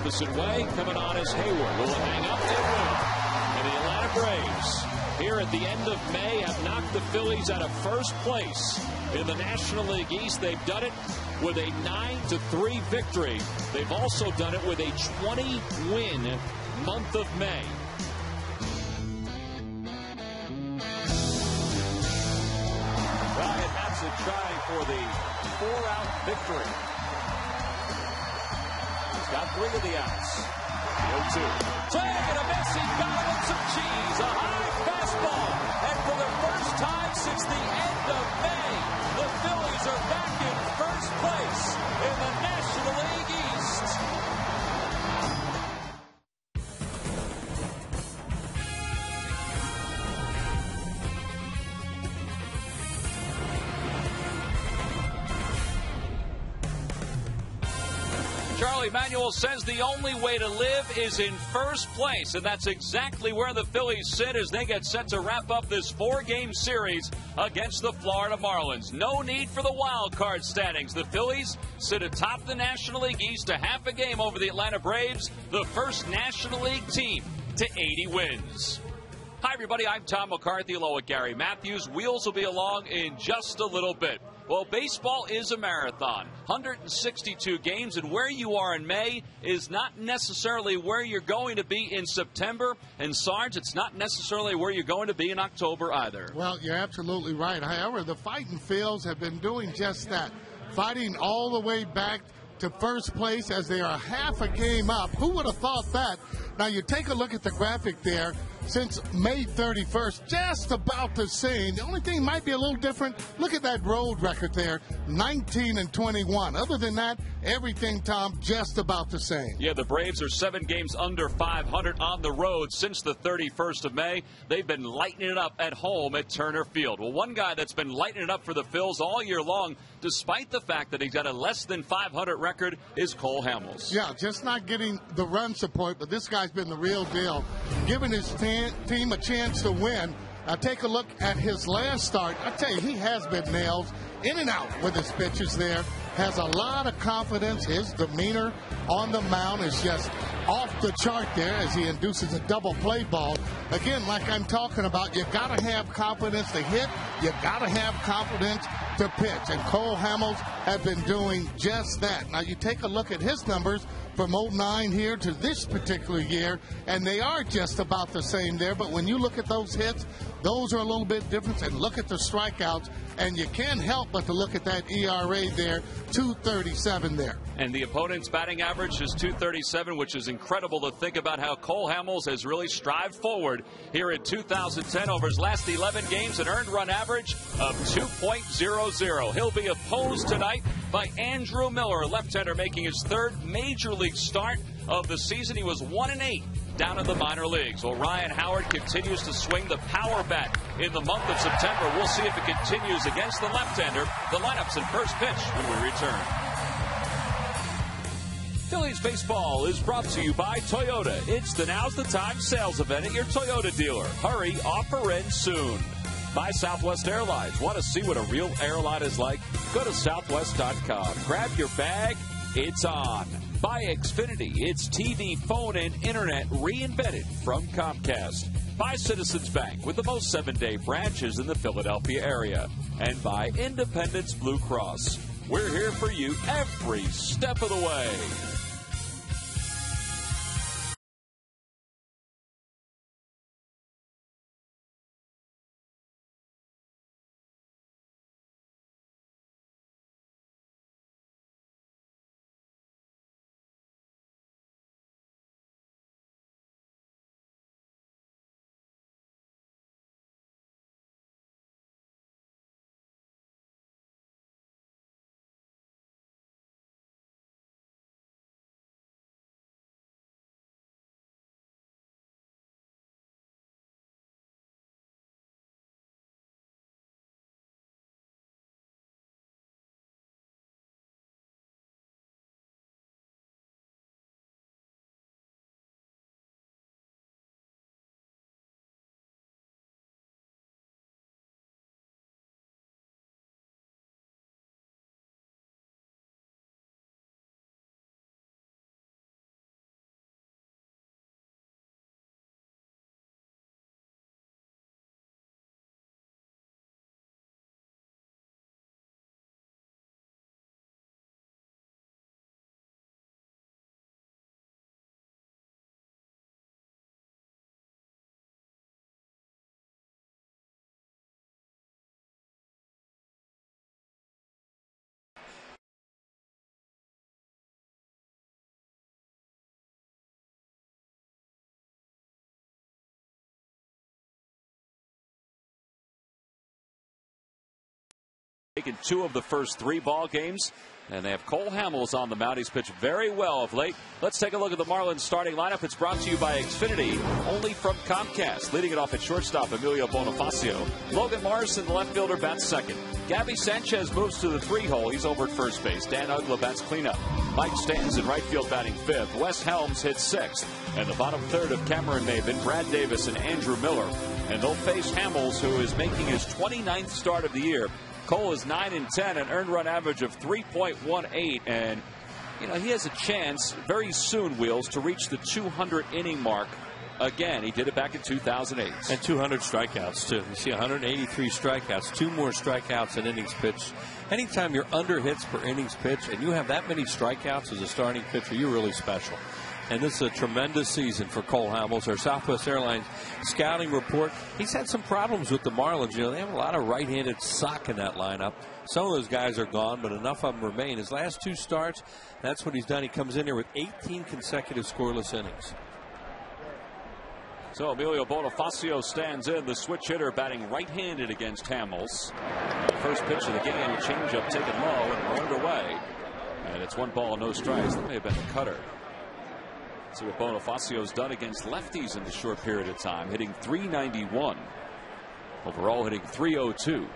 opposite way. Coming on is Hayward. Will it hang up? It will. And the Atlanta Braves, here at the end of May, have knocked the Phillies out of first place in the National League East. They've done it with a 9-3 victory. They've also done it with a 20-win month of May. Ryan Hamels trying for the 4-out victory. He's got 3 of the outs. 0-2. Swing and a miss. He got it with some cheese. A high fastball. And for the first time since the end of May, the Phillies are back in first place in the National League East. Charlie Manuel says the only way to live is in first place, and that's exactly where the Phillies sit as they get set to wrap up this 4-game series against the Florida Marlins. No need for the wild card standings. The Phillies sit atop the National League East, a half a game over the Atlanta Braves, the first National League team to 80 wins. Hi, everybody. I'm Tom McCarthy, along with Gary Matthews. Wheels will be along in just a little bit. Well, baseball is a marathon, 162 games, and where you are in May is not necessarily where you're going to be in September. And, Sarge, it's not necessarily where you're going to be in October either. Well, you're absolutely right. However, the Fighting Phils have been doing just that, fighting all the way back to first place as they are half a game up. Who would have thought that? Now, you take a look at the graphic there. Since May 31st, just about the same. The only thing might be a little different, look at that road record there, 19-21. Other than that, everything, Tom, just about the same. Yeah, the Braves are 7 games under 500 on the road since the 31st of May. They've been lighting it up at home at Turner Field. Well, one guy that's been lighting it up for the Phils all year long, despite the fact that he's got a less than 500 record, is Cole Hamels. Yeah, just not getting the run support, but this guy's been the real deal, giving his team a chance to win. Now take a look at his last start. I tell you, he has been nailed in and out with his pitches there. Has a lot of confidence. His demeanor on the mound is just off the chart there as he induces a double play ball. Again, like I'm talking about, you got to have confidence to hit. You got to have confidence to pitch. And Cole Hamels has been doing just that. Now you take a look at his numbers from 09 here to this particular year, and they are just about the same there. But when you look at those hits, those are a little bit different. And look at the strikeouts, and you can't help but to look at that ERA there, 2.37 there. And the opponent's batting average is 2.37, which is incredible to think about how Cole Hamels has really strived forward here in 2010 over his last 11 games, an earned run average of 2.00. He'll be opposed tonight by Andrew Miller, a left-hander making his 3rd major league start of the season. He was 1-8 down in the minor leagues. Well, Ryan Howard continues to swing the power bat in the month of September. We'll see if it continues against the left-hander. The lineup's in first pitch when we return. Phillies baseball is brought to you by Toyota. It's the Now's the Time sales event at your Toyota dealer. Hurry, offer ends soon. By Southwest Airlines. Want to see what a real airline is like? Go to southwest.com. Grab your bag. It's on. By Xfinity. It's TV, phone, and internet reinvented from Comcast. By Citizens Bank, with the most 7-day branches in the Philadelphia area. And by Independence Blue Cross. We're here for you every step of the way. taken 2 of the first 3 ball games. And they have Cole Hamels on the mound. He's pitched very well of late. Let's take a look at the Marlins starting lineup. It's brought to you by Xfinity, only from Comcast. Leading it off at shortstop, Emilio Bonifacio. Logan Morrison, the left fielder, bats second. Gabby Sanchez moves to the 3-hole. He's over at first base. Dan Uggla bats cleanup. Mike Stanton's in right field batting 5th. Wes Helms hits 6th. And the bottom third of Cameron Maybin, Brad Davis, and Andrew Miller. And they'll face Hamels, who is making his 29th start of the year. Cole is 9-10, an earned run average of 3.18, and he has a chance very soon, Wheels, to reach the 200 inning mark again. He did it back in 2008. And 200 strikeouts too. You see 183 strikeouts, 2 more strikeouts in innings pitched. Anytime you're under hits per innings pitched and you have that many strikeouts as a starting pitcher, you're really special. And this is a tremendous season for Cole Hamels. Our Southwest Airlines scouting report, he's had some problems with the Marlins. They have a lot of right-handed sock in that lineup. Some of those guys are gone, but enough of them remain. His last 2 starts, that's what he's done. He comes in here with 18 consecutive scoreless innings. So Emilio Bonifacio stands in, the switch hitter, batting right-handed against Hamels. First pitch of the game, changeup taken low and rolled away. And it's 1 ball, no strikes. That may have been the cutter. See what Bonifacio's done against lefties in the short period of time, hitting .391. Overall hitting .302.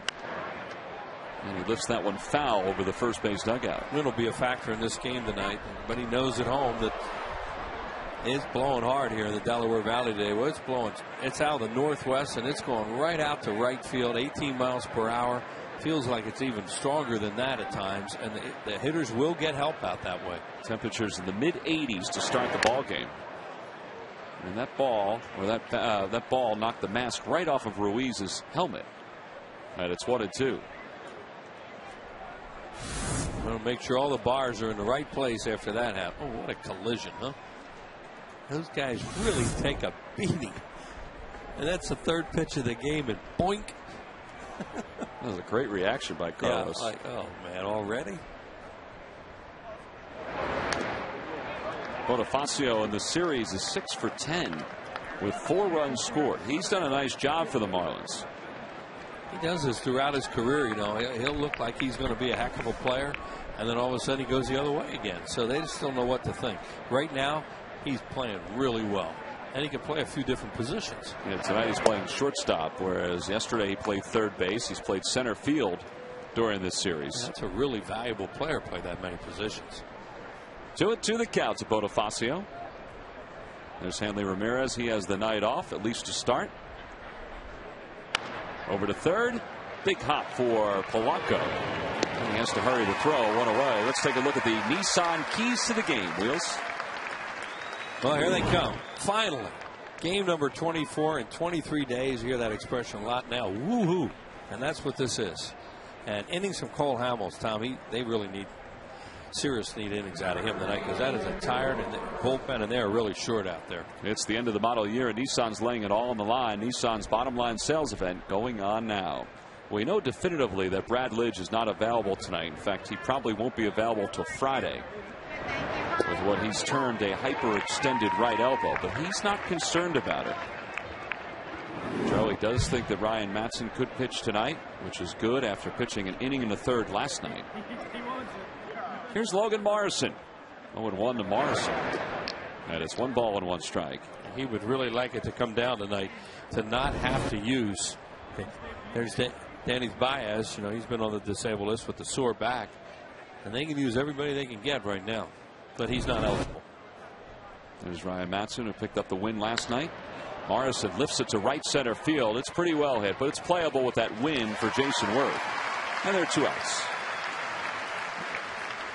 And he lifts that one foul over the first base dugout. It'll be a factor in this game tonight, but he knows at home that it's blowing hard here in the Delaware Valley today. Well, it's out of the northwest, and it's going right out to right field, 18 miles per hour. Feels like it's even stronger than that at times, and the hitters will get help out that way. Temperatures in the mid-80s to start the ball game. And that ball, or that ball knocked the mask right off of Ruiz's helmet. And it's 1-2. We'll make sure all the bars are in the right place after that happens. Oh, what a collision, huh? Those guys really take a beating. And that's the 3rd pitch of the game, and boink. That was a great reaction by Carlos. Yeah, oh man, already? Bonifacio in the series is 6 for 10 with 4 runs scored. He's done a nice job for the Marlins. He does this throughout his career. He'll look like he's going to be a heck of a player, and then all of a sudden he goes the other way again. So they just don't know what to think. Right now, he's playing really well. And he can play a few different positions. Yeah, tonight he's playing shortstop, whereas yesterday he played 3rd base. He's played center field during this series. Yeah, that's a really valuable player, play that many positions. 2-2 the count to Bonifacio. There's Hanley Ramirez. He has the night off, at least to start. Over to 3rd. Big hop for Polanco. And he has to hurry to throw. 1 away. Let's take a look at the Nissan keys to the game, Wheels. Well, here they come. Finally, game number 24 in 23 days. You hear that expression a lot now. Woohoo! And that's what this is. And innings from Cole Hamels, Tom, they really need innings out of him tonight, because that is a tired and bullpen, and they're really short out there. It's the end of the model year, and Nissan's laying it all on the line. Nissan's bottom line sales event going on now. We know definitively that Brad Lidge is not available tonight. In fact, he probably won't be available till Friday, with what he's termed a hyperextended right elbow, but he's not concerned about it. Charlie does think that Ryan Matson could pitch tonight, which is good after pitching an inning in the 3rd last night. Here's Logan Morrison. 0-1 to Morrison. And it's 1 ball and 1 strike. He would really like it to come down tonight, to not have to use. There's Danny Baez. He's been on the disabled list with the sore back. And they can use everybody they can get right now. But he's not eligible. There's Ryan Matson, who picked up the win last night. Morrison lifts it to right center field. It's pretty well hit, but it's playable with that win for Jason Word. And there are 2 outs.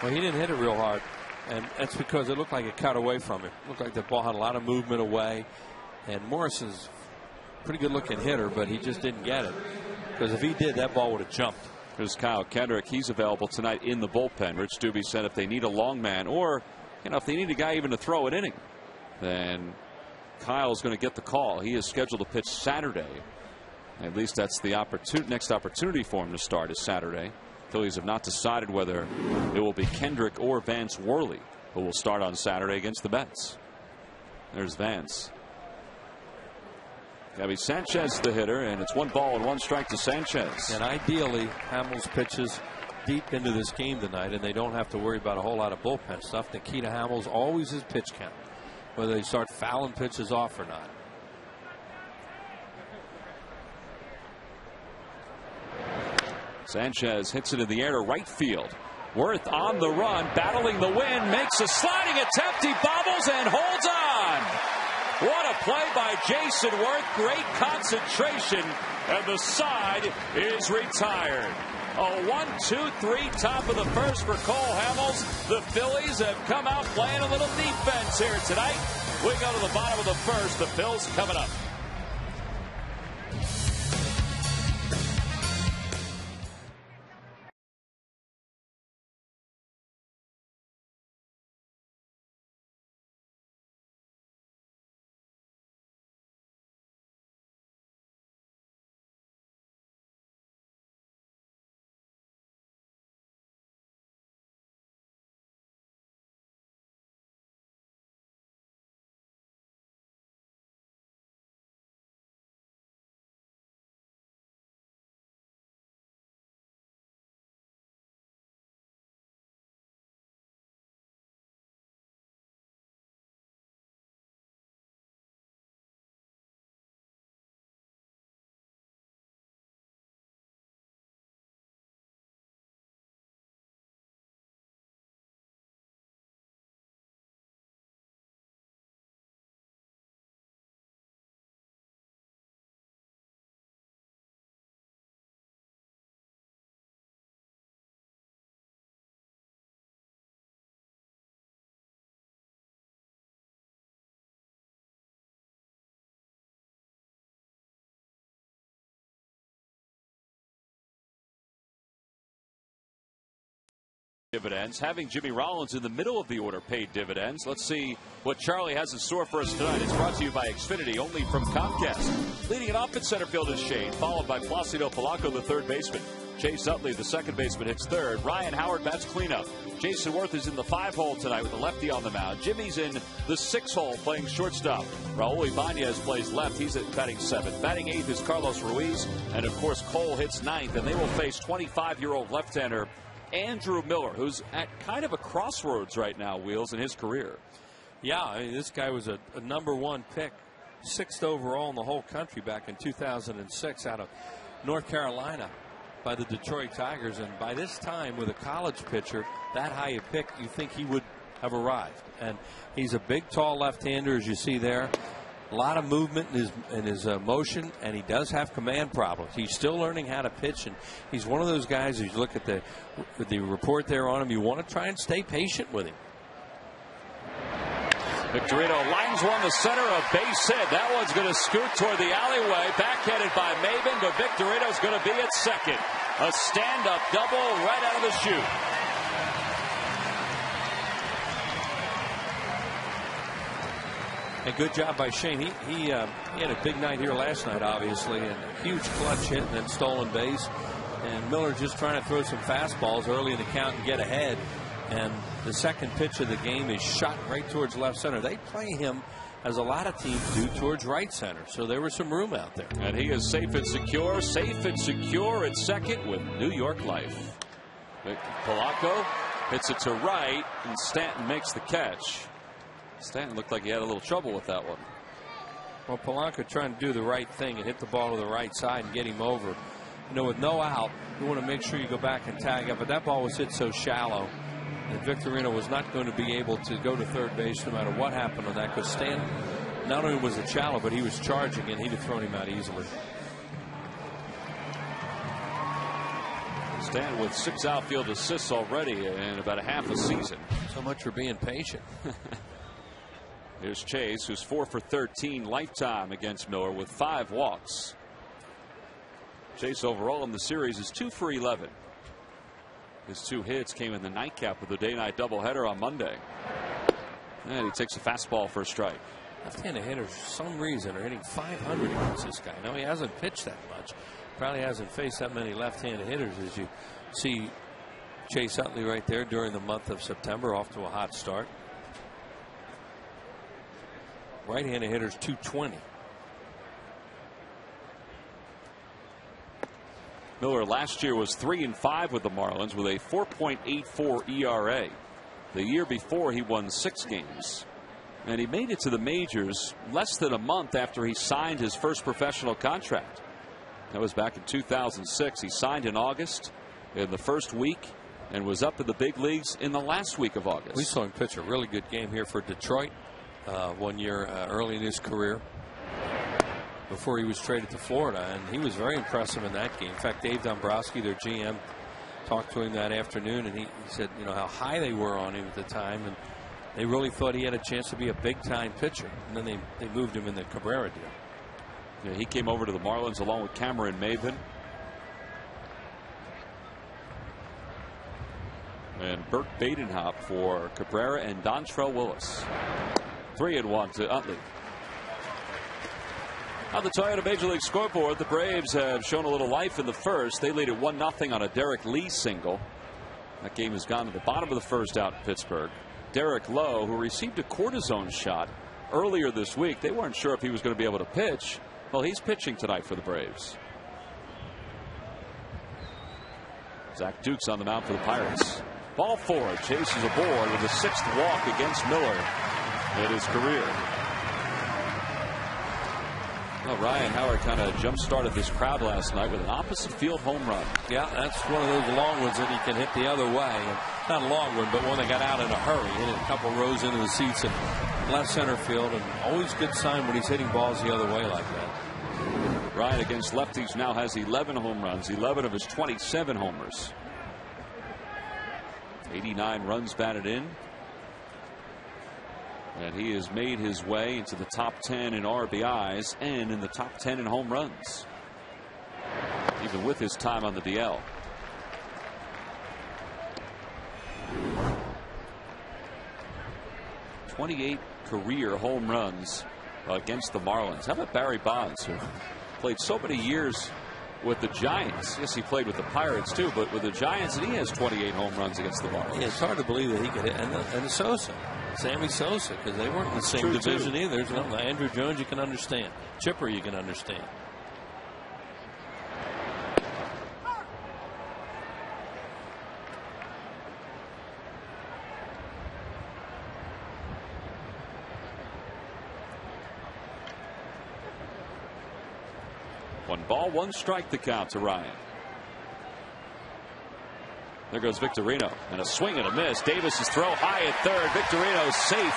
Well, he didn't hit it real hard, and that's because it looked like it cut away from him. It looked like the ball had a lot of movement away, and Morrison's a pretty good looking hitter, but he just didn't get it, because if he did, that ball would have jumped. There's Kyle Kendrick. He's available tonight in the bullpen. Rich Doobie said if they need a long man, or if they need a guy even to throw an inning, then Kyle's going to get the call. He is scheduled to pitch Saturday. At least that's the next opportunity for him to start is Saturday. Phillies have not decided whether it will be Kendrick or Vance Worley who will start on Saturday against the Mets. There's Vance. Gabby Sanchez, the hitter, and it's 1 ball and 1 strike to Sanchez. And ideally, Hamels pitches deep into this game tonight, and they don't have to worry about a whole lot of bullpen stuff. The key to Hamels always is pitch count, whether they start fouling pitches off or not. Sanchez hits it in the air to right field. Worth on the run, battling the wind, makes a sliding attempt. He bobbles and holds on. What a play by Jason Worth. Great concentration, and the side is retired. A 1-2-3 top of the first for Cole Hamels. The Phillies have come out playing a little defense here tonight. We go to the bottom of the first. The Phils coming up. Dividends. Having Jimmy Rollins in the middle of the order paid dividends. Let's see what Charlie has in store for us tonight. It's brought to you by Xfinity, only from Comcast. Leading it off at center field is Shane, followed by Placido Polanco, the third baseman. Chase Utley, the second baseman, hits third. Ryan Howard bats cleanup. Jason Worth is in the 5-hole tonight with the lefty on the mound. Jimmy's in the 6-hole playing shortstop. Raul Ibanez plays left. He's at batting 7th. Batting 8th is Carlos Ruiz. And, of course, Cole hits 9th. And they will face 25-year-old left-hander Andrew Miller, who's at kind of a crossroads right now, Wheels, in his career. Yeah, I mean, this guy was a #1 pick, 6th overall in the whole country back in 2006 out of North Carolina by the Detroit Tigers. And by this time, with a college pitcher that high a pick, you think he would have arrived. And he's a big, tall left-hander, as you see there. A lot of movement in his motion, and he does have command problems. He's still learning how to pitch, and he's one of those guys, as you look at the report there on him, you want to try and stay patient with him. Victorino lines one to center, a base hit. That one's going to scoot toward the alleyway, backhanded by Maven, but Victorino's going to be at second. A stand-up double right out of the chute. A good job by Shane. He had a big night here last night, obviously, and a huge clutch hit and then stolen base. And Miller just trying to throw some fastballs early in the count and get ahead. And the second pitch of the game is shot right towards left center. They play him, as a lot of teams do, towards right center. So there was some room out there. And he is safe and secure at second with New York life. Polanco hits it to right, and Stanton makes the catch. Stanton looked like he had a little trouble with that one. Well, Polanco trying to do the right thing and hit the ball to the right side and get him over. You know, with no out, you want to make sure you go back and tag up. But that ball was hit so shallow that Victorino was not going to be able to go to third base no matter what happened on that, because Stanton, not only was it shallow, but he was charging, and he'd have thrown him out easily. Stanton with 6 outfield assists already in about a half a season. So much for being patient. Here's Chase, who's 4 for 13 lifetime against Miller with 5 walks. Chase overall in the series is 2 for 11. His 2 hits came in the nightcap of the day-night doubleheader on Monday. And he takes a fastball for a strike. Left-handed hitters, for some reason, are hitting 500 against this guy. No, he hasn't pitched that much. Probably hasn't faced that many left-handed hitters, as you see Chase Utley right there during the month of September, off to a hot start. Right-handed hitters 220. Miller last year was 3-5 with the Marlins with a 4.84 ERA. The year before, he won 6 games. And he made it to the majors less than a month after he signed his first professional contract. That was back in 2006. He signed in August in the first week and was up in the big leagues in the last week of August. We saw him pitch a really good game here for Detroit one year early in his career before he was traded to Florida, and he was very impressive in that game. In fact, Dave Dombrowski, their GM, talked to him that afternoon, and he said, you know, how high they were on him at the time, and they really thought he had a chance to be a big-time pitcher. And then they moved him in the Cabrera deal. Yeah, he came over to the Marlins along with Cameron Maven. And Burt Badenhop for Cabrera and Dontrell Willis. 3-1 to Utley. On the Toyota Major League scoreboard, the Braves have shown a little life in the first. They lead at 1-0 on a Derek Lee single. That game has gone to the bottom of the first out in Pittsburgh. Derek Lowe, who received a cortisone shot earlier this week, they weren't sure if he was going to be able to pitch. Well, he's pitching tonight for the Braves. Zach Duke's on the mound for the Pirates. Ball 4, chases aboard with a 6th walk against Miller in his career. Well, Ryan Howard kind of jump-started this crowd last night with an opposite field home run. Yeah, that's one of those long ones that he can hit the other way. And not a long one, but one that got out in a hurry. Hit it a couple rows into the seats in left center field, and always good sign when he's hitting balls the other way like that. Ryan against lefties now has 11 home runs, 11 of his 27 homers. 89 runs batted in. And he has made his way into the top 10 in RBIs and in the top 10 in home runs, even with his time on the DL. '28 career home runs against the Marlins. How about Barry Bonds, who played so many years with the Giants? Yes, he played with the Pirates too, but with the Giants, and he has 28 home runs against the Marlins. Yeah, it's hard to believe that he could hit. And Sosa. Sammy Sosa, because they weren't in the same division either. There's no Andrew Jones you can understand. Chipper you can understand. One ball, one strike the count to Ryan. There goes Victorino, and a swing and a miss. Davis's throw high at third. Victorino's safe.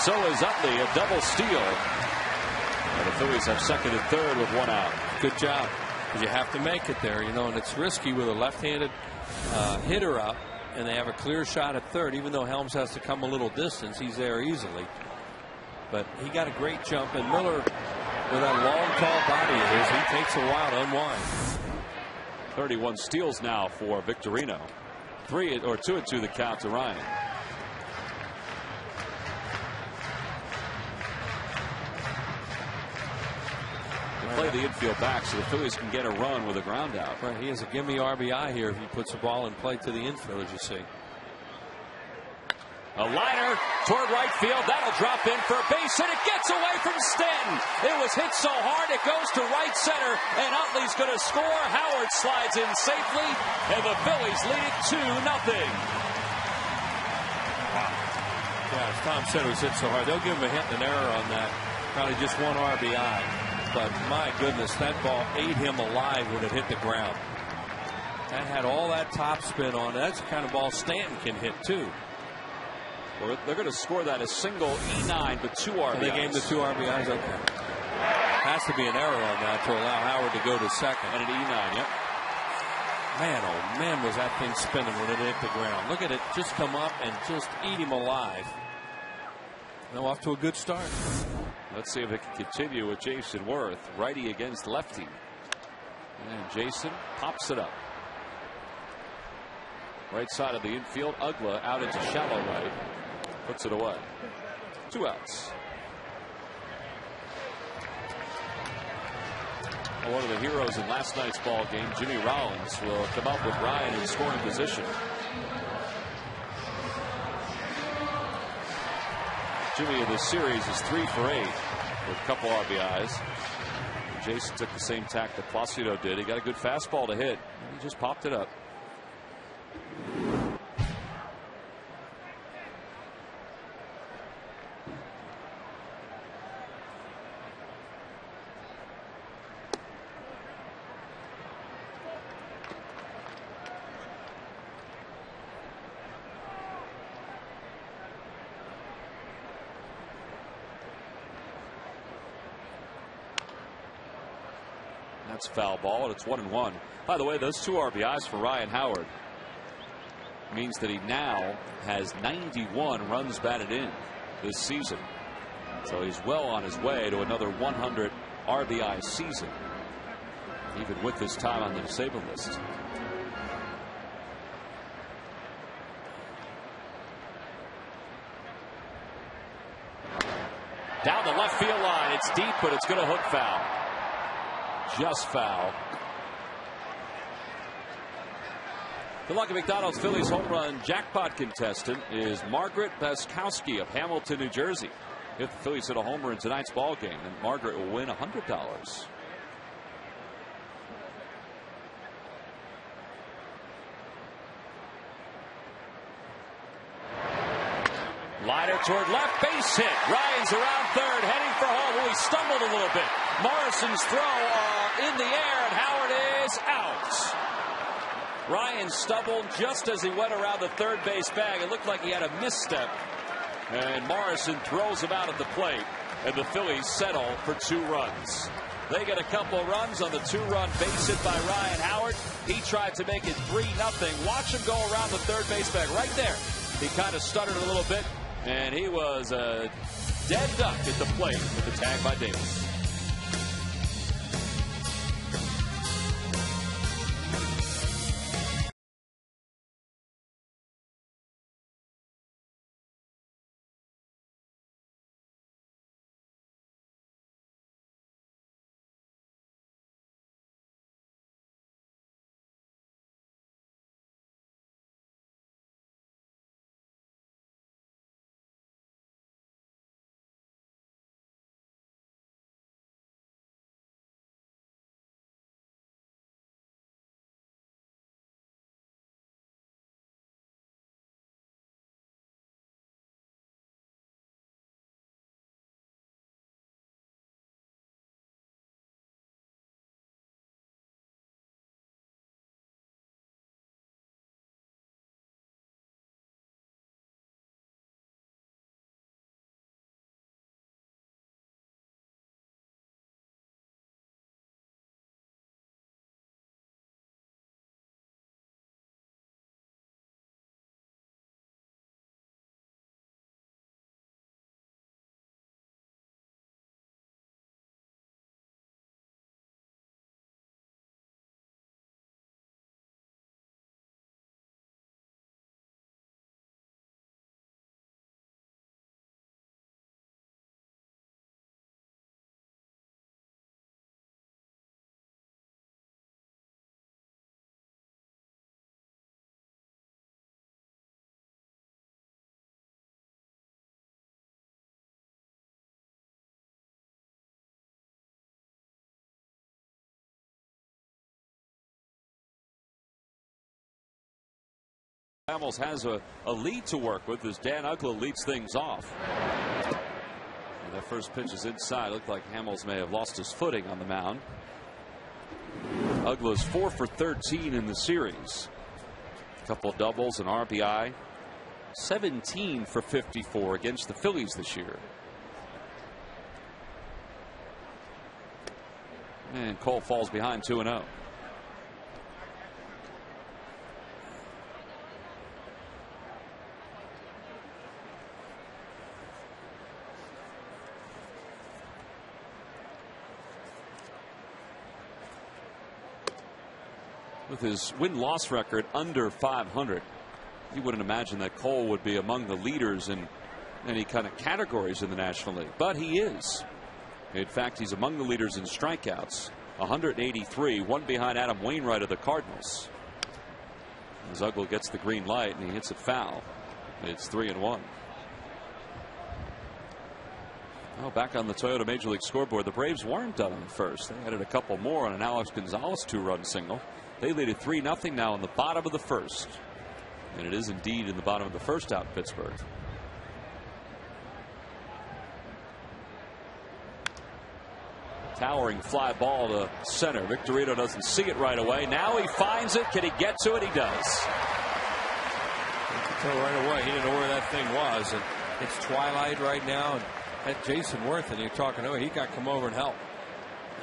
So is Utley, a double steal. And the Phillies have second and third with 1 out. Good job, because you have to make it there, you know, and it's risky with a left-handed hitter up, and they have a clear shot at third. Even though Helms has to come a little distance, he's there easily. But he got a great jump, and Miller, with that long, tall body of his, he takes a while to unwind. 31 steals now for Victorino. 2-2 the count to Ryan. They play the infield back so the Phillies can get a run with a ground out. Right, he has a gimme RBI here if he puts the ball in play to the infield, as you see. A liner toward right field. That'll drop in for a base hit. It gets away from Stanton. It was hit so hard it goes to right center, and Utley's going to score. Howard slides in safely, and the Phillies lead it 2-0. Yeah, as Tom said, it was hit so hard. They'll give him a hit and an error on that. Probably just one RBI. But my goodness, that ball ate him alive when it hit the ground. That had all that top spin on it. That's the kind of ball Stanton can hit too. Well, they're going to score that a single E9, but 2 RBIs. So they gave him the 2 RBIs. Okay. Has to be an error on that to allow Howard to go to second. And an E9, yep. Man, oh man, was that thing spinning when it hit the ground. Look at it just come up and just eat him alive. Now off to a good start. Let's see if it can continue with Jason Worth. Righty against lefty. And Jason pops it up. Right side of the infield. Ugla out into shallow right. Puts it away. 2 outs. One of the heroes in last night's ball game, Jimmy Rollins, will come up with Ryan in scoring position. Jimmy in this series is 3 for 8 with a couple RBIs. Jason took the same tack that Placido did. He got a good fastball to hit. He just popped it up. That's foul ball, and it's 1-1. By the way, those 2 RBIs for Ryan Howard means that he now has 91 runs batted in this season. So he's well on his way to another 100 RBI season, even with his time on the disabled list. Down the left field line. It's deep, but it's going to hook foul. Just foul. The Lucky McDonald's Phillies home run jackpot contestant is Margaret Baskowski of Hamilton, New Jersey. If the Phillies hit a homer in tonight's ball game, then Margaret will win $100. Liner toward left, base hit. Ryan's around third, heading for home. Oh, he stumbled a little bit. Morrison's throw in the air, and Howard is out. Ryan stumbled just as he went around the third base bag. It looked like he had a misstep, and Morrison throws him out at the plate, and the Phillies settle for 2 runs. They get a couple runs on the 2-run base hit by Ryan Howard. He tried to make it 3-0. Watch him go around the third base bag right there. He kind of stuttered a little bit, and he was a dead duck at the plate with the tag by Davis. Hamels has a lead to work with as Dan Uggla leads things off. And that first pitch is inside. Looked like Hamels may have lost his footing on the mound. Uggla's 4 for 13 in the series. A couple of doubles, an RBI. 17 for 54 against the Phillies this year. And Cole falls behind 2-0. With his win-loss record under 500, you wouldn't imagine that Cole would be among the leaders in any kind of categories in the National League, but he is. In fact, he's among the leaders in strikeouts, 183, one behind Adam Wainwright of the Cardinals. As Uggla gets the green light and he hits it foul, it's 3-1. Well, back on the Toyota Major League scoreboard, the Braves weren't done in the first. They added a couple more on an Alex Gonzalez 2-run single. They lead it 3-0 now in the bottom of the first. And it is indeed in the bottom of the first out in Pittsburgh. Towering fly ball to center. Victorino doesn't see it right away. Now he finds it. Can he get to it? He does. You can tell right away he didn't know where that thing was. And it's twilight right now. And that Jason Worth, and you're talking, oh, he got to come over and help.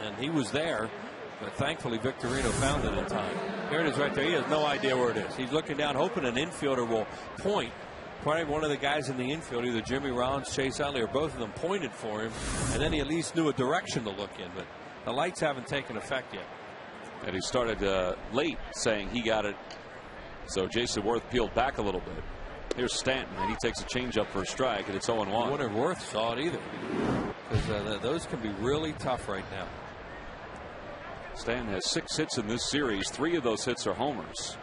And he was there. But thankfully, Victorino found it in time. There it is right there. He has no idea where it is. He's looking down, hoping an infielder will point. Probably one of the guys in the infield, either Jimmy Rollins, Chase Utley, or both of them pointed for him. And then he at least knew a direction to look in. But the lights haven't taken effect yet. And he started late saying he got it. So Jason Worth peeled back a little bit. Here's Stanton, and he takes a changeup for a strike, and it's 0-1. I wonder if Worth saw it either. Because those can be really tough right now. Stanton has 6 hits in this series. 3 of those hits are homers.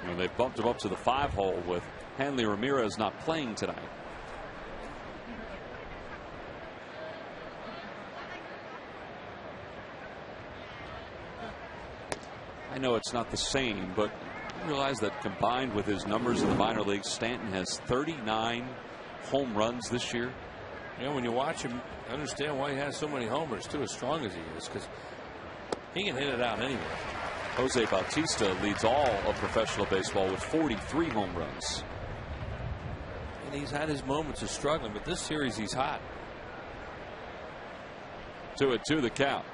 And they bumped him up to the 5 hole with Hanley Ramirez not playing tonight. I know it's not the same, but you realize that combined with his numbers in the minor leagues, Stanton has 39 home runs this year. Yeah, when you watch him, I understand why he has so many homers, too, as strong as he is, because he can hit it out anywhere. Jose Bautista leads all of professional baseball with 43 home runs. And he's had his moments of struggling, but this series he's hot. 2-2 the count.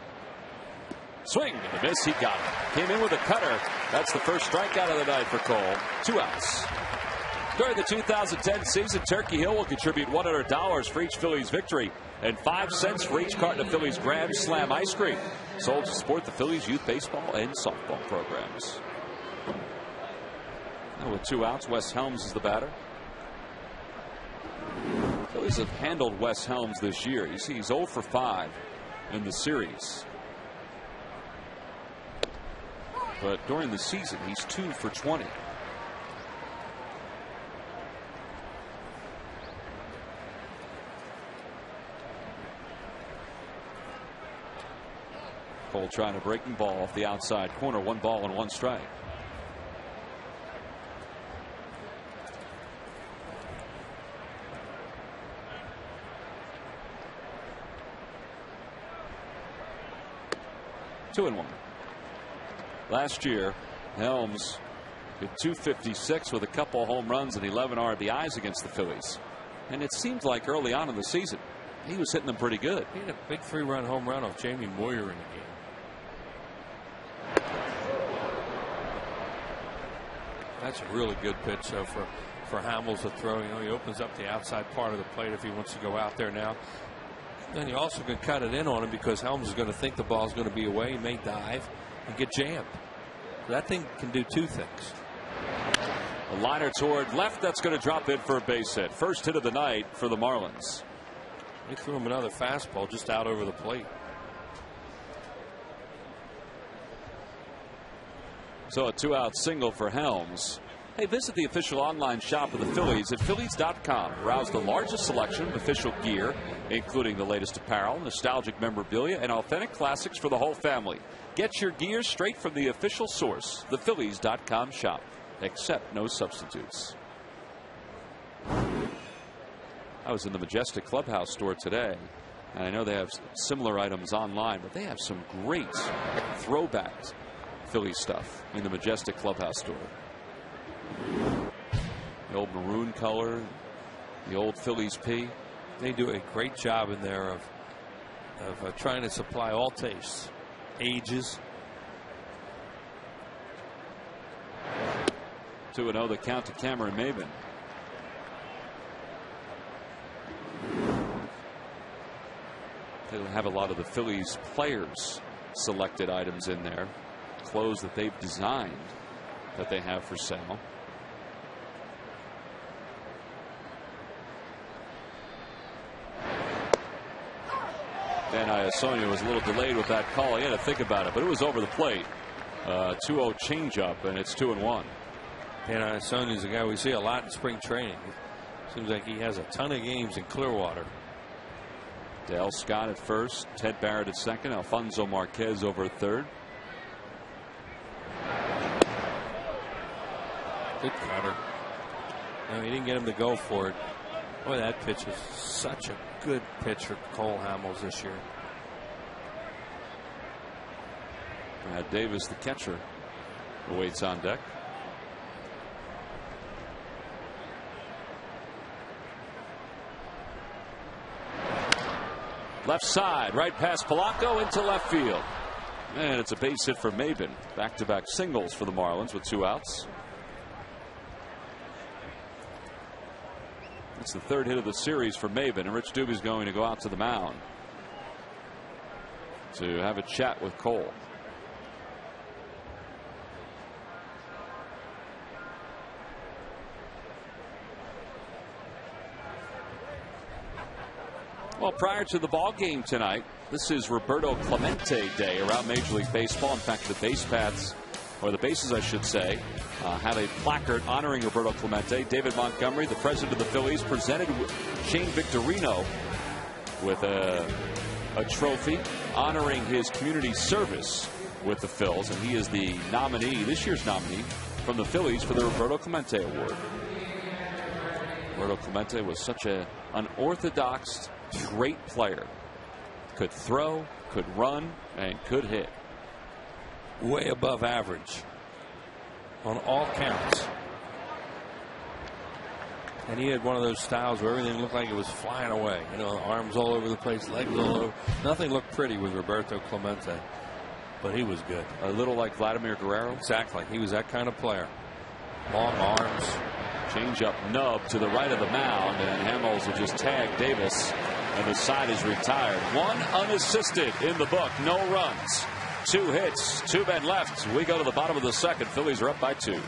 Swing and a miss. He got it. Came in with a cutter. That's the first strikeout of the night for Cole. 2 outs. During the 2010 season, Turkey Hill will contribute $100 for each Phillies victory and 5 cents for each carton of Phillies Grand Slam ice cream, sold to support the Phillies youth baseball and softball programs. Now with 2 outs, Wes Helms is the batter. Phillies have handled Wes Helms this year. You see, he's 0 for 5 in the series. But during the season, he's 2 for 20. Cole trying a breaking ball off the outside corner. 1 ball and 1 strike. Two and 1. Last year, Helms hit .256 with a couple home runs and 11 RBIs against the Phillies. And it seemed like early on in the season, he was hitting them pretty good. He had a big 3-run home run off Jamie Moyer in the game. That's a really good pitch for Hamels to throw. You know, he opens up the outside part of the plate if he wants to go out there now. Then you also can cut it in on him because Helms is going to think the ball's going to be away. He may dive and get jammed. That thing can do 2 things. A liner toward left that's going to drop in for a base hit. First hit of the night for the Marlins. They threw him another fastball just out over the plate. So a 2-out single for Helms. Hey, visit the official online shop of the Phillies at Phillies.com. Browse the largest selection of official gear, including the latest apparel, nostalgic memorabilia, and authentic classics for the whole family. Get your gear straight from the official source, the Phillies.com shop. Accept no substitutes. I was in the Majestic Clubhouse store today, and I know they have similar items online, but they have some great throwbacks. Phillies stuff in the Majestic Clubhouse store. The old maroon color, the old Phillies P. They do a great job in there of trying to supply all tastes, ages. 2-0 the count to Cameron Maybin. They'll have a lot of the Phillies players selected items in there. Clothes that they've designed that they have for sale. Dan Iasonia was a little delayed with that call. He had to think about it, but it was over the plate. 2-0 changeup, and it's 2-1. Dan Iasonia is a guy we see a lot in spring training. Seems like he has a ton of games in Clearwater. Dale Scott at first, Ted Barrett at second, Alfonso Marquez over third. Good cutter. No, he didn't get him to go for it. Boy, that pitch is such a good pitch for Cole Hamels this year. Brad Davis, the catcher, awaits on deck. Left side, right past Polanco into left field. And it's a base hit for Maben. Back-to-back singles for the Marlins with 2 outs. It's the 3rd hit of the series for Maben, and Rich Dubey's going to go out to the mound to have a chat with Cole. Well, prior to the ball game tonight, this is Roberto Clemente Day around Major League Baseball. In fact, the base paths, or the bases, I should say, have a placard honoring Roberto Clemente. David Montgomery, the president of the Phillies, presented Shane Victorino with a trophy honoring his community service with the Phils, and he is the nominee, this year's nominee, from the Phillies for the Roberto Clemente Award. Roberto Clemente was such an unorthodox, great player. Could throw, could run, and could hit. Way above average on all counts. And he had one of those styles where everything looked like it was flying away. You know, arms all over the place, legs all over. Nothing looked pretty with Roberto Clemente, but he was good. A little like Vladimir Guerrero. Exactly. He was that kind of player. Long arms. Change-up nub to the right of the mound, and Hamels will just tag Davis, and the side is retired. 1 unassisted in the book. No runs. 2 hits. 2 men left. We go to the bottom of the 2nd. Phillies are up by 2.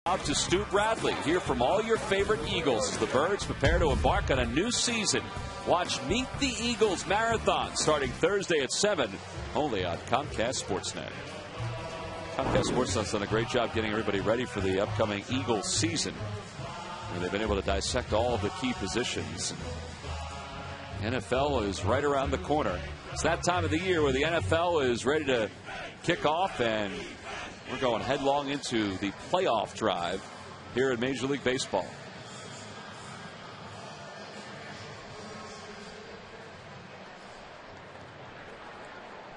Out to Stu Bradley, hear from all your favorite Eagles as the Birds prepare to embark on a new season. Watch Meet the Eagles Marathon starting Thursday at 7, only on Comcast Sportsnet. Comcast Sportsnet's done a great job getting everybody ready for the upcoming Eagles season. And they've been able to dissect all of the key positions. NFL is right around the corner. It's that time of the year where the NFL is ready to kick off, and we're going headlong into the playoff drive here in Major League Baseball.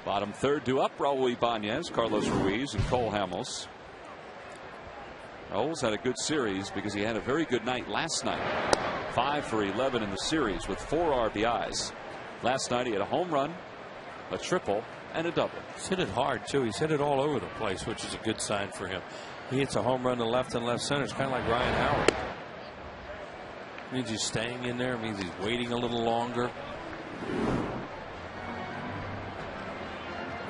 Bottom 3rd due up, Raul Ibanez, Carlos Ruiz, and Cole Hamels. Raul's had a good series because he had a very good night last night. 5 for 11 in the series with 4 RBIs. Last night he had a home run, a triple, and a double. He's hit it hard, too. He's hit it all over the place, which is a good sign for him. He hits a home run to left and left center. It's kind of like Ryan Howard. It means he's staying in there. It means he's waiting a little longer.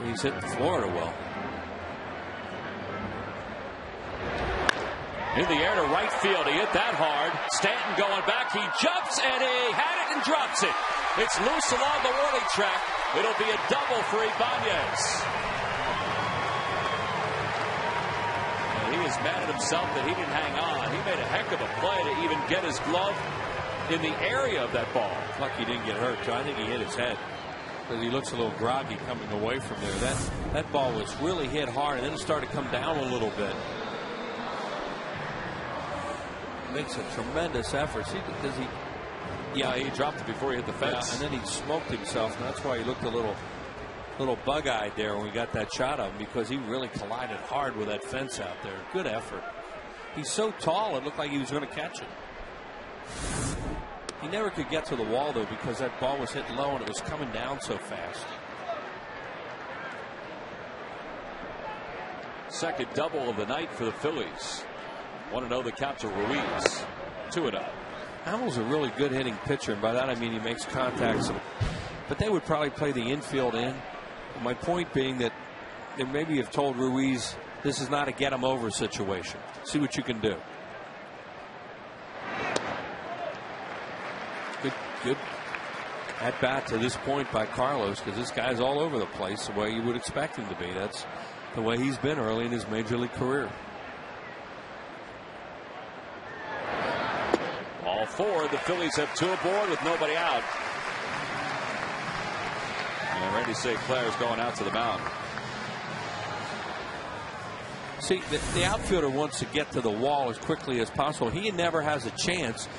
He's hitting Florida well. In the air to right field. He hit that hard. Stanton going back. He jumps and he had it and drops it. It's loose along the warning track. It'll be a double for Ibanez. And he is mad at himself that he didn't hang on. He made a heck of a play to even get his glove in the area of that ball. Lucky he didn't get hurt, John. I think he hit his head because he looks a little groggy coming away from there. That ball was really hit hard, and then it started to come down a little bit. Makes a tremendous effort. Yeah, he dropped it before he hit the fence. Yeah, and then he smoked himself, and that's why he looked a little bug-eyed there when we got that shot of him, because he really collided hard with that fence out there. Good effort. He's so tall, it looked like he was going to catch it. He never could get to the wall, though, because that ball was hit low and it was coming down so fast. Second double of the night for the Phillies. 1-0 the count to Ruiz. 2-0. Hamels a really good hitting pitcher, and by that I mean he makes contacts. But they would probably play the infield in. My point being that they maybe have told Ruiz this is not a get him over situation. See what you can do. Good at bat to this point by Carlos, because this guy's all over the place the way you would expect him to be. That's the way he's been early in his major league career. All four. The Phillies have two aboard with nobody out. And Randy St. Clair's going out to the mound. See, the outfielder wants to get to the wall as quickly as possible. He never has a chance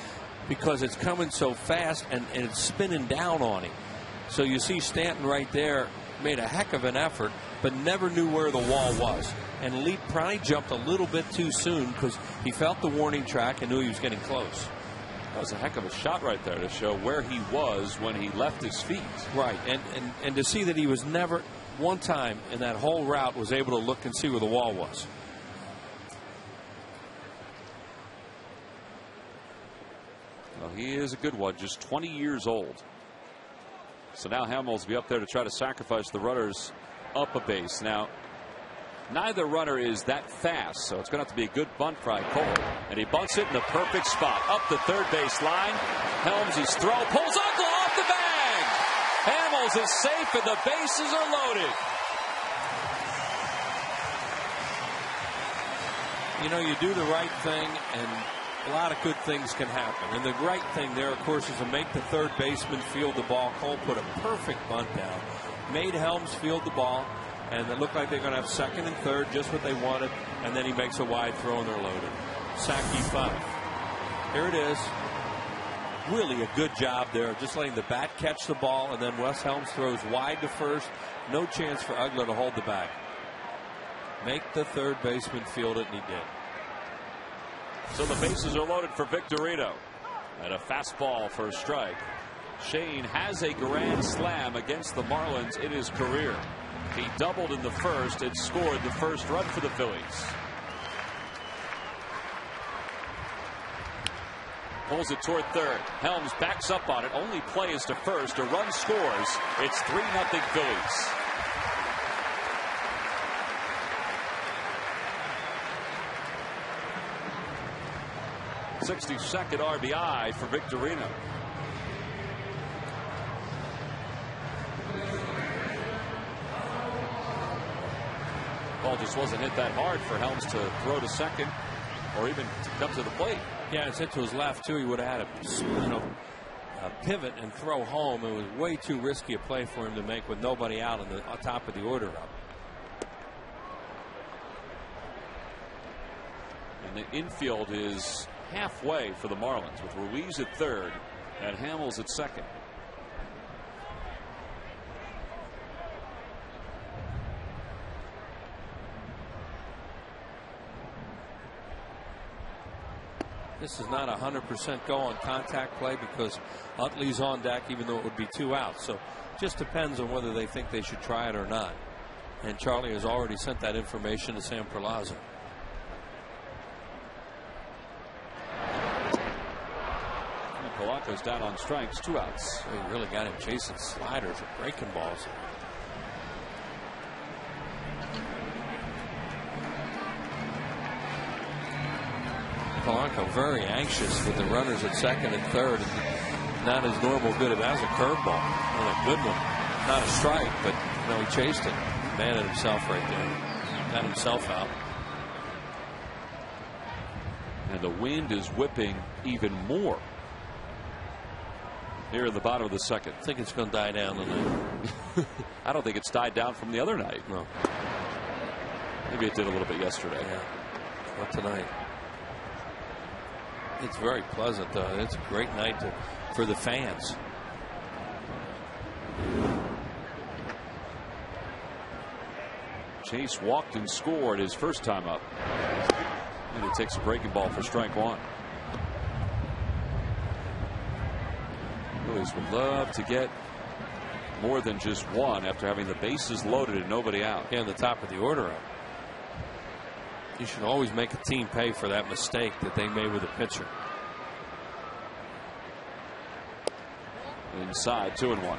because it's coming so fast and it's spinning down on him. So you see Stanton right there made a heck of an effort, but never knew where the wall was. And Lee probably jumped a little bit too soon because he felt the warning track and knew he was getting close. That was a heck of a shot right there to show where he was when he left his feet. Right, and to see that he was never one time in that whole route was able to look and see where the wall was. Well, he is a good one, just 20 years old. So now Hamels will be up there to try to sacrifice the runners up a base. Now, neither runner is that fast, so it's going to have to be a good bunt by Cole. And he bunts it in the perfect spot. Up the third base line. Helms' throw pulls Uncle off the bag. Hamels is safe and the bases are loaded. You know, you do the right thing and a lot of good things can happen. And the right thing there, of course, is to make the third baseman field the ball. Cole put a perfect bunt down. Made Helms field the ball. And it looked like they're going to have second and third, just what they wanted. And then he makes a wide throw and they're loaded. Saki 5. Here it is. Really a good job there, just letting the bat catch the ball. And then Wes Helms throws wide to first. No chance for Ugla to hold the bag. Make the third baseman field it, and he did. So the bases are loaded for Victorino. And a fastball for a strike. Shane has a grand slam against the Marlins in his career. He doubled in the first and scored the first run for the Phillies. Pulls it toward third. Helms backs up on it. Only play is to first. A run scores. It's 3-0 Phillies. '62nd RBI for Victorino. Ball just wasn't hit that hard for Helms to throw to second or even to come to the plate. Yeah, it's hit to his left too. He would have had a pivot and throw home. It was way too risky a play for him to make with nobody out on the top of the order up. And the infield is halfway for the Marlins with Ruiz at third and Hamels at second. This is not 100% go on contact play because Utley's on deck, even though it would be 2 outs. So just depends on whether they think they should try it or not. And Charlie has already sent that information to Sam Perlaza. Polanco's down on strikes, 2 outs. So he really got him chasing sliders or breaking balls. Polanco very anxious with the runners at second and third. And not his normal good. That was a curveball. And a good one. Not a strike, but he chased it. Man at himself right there. Got himself out. And the wind is whipping even more here in the bottom of the second. I think it's going to die down tonight. I don't think it's died down from the other night. No. Maybe it did a little bit yesterday. Yeah. Not tonight. It's very pleasant, though. It's a great night for the fans. Chase walked and scored his first time up. And he takes a breaking ball for strike one. Phillies would love to get more than just one after having the bases loaded and nobody out. And the top of the order up. You should always make a team pay for that mistake that they made with a pitcher. Inside, 2-1.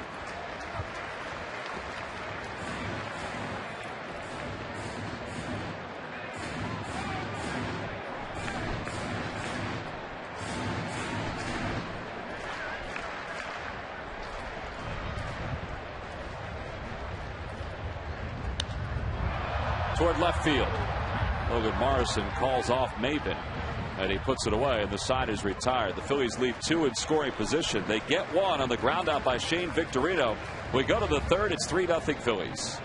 Toward left field. Logan Morrison calls off Maben, and he puts it away, and the side is retired. The Phillies leave two in scoring position. They get one on the ground out by Shane Victorino. We go to the third. It's 3-0 Phillies.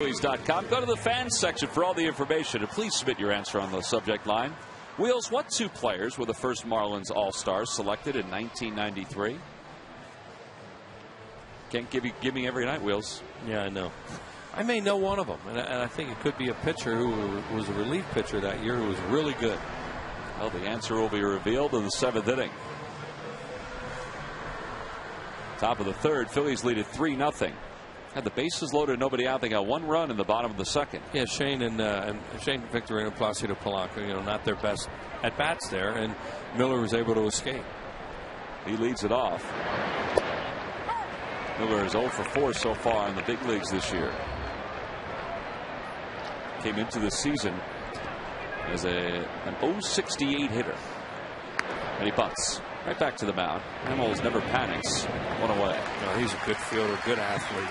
Phillies.com. Go to the fans section for all the information, and please submit your answer on the subject line. Wheels, what two players were the first Marlins All-Stars selected in 1993? Can't give me every night, Wheels. Yeah, I know. I may know one of them, and I think it could be a pitcher who was a relief pitcher that year who was really good. Well, the answer will be revealed in the seventh inning. Top of the third, Phillies lead at 3-0. Had the bases loaded, nobody out. They got one run in the bottom of the second. Yeah, Shane Victorino, Placido Polanco, not their best at bats there, and Miller was able to escape. He leads it off. Miller is 0 for 4 so far in the big leagues this year. Came into the season as an .068 hitter, and he bunts right back to the mound. Hamels never panics. One away. No, he's a good fielder, good athlete.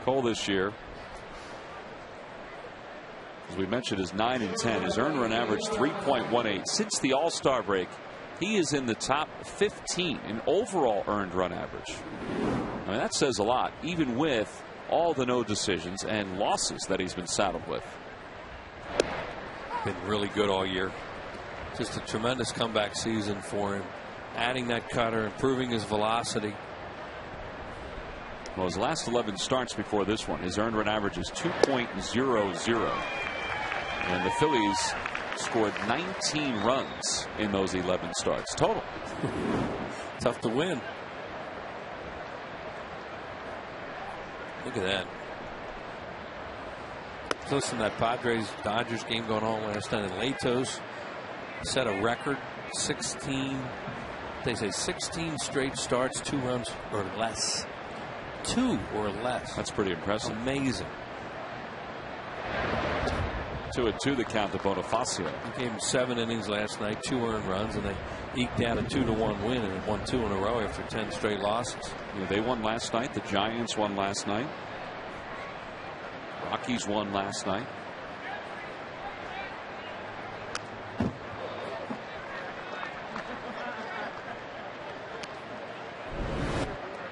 Cole this year, as we mentioned, is 9-10. His earned run average 3.18. Since the All-Star break, he is in the top 15 in overall earned run average. I mean, that says a lot, even with all the no decisions and losses that he's been saddled with. Been really good all year. Just a tremendous comeback season for him. Adding that cutter, improving his velocity. Well, his last 11 starts before this one, his earned run average is 2.00. And the Phillies scored 19 runs in those 11 starts total. Tough to win. Look at that. Listen to that Padres-Dodgers game going on last night. And Latos set a record 16. They say 16 straight starts, 2 runs or less. 2 or less. That's pretty impressive. Amazing. 2-2 the count to Bonifacio. He gave him 7 innings last night, 2 earned runs, and they eked out a 2-1 win and won 2 in a row after 10 straight losses. Yeah, they won last night. The Giants won last night. Rockies won last night.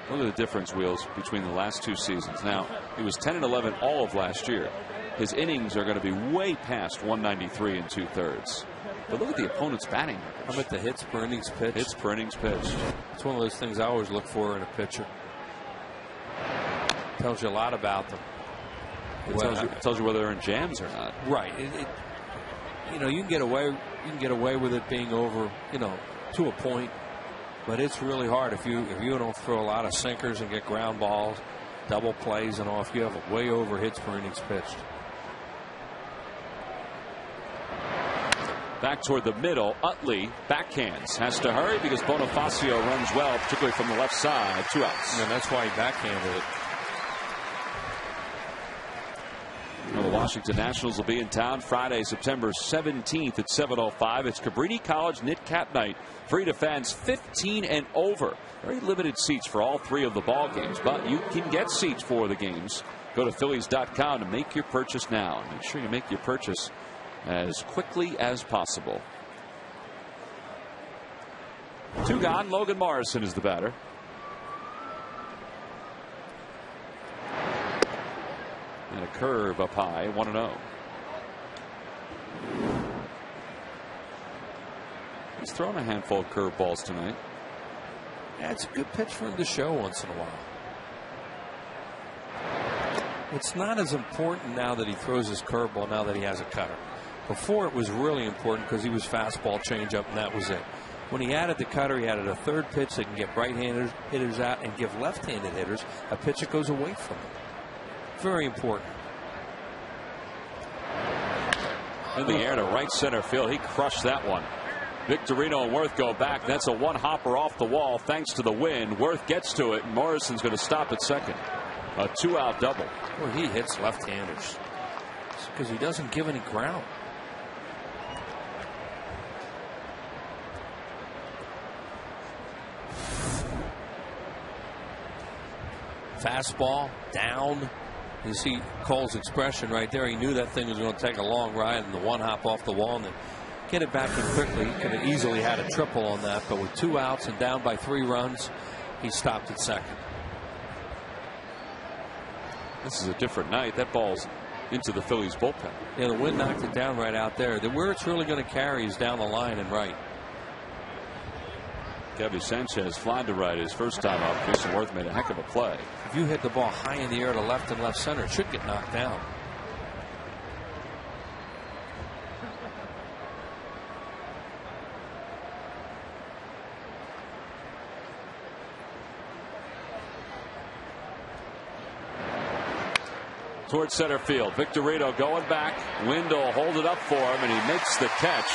Look at the difference, Wheels, between the last 2 seasons. Now, he was 10-11 all of last year. His innings are going to be way past 193 2/3. But look at the opponent's batting average. How about the hits per innings pitched? Hits per innings pitched. It's one of those things I always look for in a pitcher. Tells you a lot about them. It tells you whether they're in jams or not. Right. You know, you can get away with it being over, you know, to a point, but it's really hard if you don't throw a lot of sinkers and get ground balls, double plays and all. If you have way over hits per innings pitched. Back toward the middle, Utley backhands, has to hurry because Bonifacio runs well, particularly from the left side. 2 outs. And that's why he backhanded it. Well, the Washington Nationals will be in town Friday, September 17th at 7:05. It's Cabrini College Knit Cap Night. Free to fans 15 and over. Very limited seats for all 3 of the ball games, but you can get seats for the games. Go to Phillies.com to make your purchase now. Make sure you make your purchase as quickly as possible. 2 gone. Logan Morrison is the batter. And a curve up high, 1-0. He's thrown a handful of curveballs tonight. Yeah, it's a good pitch for him to show once in a while. It's not as important now that he throws his curveball, now that he has a cutter. Before it was really important because he was fastball, changeup, and that was it. When he added the cutter, he added a 3rd pitch that can get right-handed hitters out and give left-handed hitters a pitch that goes away from them. Very important. In the air to right center field. He crushed that one. Victorino and Worth go back. That's a 1-hopper off the wall thanks to the wind. Worth gets to it. Morrison's going to stop at second. A 2-out double. Well, he hits left-handers because he doesn't give any ground. Fastball down. You see Cole's expression right there. He knew that thing was going to take a long ride, and the 1-hop off the wall and then get it back in quickly. He could have easily had a triple on that, but with 2 outs and down by 3 runs, he stopped at second. This is a different night. That ball's into the Phillies bullpen. Yeah, the wind knocked it down right out there. Where it's really going to carry is down the line and right. Gabby Sanchez flying to right his first time out. Jason Worth made a heck of a play. If you hit the ball high in the air to left and left center, it should get knocked down. Towards center field. Victorino going back. Wendell hold it up for him, and he makes the catch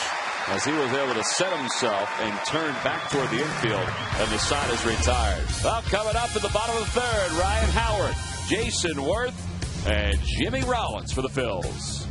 as he was able to set himself and turn back toward the infield, and the side is retired. Well, coming up at the bottom of the 3rd, Ryan Howard, Jason Worth, and Jimmy Rollins for the Phils.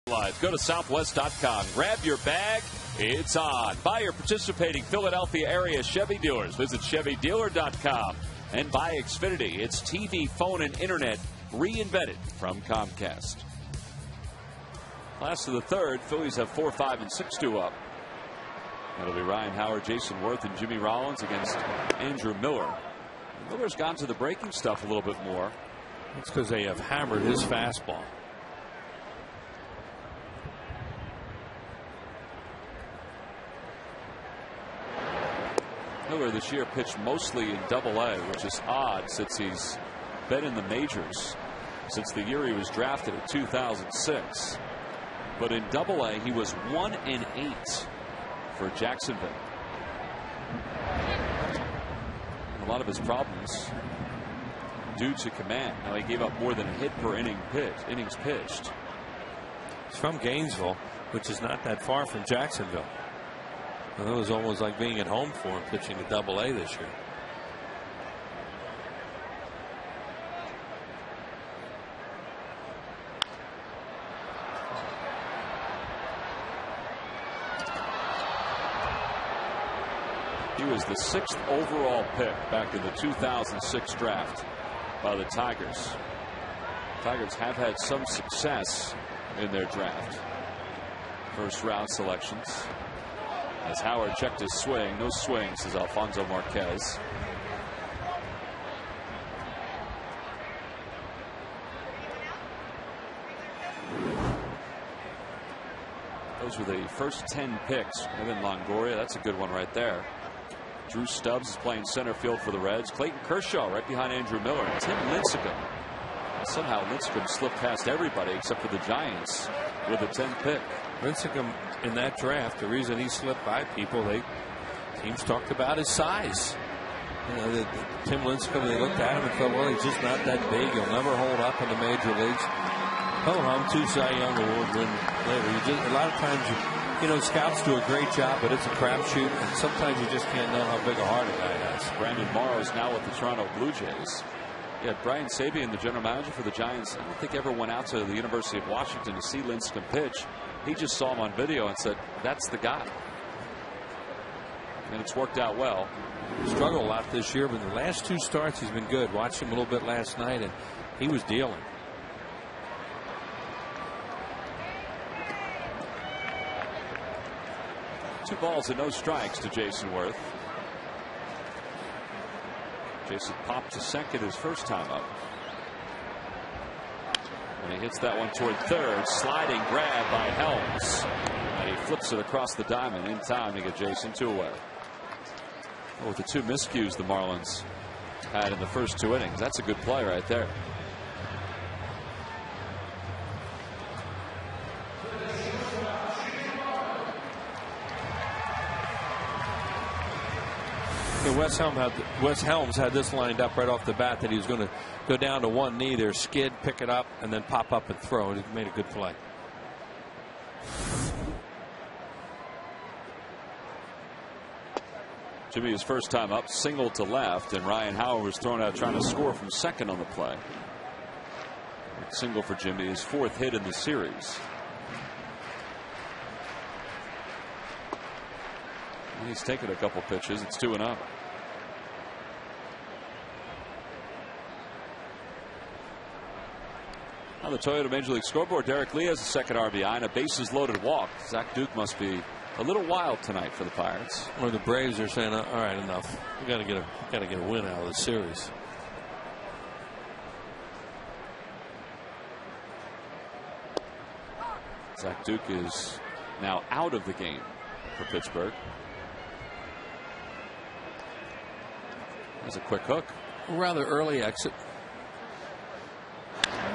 Live. Go to southwest.com. Grab your bag. It's on. By your participating Philadelphia area Chevy dealers. Visit ChevyDealer.com. And by Xfinity. It's TV, phone, and internet reinvented from Comcast. Last of the third. Phillies have 4-5 and 6-2 up. That'll be Ryan Howard, Jason Worth, and Jimmy Rollins against Andrew Miller. Miller's gone to the breaking stuff a little bit more. It's because they have hammered his fastball. Miller this year pitched mostly in Double-A, which is odd since he's been in the majors since the year he was drafted in 2006. But in Double-A, he was 1-8 for Jacksonville. And a lot of his problems due to command. Now, he gave up more than a hit per innings pitched. He's from Gainesville, which is not that far from Jacksonville. And it was almost like being at home for him pitching a Double-A this year. He was the 6th overall pick back in the 2006 draft by the Tigers. Tigers have had some success in their draft. First round selections. As Howard checked his swing. No swing, says Alfonso Marquez. Those were the first 10 picks. Evan Longoria, that's a good one right there. Drew Stubbs is playing center field for the Reds. Clayton Kershaw right behind Andrew Miller. And Tim Lincecum. Somehow Lincecum slipped past everybody except for the Giants with a 10th pick. Lincecum in that draft, the reason he slipped by people, teams talked about his size. You know, Tim Lincecum, they looked at him and thought, well, he's just not that big. He'll never hold up in the major leagues. Oh, I'm too Cy Young Award win later. A lot of times, scouts do a great job, but it's a crapshoot, and sometimes you just can't know how big a heart a guy has. Brandon Morrow's now with the Toronto Blue Jays. Yeah, Brian Sabean, the general manager for the Giants, I don't think ever went out to the University of Washington to see Lincecum pitch. He just saw him on video and said, that's the guy. And it's worked out well. He struggled a lot this year, but the last 2 starts he's been good. Watched him a little bit last night, and he was dealing. Two balls and no strikes to Jason Worth. Jason popped to second his first time up. And he hits that one toward third. Sliding grab by Helms. And he flips it across the diamond in time to get Jason 2 away. Oh, with the 2 miscues the Marlins had in the first 2 innings. That's a good play right there. Wes Helms had this lined up right off the bat that he was going to go down to one knee there, skid, pick it up, and then pop up and throw. And he made a good play. Jimmy, his first time up, single to left, and Ryan Howard was thrown out trying to score from second on the play. Single for Jimmy, his 4th hit in the series. And he's taken a couple pitches. It's 2-0. On the Toyota Major League scoreboard, Derek Lee has a second RBI and a bases loaded walk. Zach Duke must be a little wild tonight for the Pirates. Or the Braves are saying, all right, enough. We got to get a win out of the series. Zach Duke is now out of the game for Pittsburgh. There's a quick hook. Rather early exit.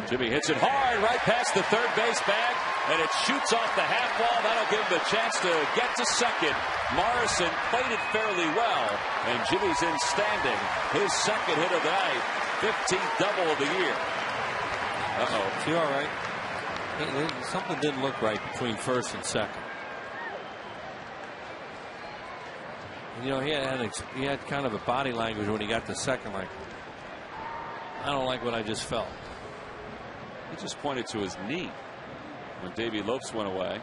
Jimmy hits it hard right past the third base bag, and it shoots off the half wall. That'll give him a chance to get to second. Morrison played it fairly well, and Jimmy's in standing. His second hit of the night, 15th double of the year. Is he all right? Something didn't look right between first and second. He had kind of a body language when he got to second, like, I don't like what I just felt. He just pointed to his knee. when Davey Lopes went away.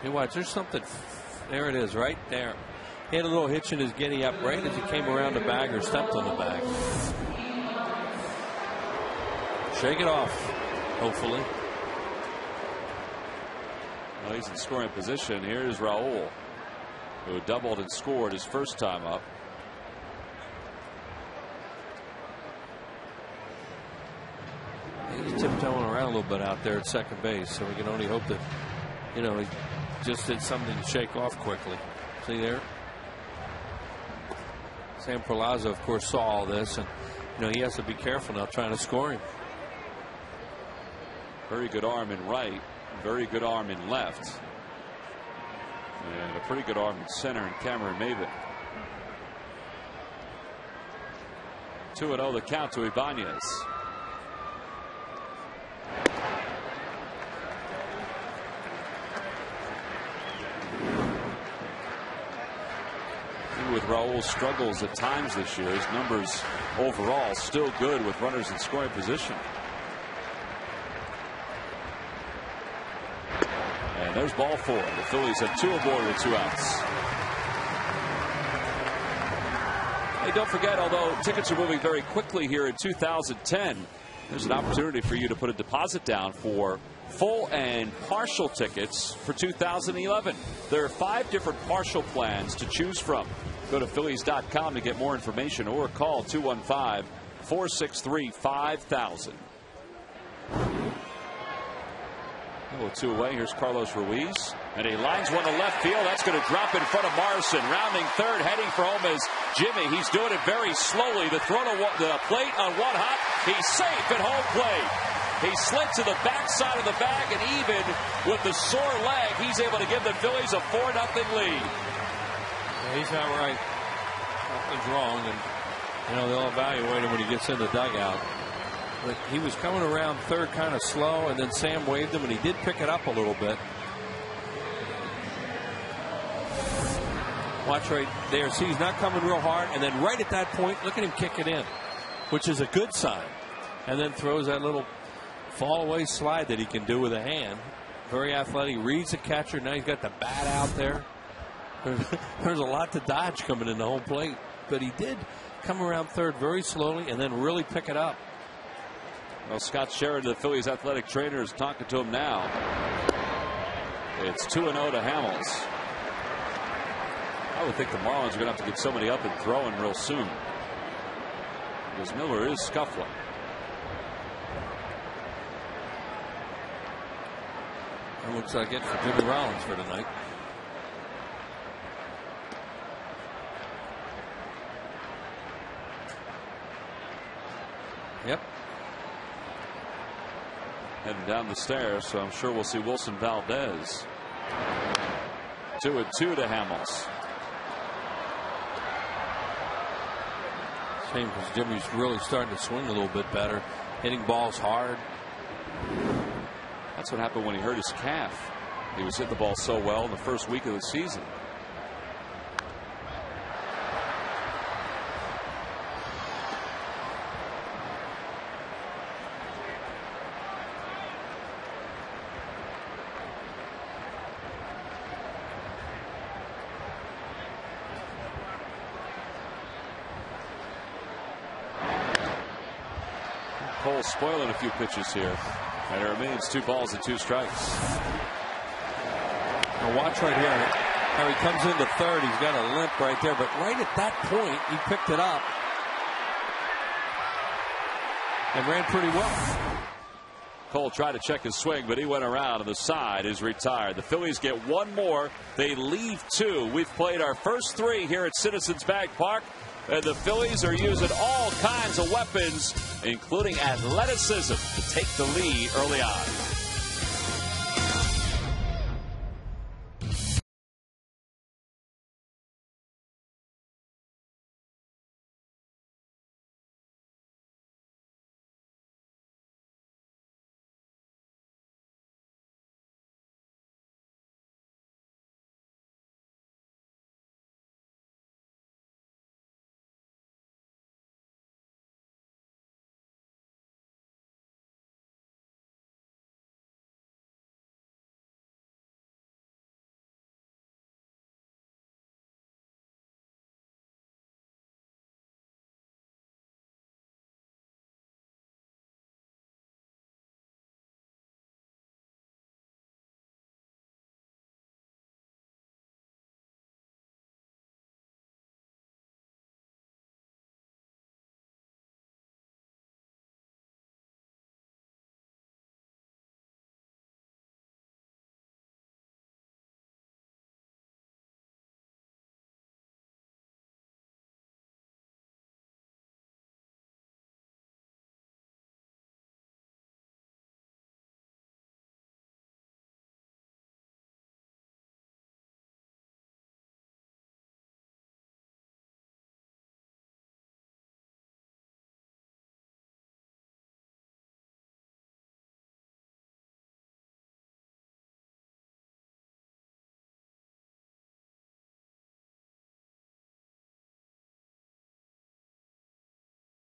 Hey, watch, there's something. There it is, right there. He had a little hitch in his giddy up right as he came around the bag or stepped on the bag. Shake it off, hopefully. Well, he's in scoring position. Here's Raul, who doubled and scored his first time up. He's tiptoeing around a little bit out there at second base, so we can only hope that, you know, he just did something to shake off quickly. See there? Sam Perlaza, of course, saw all this, and, you know, he has to be careful now trying to score him. Very good arm in right, very good arm in left, and a pretty good arm in center in Cameron Maven. 2-0 the count to Ibanez. With Raul's struggles at times this year, his numbers overall still good with runners in scoring position. And there's ball 4. The Phillies have 2 aboard with 2 outs. Hey, don't forget, although tickets are moving very quickly here in 2010, there's an opportunity for you to put a deposit down for full and partial tickets for 2011. There are 5 different partial plans to choose from. Go to Phillies.com to get more information or call 215-463-5000. 2 away. Here's Carlos Ruiz. And he lines one to left field. That's going to drop in front of Morrison. Rounding third, heading for home is Jimmy. He's doing it very slowly. The throw to the plate on one hop. He's safe at home plate. He slid to the backside of the bag, and even with the sore leg, he's able to give the Phillies a 4-0 lead. Yeah, he's not right. Something's wrong, and you know they'll evaluate him when he gets in the dugout. But he was coming around third kind of slow, and then Sam waved him, and he did pick it up a little bit. Watch right there. See, he's not coming real hard, and then right at that point, look at him kick it in, which is a good sign. And then throws that little fall away slide that he can do with a hand. Very athletic. Reads the catcher. Now he's got the bat out there. There's a lot to dodge coming in the home plate, but he did come around third very slowly and then really pick it up. Well, Scott Sheridan, the Phillies athletic trainer, is talking to him now. It's 2-0 to Hamels. I would think the Marlins are going to have to get somebody up and throwing real soon, because Miller is scuffling. That looks like it for Jimmy Rollins for tonight. Yep. Heading down the stairs, so I'm sure we'll see Wilson Valdez. 2-2 to Hamels. Shame because Jimmy's really starting to swing a little bit better, hitting balls hard. That's what happened when he hurt his calf. He was hitting the ball so well in the first week of the season. Cole spoiling a few pitches here. And it remains 2 balls and 2 strikes. Now watch right here how he comes into third. He's got a limp right there, but right at that point he picked it up and ran pretty well. Cole tried to check his swing, but he went around, and the side is retired. The Phillies get 1 more. They leave 2. We've played our first 3 here at Citizens Bank Park. And the Phillies are using all kinds of weapons, including athleticism, to take the lead early on.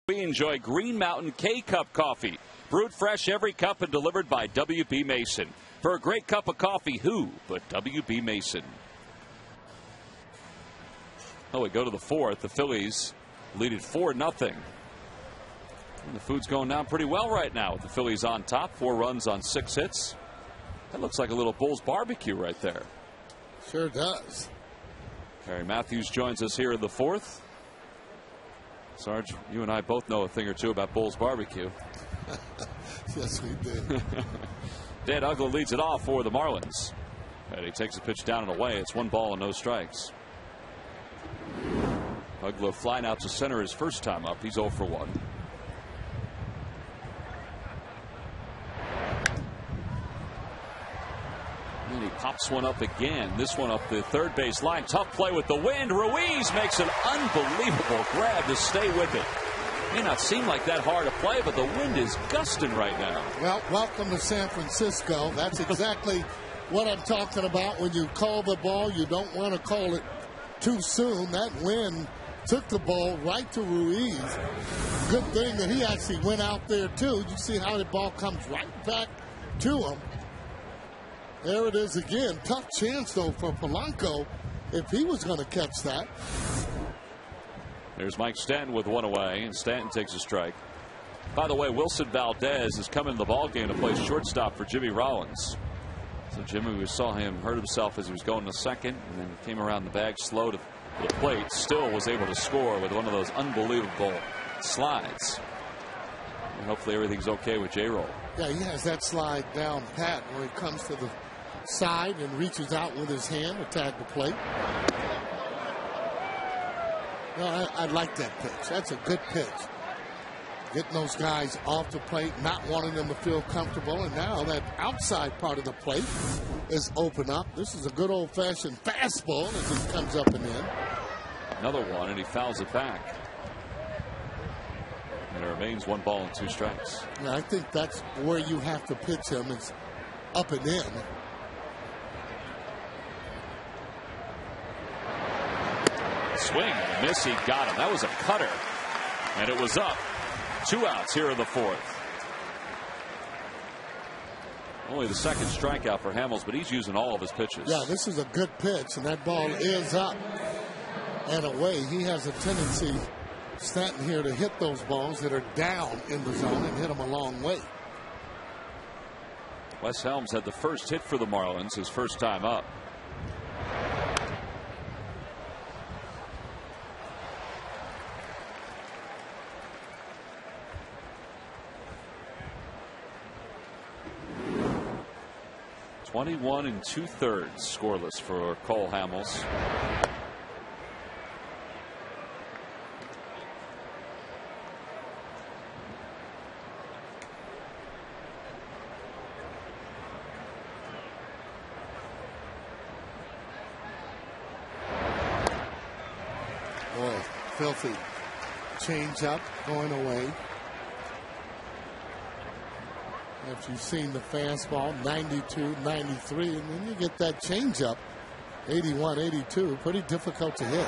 We enjoy Green Mountain K-Cup coffee. Brewed fresh every cup and delivered by W.B. Mason. For a great cup of coffee, who but W.B. Mason? Oh, we go to the fourth. The Phillies lead it 4-0. The food's going down pretty well right now with the Phillies on top. 4 runs on 6 hits. That looks like a little Bulls barbecue right there. Sure does. Harry Matthews joins us here in the fourth. Sarge, you and I both know a thing or two about Bulls barbecue. Yes, we do. Dan Uggla leads it off for the Marlins. And he takes a pitch down and away. It's 1 ball and no strikes. Uggla flying out to center his first time up. He's 0 for 1. And he pops one up again. This one up the third base line. Tough play with the wind. Ruiz makes an unbelievable grab to stay with it. May not seem like that hard to play, but the wind is gusting right now. Well, welcome to San Francisco. That's exactly what I'm talking about. When you call the ball, you don't want to call it too soon. That wind took the ball right to Ruiz. Good thing that he actually went out there, too. You see how the ball comes right back to him. There it is again. Tough chance, though, for Polanco if he was going to catch that. There's Mike Stanton with 1 away, and Stanton takes a strike. By the way, Wilson Valdez has come into the ballgame to play shortstop for Jimmy Rollins. So Jimmy, we saw him hurt himself as he was going to second, and then came around the bag slow to the plate. Still was able to score with one of those unbelievable slides. And hopefully everything's okay with J-Roll. Yeah, he has that slide down pat where he comes to the side and reaches out with his hand to tag the plate. No, I like that pitch. That's a good pitch. Getting those guys off the plate, not wanting them to feel comfortable, and now that outside part of the plate is open up. This is a good old-fashioned fastball as it comes up and in. Another one, and he fouls it back. And it remains 1 ball and 2 strikes. Yeah, I think that's where you have to pitch him. It's up and in. Swing and a miss. He got him. That was a cutter. And it was up. 2 outs here in the fourth. Only the second strikeout for Hamels, but he's using all of his pitches. Yeah, this is a good pitch, and that ball is up and away. He has a tendency, Stanton here, to hit those balls that are down in the zone and hit them a long way. Wes Helms had the first hit for the Marlins, his first time up. $21 2/3 scoreless for Cole Hamels. Boy, filthy change up going away. If you've seen the fastball, 92, 93, and then you get that changeup, 81, 82, pretty difficult to hit.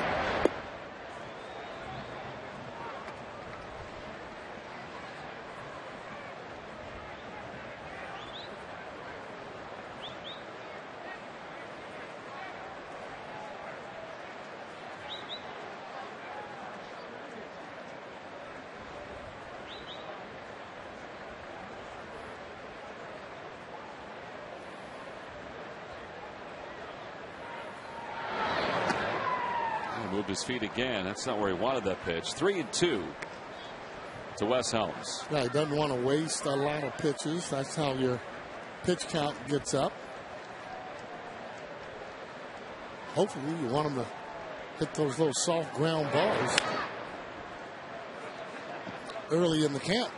Moved his feet again. That's not where he wanted that pitch. 3-2 to Wes Helms. Yeah, he doesn't want to waste a lot of pitches. That's how your pitch count gets up. Hopefully you want him to hit those little soft ground balls early in the count.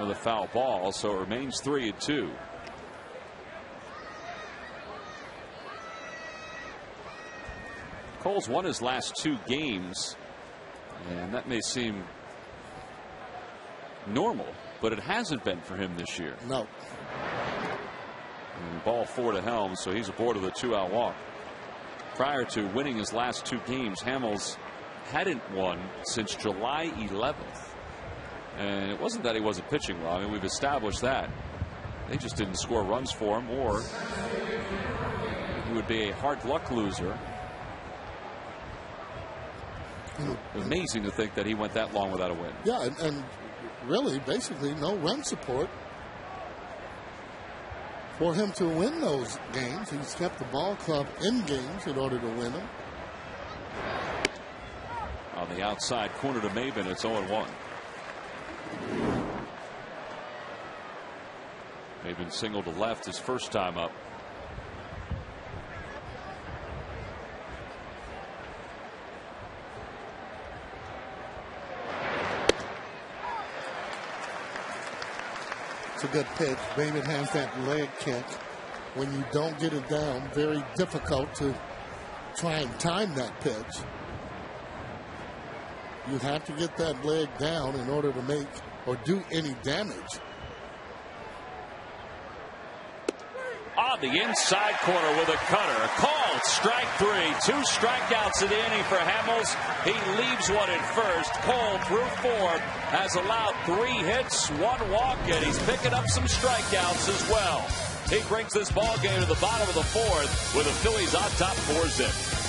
The foul ball, so it remains 3-2. Cole's won his last 2 games, and that may seem normal, but it hasn't been for him this year. No. And ball 4 to Helms, so he's aboard of the 2-out walk. Prior to winning his last 2 games, Hamels hadn't won since July 11th. And it wasn't that he wasn't pitching well. I mean, we've established that. They just didn't score runs for him, or he would be a hard luck loser. Amazing to think that he went that long without a win. Yeah, and really, basically, no run support for him to win those games. He's kept the ball club in games in order to win them. On the outside corner to Maben, it's 0-1. Maben singled to left his first time up. It's a good pitch. Maben has that leg kick. When you don't get it down, very difficult to try and time that pitch. You have to get that leg down in order to make or do any damage. On the inside corner with a cutter. Called strike 3. 2 strikeouts in the inning for Hamels. He leaves one at first. Cole through 4 has allowed 3 hits, 1 walk, and he's picking up some strikeouts as well. He brings this ball game to the bottom of the 4th with the Phillies on top 4-zip.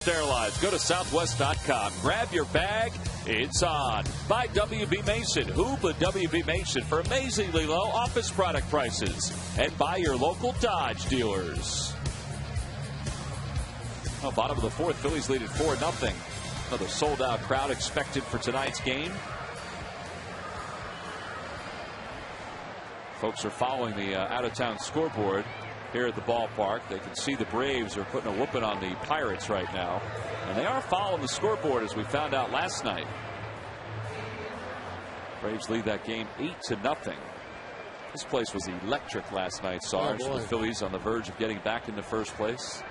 Sterilized. Go to Southwest.com. Grab your bag. It's on. By WB Mason. Who but WB Mason for amazingly low office product prices. And buy your local Dodge dealers. Well, bottom of the 4th, Phillies lead at 4-0. Another sold-out crowd expected for tonight's game. Folks are following the out-of-town scoreboard here at the ballpark. They can see the Braves are putting a whooping on the Pirates right now. And they are following the scoreboard, as we found out last night. Braves lead that game 8-0. This place was electric last night, Sarge. The Phillies on the verge of getting back into first place.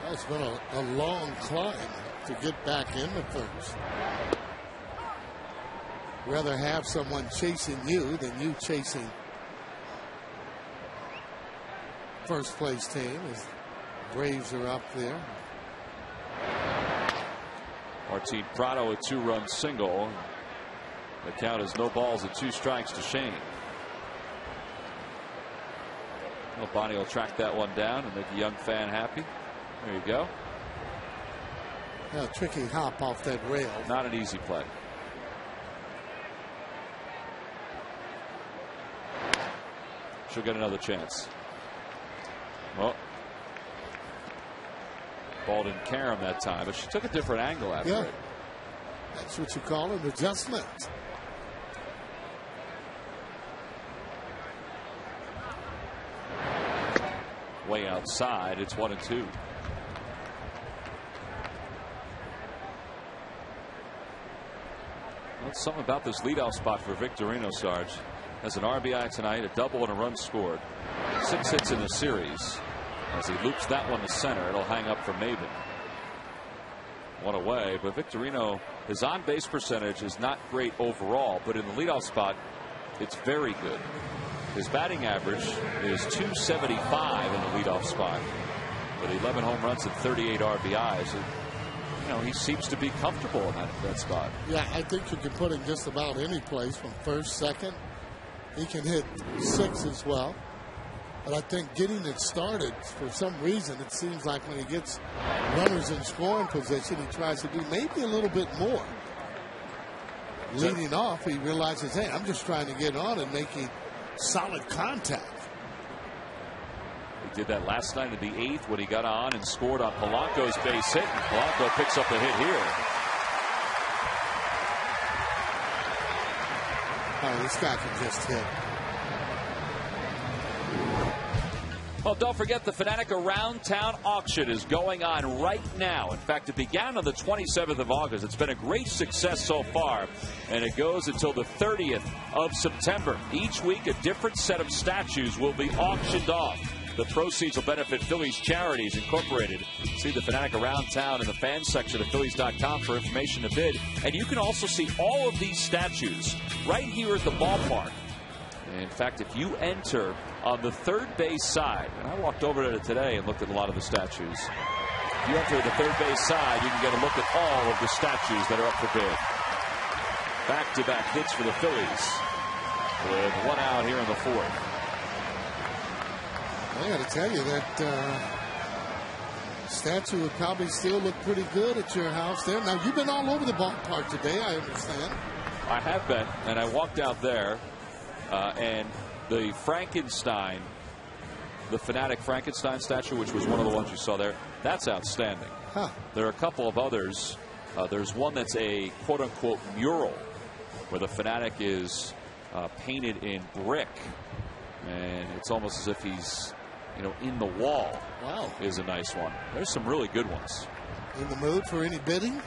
Well, it's been a long climb to get back into first. Rather have someone chasing you than you chasing first place team, as Braves are up there. Martin Prado a 2-run single. The count is no balls and 2 strikes to Shane. Well, Bonnie will track that one down and make a young fan happy. There you go. A tricky hop off that rail. Not an easy play. She'll get another chance. Well, ball didn't carry him that time, but she took a different angle after it. That's what you call an adjustment. way outside. It's 1-2. Well, something about this leadoff spot for Victorino, Sarge. Has an RBI tonight, a double and a run scored. 6 hits in the series. As he loops that one to center, it'll hang up for Maven. One away, but Victorino, his on-base percentage is not great overall, but in the leadoff spot, it's very good. His batting average is .275 in the leadoff spot, with 11 home runs and 38 RBIs. And, you know, he seems to be comfortable in that spot. Yeah, I think you can put him just about any place from first, second. He can hit 6 as well. But I think getting it started, for some reason, it seems like when he gets runners in scoring position, he tries to do maybe a little bit more. Leading off, he realizes, hey, I'm just trying to get on and making solid contact. He did that last night in the 8th when he got on and scored on Polanco's base hit. And Polanco picks up the hit here. Oh, this guy can just hit. Well, don't forget the Fanatic Around Town auction is going on right now. In fact, it began on the 27th of August. It's been a great success so far, and it goes until the 30th of September. Each week, a different set of statues will be auctioned off. The proceeds will benefit Phillies Charities Incorporated. See the Fanatic Around Town in the fan section of Phillies.com for information to bid. And you can also see all of these statues right here at the ballpark. In fact, if you enter on the third base side, and I walked over to it today and looked at a lot of the statues. If you enter the third base side, you can get a look at all of the statues that are up for bid. Back-to-back hits for the Phillies with 1 out here in the 4th. I got to tell you that statue would probably still look pretty good at your house there. Now, you've been all over the ballpark today, I understand. I have been, and I walked out there. And the Frankenstein, the Fanatic Frankenstein statue, which was one of the ones you saw there, that's outstanding. Huh. There are a couple of others. There's one that's a quote-unquote mural where the Fanatic is painted in brick. And it's almost as if he's, you know, in the wall. Wow. Is a nice one. There's some really good ones. In the mood for any bidding?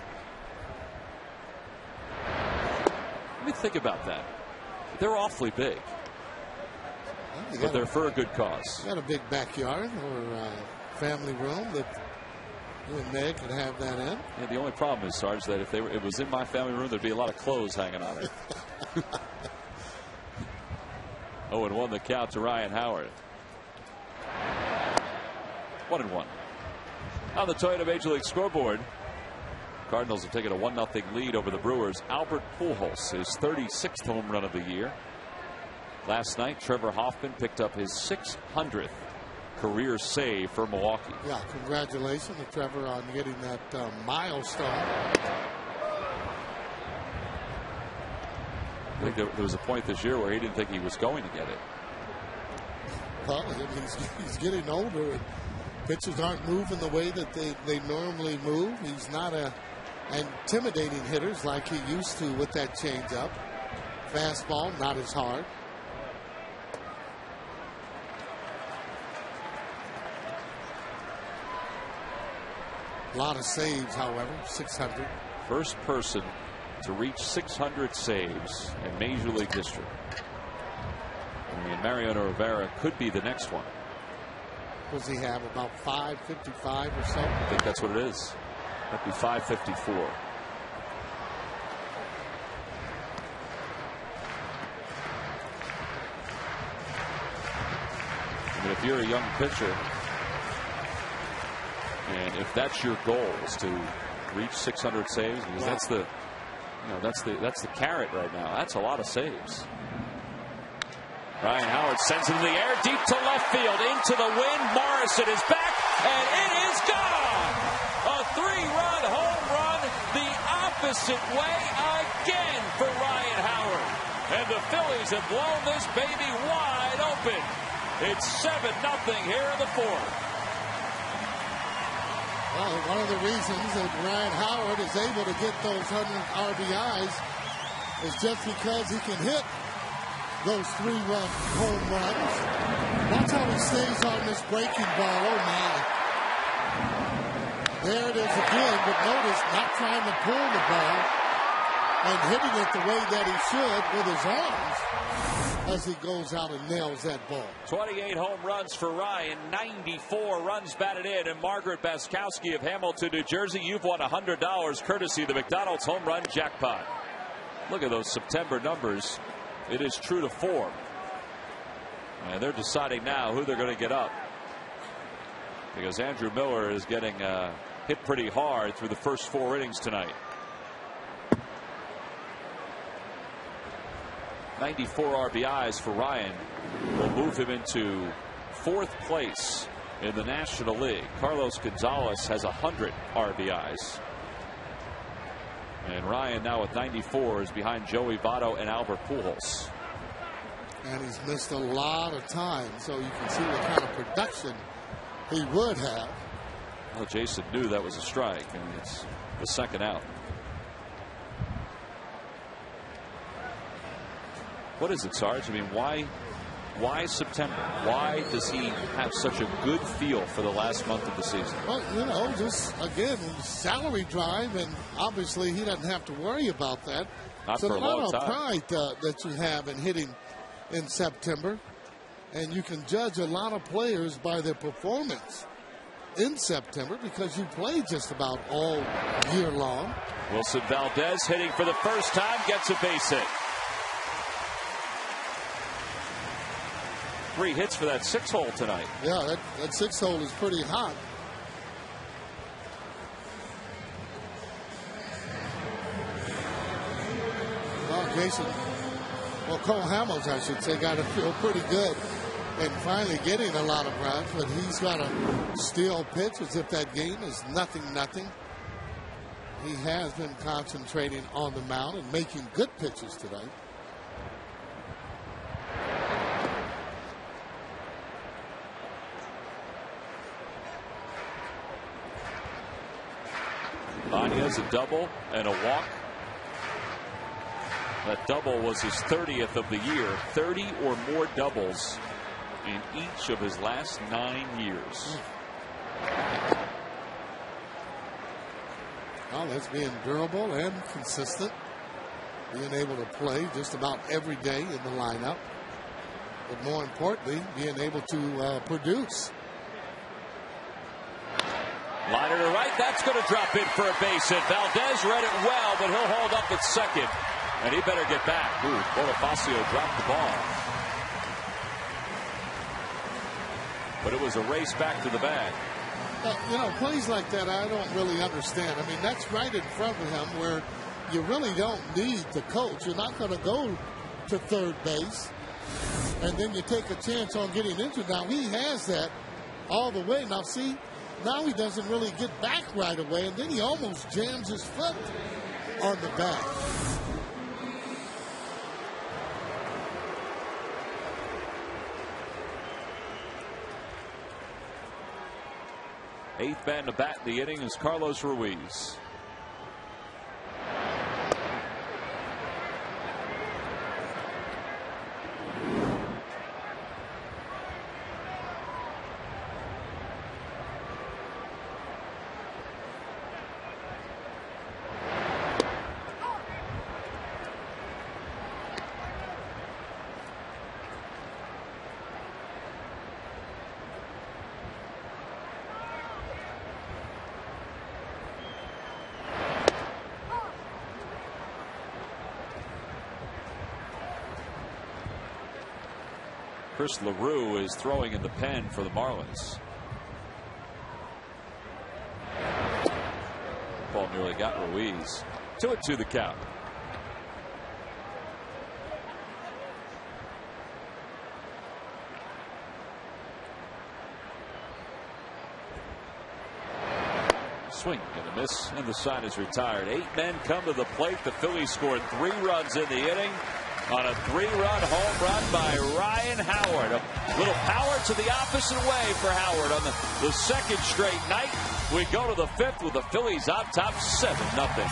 Let me think about that. They're awfully big, but they're for a good cause. Got a big backyard or family room that you and Meg could have that in. Yeah, the only problem is, Sarge, that if it was in my family room, there'd be a lot of clothes hanging on it. 0-1 the count to Ryan Howard. 1-1. On the Toyota Major League scoreboard, Cardinals have taken a 1-0 lead over the Brewers. Albert Pujols, his 36th home run of the year. Last night, Trevor Hoffman picked up his 600th career save for Milwaukee. Yeah, congratulations to Trevor on getting that milestone. I think there was a point this year where he didn't think he was going to get it. Well, he's getting older, and pitchers aren't moving the way that they normally move. He's not intimidating hitters like he used to with that changeup. Fastball, not as hard. A lot of saves, however, 600. First person to reach 600 saves in Major League history. And Mariano Rivera could be the next one. Does he have about 555 or so? I think that's what it is. That'd be 554. I mean, if you're a young pitcher, and if that's your goal is to reach 600 saves, because that's the, you know, that's the carrot right now. That's a lot of saves. Ryan Howard sends it in the air, deep to left field, into the wind. Morrison is back, and it is gone. A 3-run home run the opposite way again for Ryan Howard. And the Phillies have blown this baby wide open. It's 7-0 here in the 4th. Well, one of the reasons that Ryan Howard is able to get those 100 RBIs is just because he can hit those 3-run home runs. Watch how he stays on this breaking ball. Oh, my. There it is again, but notice not trying to pull the ball and hitting it the way that he should with his arms as he goes out and nails that ball. 28 home runs for Ryan, 94 runs batted in. And Margaret Baskowski of Hamilton, New Jersey, you've won $100 courtesy of the McDonald's home run jackpot. Look at those September numbers. It is true to form. And they're deciding now who they're going to get up, because Andrew Miller is getting hit pretty hard through the first 4 innings tonight. 94 RBIs for Ryan will move him into 4th place in the National League. Carlos Gonzalez has 100 RBIs. And Ryan, now with 94, is behind Joey Votto and Albert Pujols. And he's missed a lot of time, so you can see what kind of production he would have. Well, Jason knew that was a strike, and it's the second out. What is it, Sarge? I mean, why September? Why does he have such a good feel for the last month of the season? Well, you know, just, again, salary drive, and obviously he doesn't have to worry about that. Not for a long time. It's a lot of pride that you have in hitting in September, and you can judge a lot of players by their performance in September because you play just about all year long. Wilson Valdez hitting for the first time, gets a base hit. 3 hits for that 6-hole tonight. Yeah, that 6-hole is pretty hot. Well, Jason, Cole Hamels, I should say, got to feel pretty good and finally getting a lot of runs, but he's got to steal pitch as if that game is 0-0. He has been concentrating on the mound and making good pitches tonight. Banya's a double and a walk. That double was his 30th of the year. 30 or more doubles in each of his last 9 years. Well, that's being durable and consistent. Being able to play just about every day in the lineup. But more importantly, being able to produce. Liner to right. That's going to drop in for a base hit. Valdez read it well, but he'll hold up at second. And he better get back. Ooh, Bonifacio dropped the ball. But it was a race back to the bag. You know, plays like that I don't really understand. I mean, that's right in front of him where you really don't need the coach. You're not going to go to third base. And then you take a chance on getting into it. Now, he has that all the way. Now, see, now he doesn't really get back right away. And then he almost jams his foot on the back. Eighth man to bat in the inning is Carlos Ruiz. Chris LaRue is throwing in the pen for the Marlins. Ball nearly got Ruiz. 2-2 the count. Swing and a miss, and the side is retired. 8 men come to the plate. The Phillies scored 3 runs in the inning on a 3-run home run by Ryan Howard. A little power to the opposite way for Howard on the second straight night. We go to the 5th with the Phillies on top 7-0.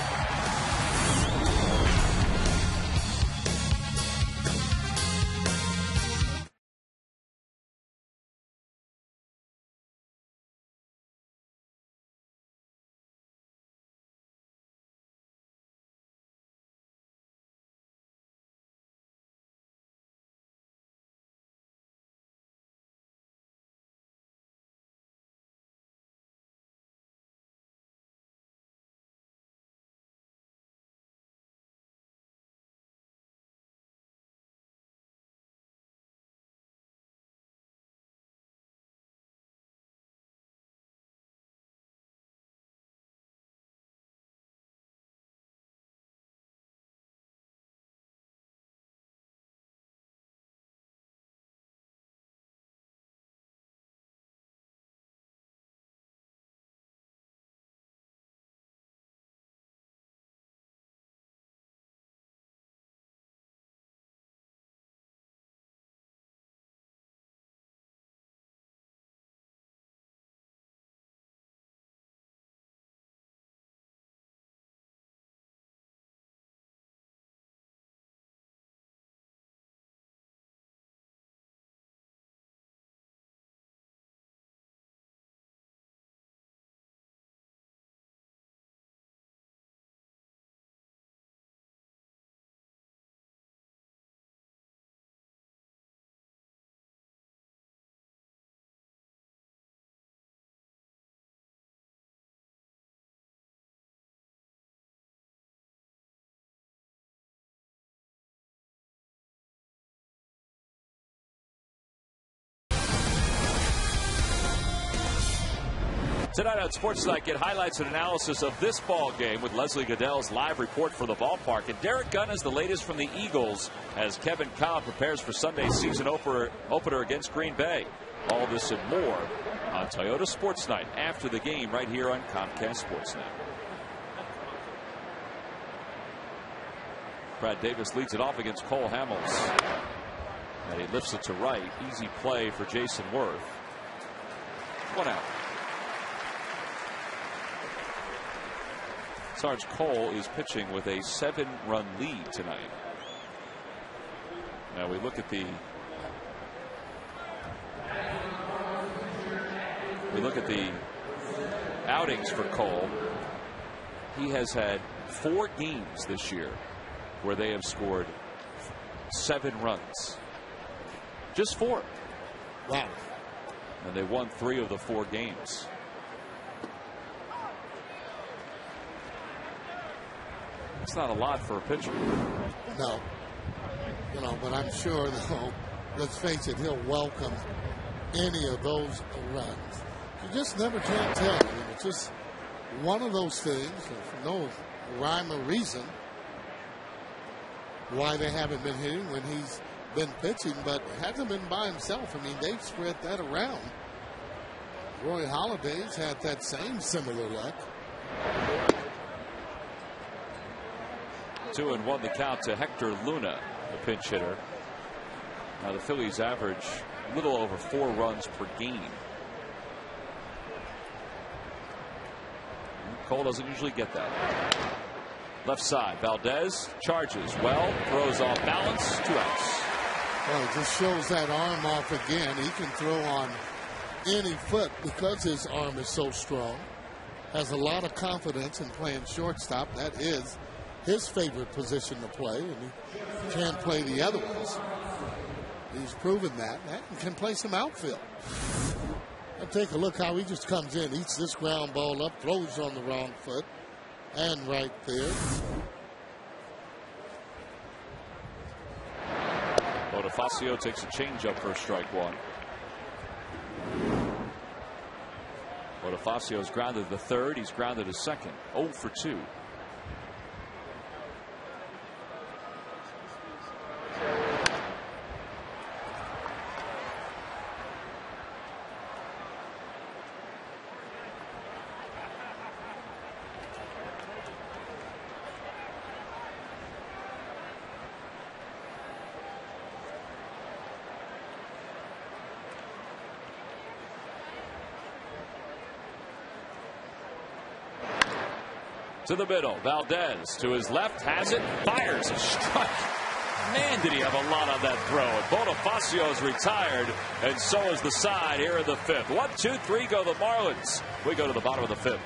Tonight on Sports Night, get highlights and analysis of this ball game with Leslie Goodell's live report for the ballpark. And Derek Gunn is the latest from the Eagles as Kevin Cobb prepares for Sunday's season opener against Green Bay. All this and more on Toyota Sports Night after the game right here on Comcast Sportsnet. Brad Davis leads it off against Cole Hamels. And he lifts it to right. Easy play for Jason Worth. 1 out. Sarge Cole is pitching with a 7-run lead tonight. Now we look at the outings for Cole. He has had 4 games this year where they have scored 7 runs. Just 4. Wow. And they won 3 of the 4 games. It's not a lot for a pitcher. No. But I'm sure, though, let's face it, he'll welcome any of those runs. You just never can tell. It's just one of those things, for no rhyme or reason, why they haven't been hitting when he's been pitching, but hasn't been by himself. They've spread that around. Roy Halladay's had that same similar luck. 2-1 the count to Hector Luna, the pinch hitter. Now the Phillies average a little over 4 runs per game. Cole doesn't usually get that. Left side, Valdez charges well, throws off balance, 2 outs. Well, it just shows that arm off again. He can throw on any foot because his arm is so strong. Has a lot of confidence in playing shortstop. That is his favorite position to play, and he can't play the other ones. He's proven that. And can play some outfield. And take a look how he just comes in, eats this ground ball up, throws on the wrong foot, and right there. Bonifacio takes a changeup for strike 1. Bonifacio's grounded the 3rd. He's grounded a 2nd. 0 for 2. To the middle, Valdez to his left, has it, fires a strike. Man, did he have a lot on that throw. And Bonifacio is retired, and so is the side here in the 5th. 1, 2, 3 go the Marlins. We go to the bottom of the 5th.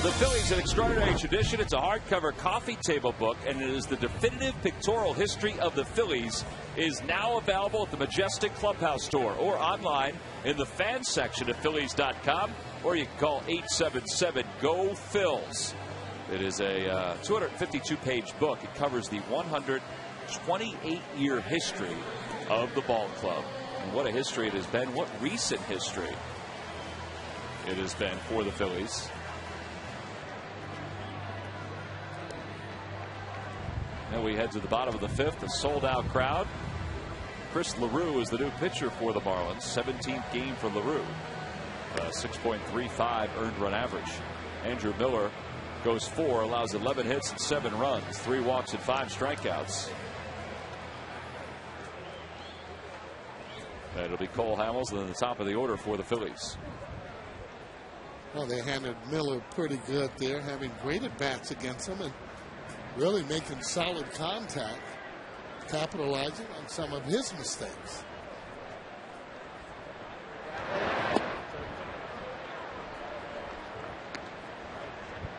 The Phillies, an extraordinary tradition. It's a hardcover coffee table book, and it is the definitive pictorial history of the Phillies. Is now available at the Majestic Clubhouse store or online in the fan section at Phillies.com, or you can call 877-GO-PHILS. It is a 252-page book. It covers the 128-year history of the ball club. And what a history it has been. What recent history it has been for the Phillies. Now we head to the bottom of the fifth, a sold-out crowd. Chris LaRue is the new pitcher for the Marlins. 17th game for LaRue. 6.35 earned run average. Andrew Miller goes 4, allows 11 hits and 7 runs, 3 walks and 5 strikeouts. And it'll be Cole Hamels in the top of the order for the Phillies. Well, they handled Miller pretty good there, having great at-bats against him and really making solid contact, capitalizing on some of his mistakes.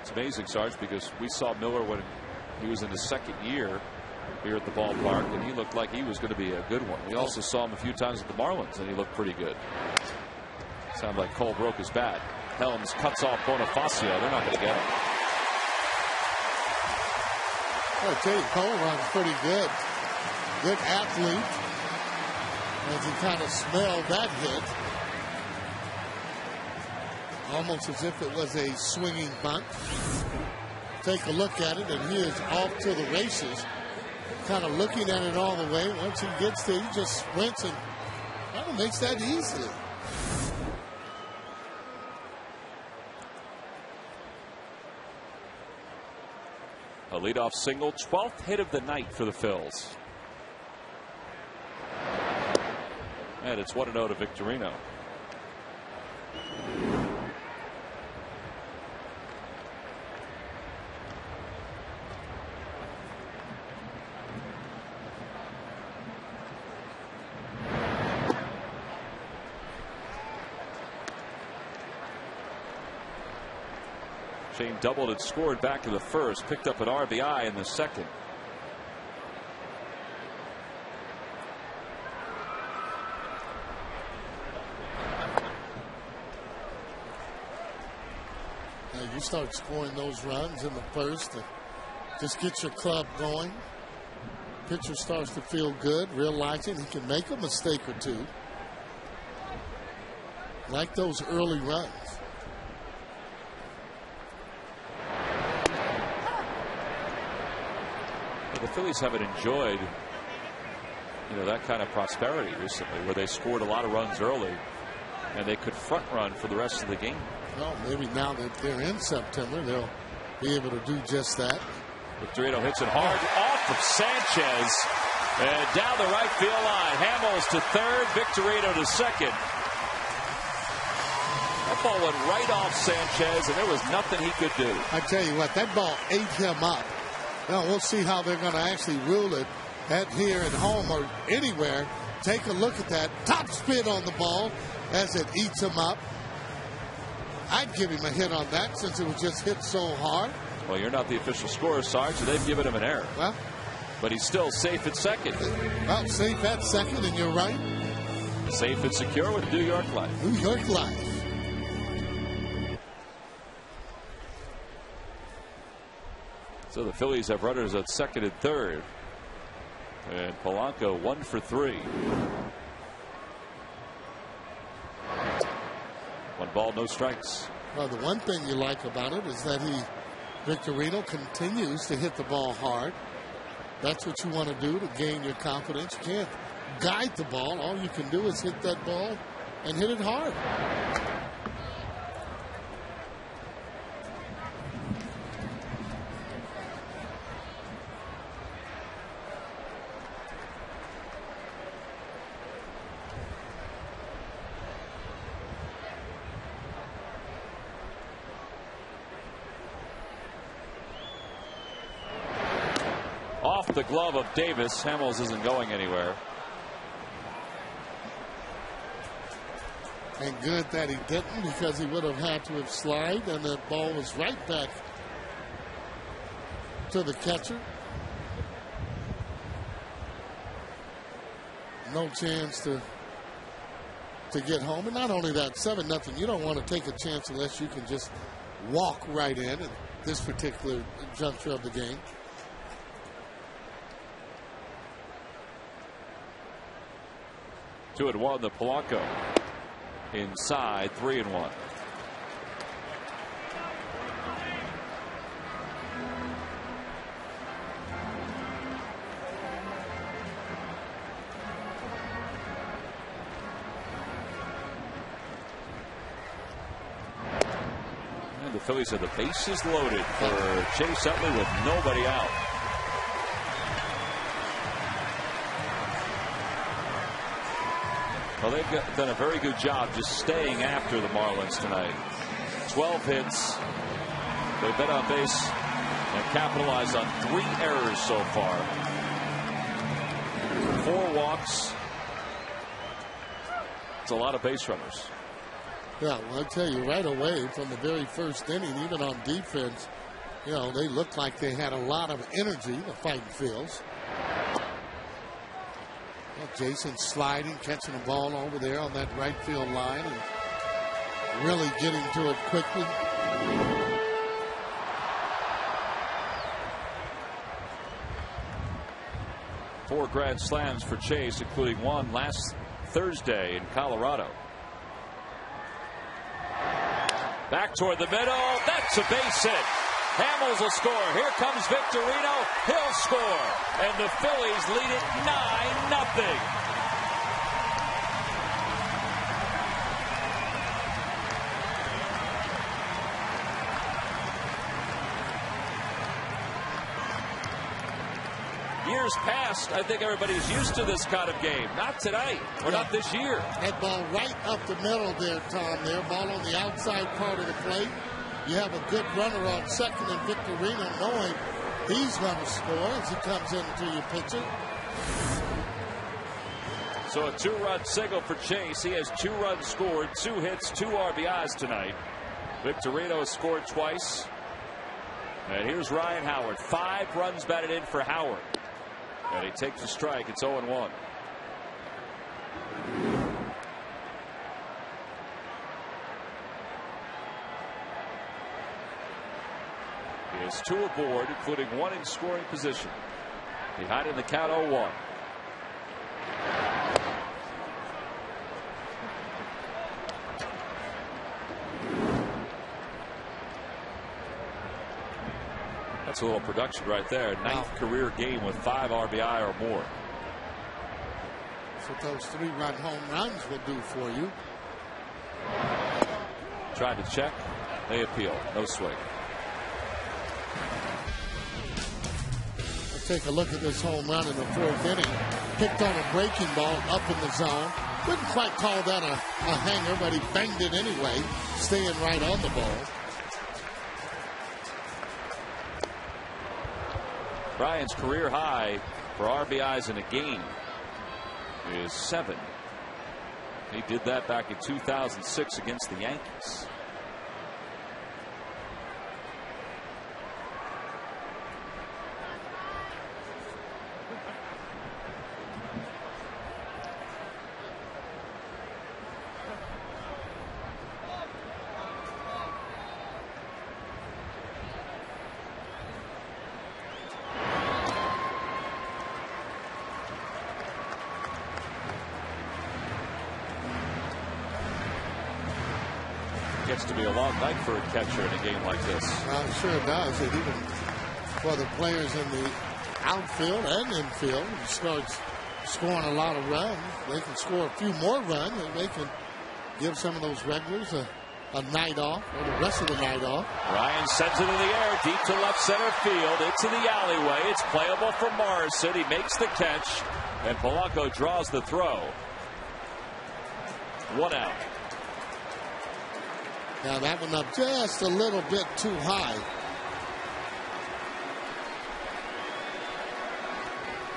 It's amazing, Sarge, because we saw Miller when he was in his second year here at the ballpark, and he looked like he was going to be a good one. We also saw him a few times at the Marlins, and he looked pretty good. Sounded like Cole broke his bat. Helms cuts off Bonifacio. They're not going to get him. I tell you, Cole runs pretty good. Good athlete. As he kind of smelled that hit. Almost as if it was a swinging bunt. Take a look at it, and he is off to the races. Kind of looking at it all the way. Once he gets there, he just sprints and kind of makes that easily. A leadoff single, 12th hit of the night for the Phils. And it's 1-0 to Victorino. Shane doubled and scored back in the first, picked up an RBI in the second. Now you start scoring those runs in the first and just get your club going. Pitcher starts to feel good, realizing he can make a mistake or two. Like those early runs. The Phillies haven't enjoyed, that kind of prosperity recently, where they scored a lot of runs early and they could front run for the rest of the game. Well, maybe now that they're in September, they'll be able to do just that. Victorino hits it hard off of Sanchez and down the right field line. Hamels to third, Victorino to second. That ball went right off Sanchez, and there was nothing he could do. I tell you what, that ball ate him up. Now we'll see how they're going to actually rule it at here at home or anywhere. Take a look at that top spin on the ball as it eats him up. I'd give him a hit on that since it was just hit so hard. Well, you're not the official scorer, Sarge, so they've given him an error. Well, but he's still safe at second. Well, safe at second, and you're right. Safe and secure with New York Life. New York Life. So the Phillies have runners at second and third. And Polanco 1 for 3. 1 ball, no strikes. Well, the one thing you like about it is that Victorino continues to hit the ball hard. That's what you want to do to gain your confidence. You can't guide the ball. All you can do is hit that ball and hit it hard. Off the glove of Davis. Hamels isn't going anywhere. And good that he didn't, because he would have had to have slid, and the ball was right back to the catcher. No chance to get home. And not only that, 7-0, you don't want to take a chance unless you can just walk right in at this particular juncture of the game. Two and one, the Polanco. Inside, 3-1. And the Phillies have the bases loaded for Chase Utley with nobody out. Well, they've done a very good job just staying after the Marlins tonight. 12 hits. They've been on base and capitalized on 3 errors so far. 4 walks. It's a lot of base runners. Yeah, well, I tell you, right away from the very first inning, even on defense, you know, they looked like they had a lot of energy, the fighting Phils. Well, Jason sliding, catching the ball over there on that right field line, and really getting to it quickly. Four grand slams for Chase, including one last Thursday in Colorado. Back toward the middle. That's a base hit. Hamels will score. Here comes Victorino. He'll score. And the Phillies lead it 9-0. Years past, I think everybody's used to this kind of game. Not tonight, or not this year. That ball right up the middle there, Tom. There, ball on the outside part of the plate. You have a good runner on second, and Victorino knowing he's going to score as he comes into your pitcher. So a 2-run single for Chase. He has 2 runs scored, 2 hits, 2 RBIs tonight. Victorino has scored twice. And here's Ryan Howard. 5 runs batted in for Howard. And he takes a strike. It's 0-1. He has 2 aboard, including 1 in scoring position. Behind in the count, 0-1. That's a little production right there. 9th career game with 5 RBI or more. That's what those 3-run home runs will do for you. Tried to check. They appeal. No swing. Let's take a look at this home run in the 4th inning. Picked on a breaking ball up in the zone. Wouldn't quite call that a hanger, but he banged it anyway, staying right on the ball. Ryan's career high for RBIs in a game is 7. He did that back in 2006 against the Yankees. Gets to be a long night for a catcher in a game like this. Well, sure it does. And even for the players in the outfield and infield, he starts scoring a lot of runs. They can score a few more runs, and they can give some of those regulars a night off, or the rest of the night off. Ryan sends it in the air, deep to left center field. Into the alleyway. It's playable for Morrison. He makes the catch, and Polanco draws the throw. 1 out. Now that one up just a little bit too high.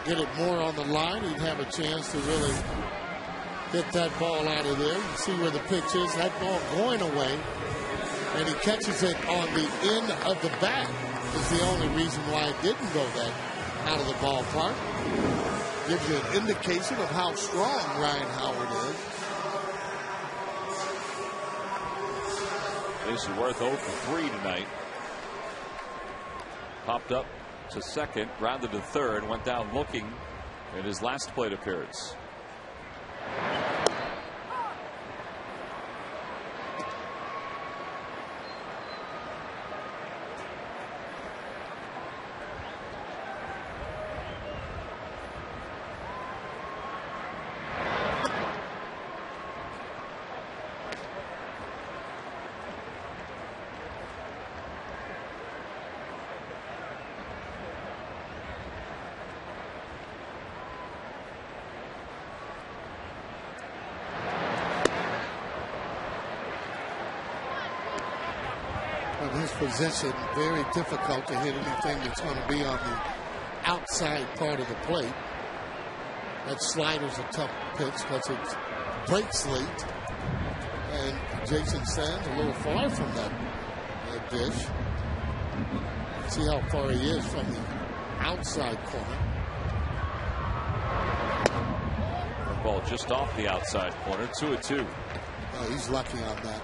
Get it more on the line, he'd have a chance to really Get that ball out of there. You see where the pitch is. That ball going away. And he catches it on the end of the bat. Is the only reason why it didn't go that out of the ballpark. Gives you an indication of how strong Ryan Howard is. This is Worth 0 for 3 tonight. Popped up to second, grounded to third, went down looking in his last plate appearance. His position, very difficult to hit anything that's going to be on the outside part of the plate. That slider's a tough pitch because it breaks late. And Jason stands a little far from that dish. See how far he is from the outside corner. That ball just off the outside corner, 2-2. Oh, he's lucky on that.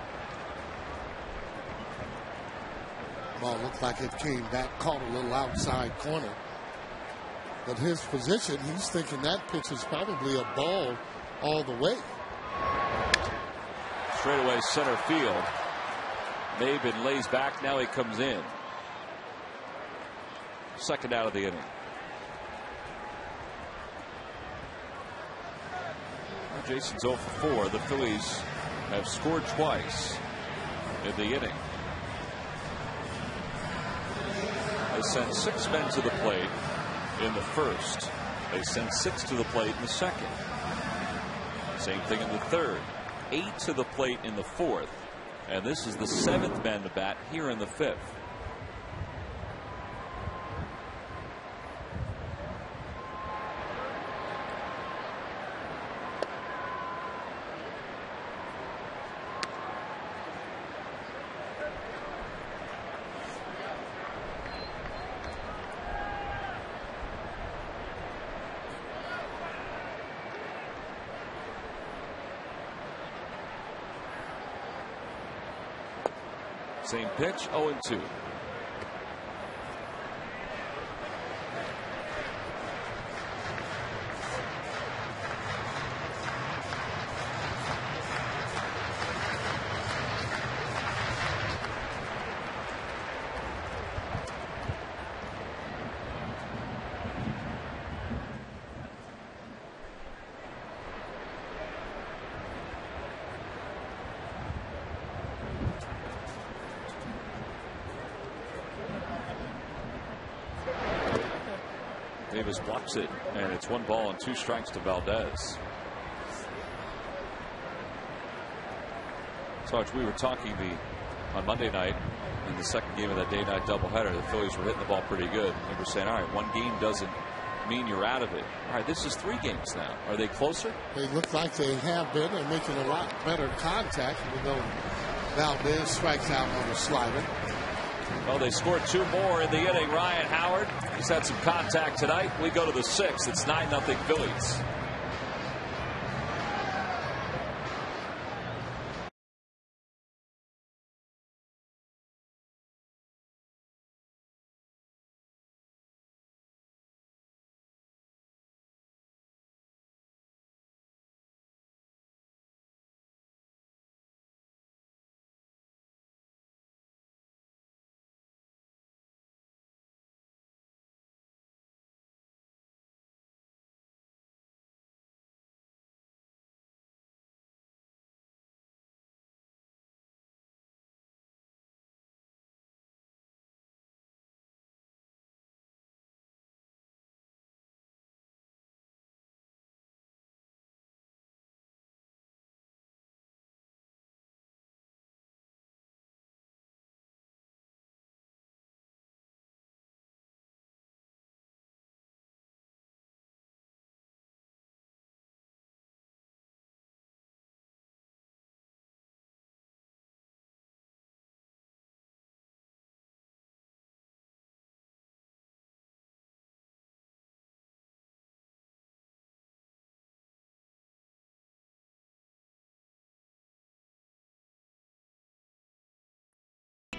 Ball looked like it came back, caught a little outside corner. But his position, he's thinking that pitch is probably a ball all the way. Straightaway center field. Maben lays back. Now he comes in. Second out of the inning. Jason's 0 for 4. The Phillies have scored twice in the inning. They sent 6 men to the plate in the first. They sent 6 to the plate in the second. Same thing in the third. 8 to the plate in the fourth. And this is the 7th man to bat here in the 5th. Same pitch, 0-2. Davis blocks it, and it's 1 ball and 2 strikes to Valdez. Sarge, we were talking on Monday night in the second game of that day-night doubleheader. The Phillies were hitting the ball pretty good. We were saying, all right, 1 game doesn't mean you're out of it. All right, this is 3 games now. Are they closer? They look like they have been. They're making a lot better contact, even though Valdez strikes out on the slider. Well, they scored 2 more in the inning. Ryan Howard, he's had some contact tonight. We go to the 6th. It's 9-0 Phillies.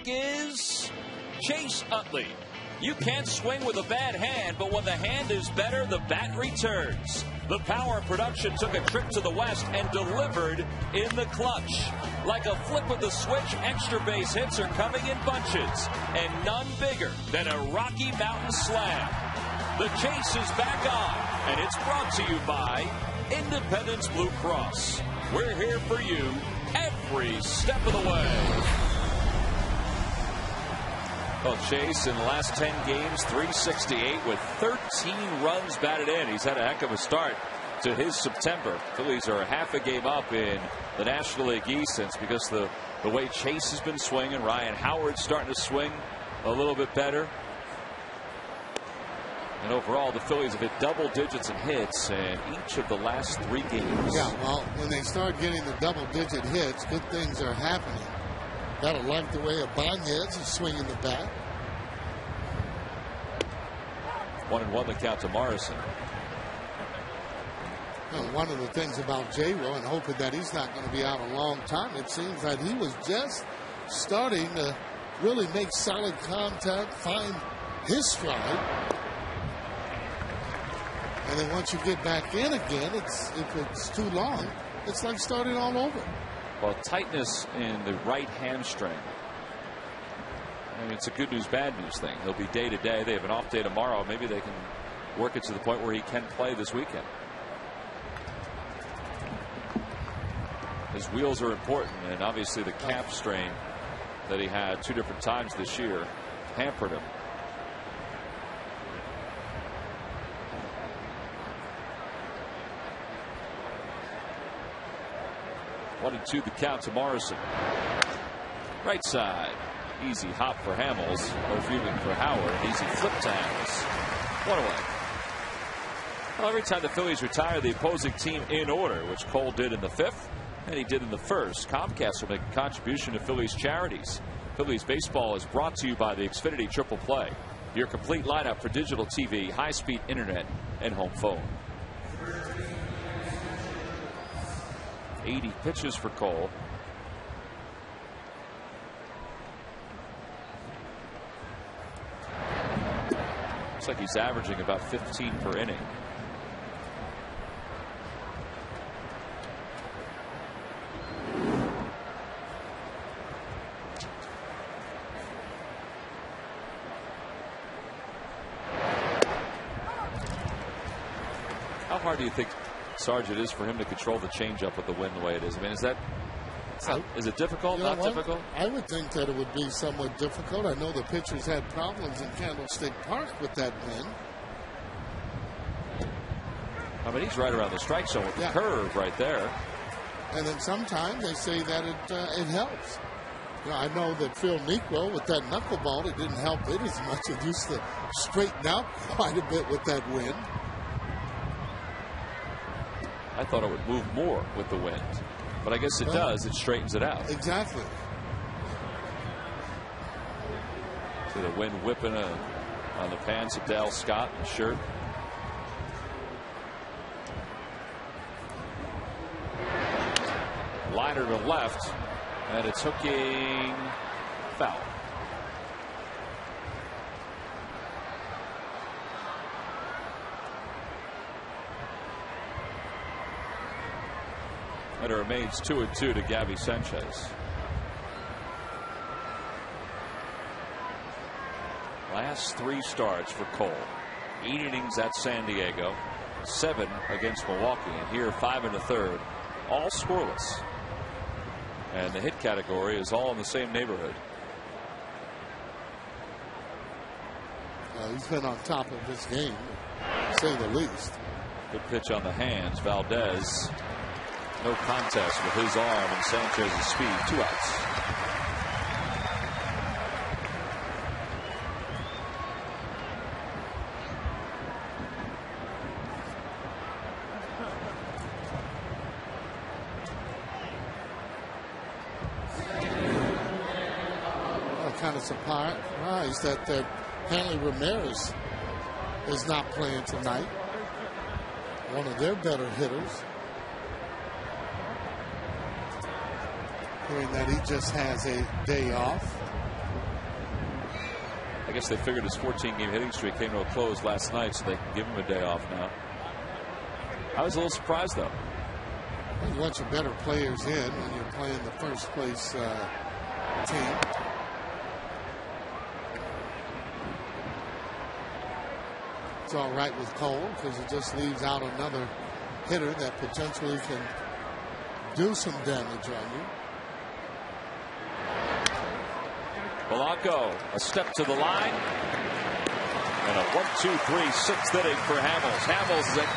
is Chase Utley. You can't swing with a bad hand, but when the hand is better, the bat returns. The power production took a trip to the West and delivered in the clutch. Like a flip of the switch, extra base hits are coming in bunches, and none bigger than a Rocky Mountain slam. The chase is back on, and it's brought to you by Independence Blue Cross. We're here for you every step of the way. Well, Chase in the last 10 games, 368 with 13 runs batted in. He's had a heck of a start to his September. Phillies are half a game up in the National League East since because the way Chase has been swinging. Ryan Howard's starting to swing a little bit better. And overall, the Phillies have hit double digits in hits in each of the last 3 games. Yeah, well, when they start getting the double-digit hits, good things are happening. Gotta like the way Ibanez is swinging the bat. 1-1 the count to Morrison. Well, one of the things about J-Ro, and hoping that he's not going to be out a long time, it seems that he was just starting to really make solid contact, find his stride. And then once you get back in again, if it's too long, it's like starting all over. Well, tightness in the right hamstring. I mean, it's a good news, bad news thing. He'll be day to day. They have an off day tomorrow. Maybe they can work it to the point where he can play this weekend. His wheels are important, and obviously the calf strain that he had 2 different times this year hampered him. One and 2 the count to Morrison. Right side. Easy hop for Hamels. No fielding for Howard. Easy flip to Hamels. 1 away. Well, every time the Phillies retire the opposing team in order, which Cole did in the 5th and he did in the 1st, Comcast will make a contribution to Phillies charities. Phillies baseball is brought to you by the Xfinity Triple Play, your complete lineup for digital TV, high-speed internet, and home phone. 80 pitches for Cole. Looks like he's averaging about 15 per inning. How hard do you think, Sarge, it is for him to control the changeup with the wind the way it is? I mean, is it difficult? Not difficult? I would think that it would be somewhat difficult. I know the pitchers had problems in Candlestick Park with that wind. I mean, he's right around the strike zone with the curve right there. And then sometimes they say that it helps. You know, I know that Phil Negro with that knuckleball, it didn't help it as much. It used to straighten out quite a bit with that wind. I thought it would move more with the wind, but I guess it does. It straightens it out. Exactly. See the wind whipping on the pants of Dale Scott in the shirt. Liner to left, and it's hooking foul. And it remains 2-2 to Gabby Sanchez. Last 3 starts for Cole. 8 innings at San Diego, 7 against Milwaukee, and here 5 1/3, all scoreless. And the hit category is all in the same neighborhood. He's been on top of this game, to say the least. Good pitch on the hands. Valdez. No contest with his arm and Sanchez's speed. 2 outs. Kind of surprised that Hanley Ramirez is not playing tonight. One of their better hitters. Hearing that he just has a day off. guess they figured his 14-game hitting streak came to a close last night, so they can give him a day off now. I was a little surprised, though. You want your better players in when you're playing the first place team. It's all right with Cole because it just leaves out another hitter that potentially can do some damage on you. Polanco, a step to the line. And a 1-2-3 sixth inning for Hamels. Hamels is at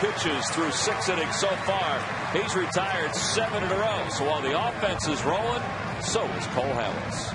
88 pitches through 6 innings so far. He's retired 7 in a row. So while the offense is rolling, so is Cole Hamels.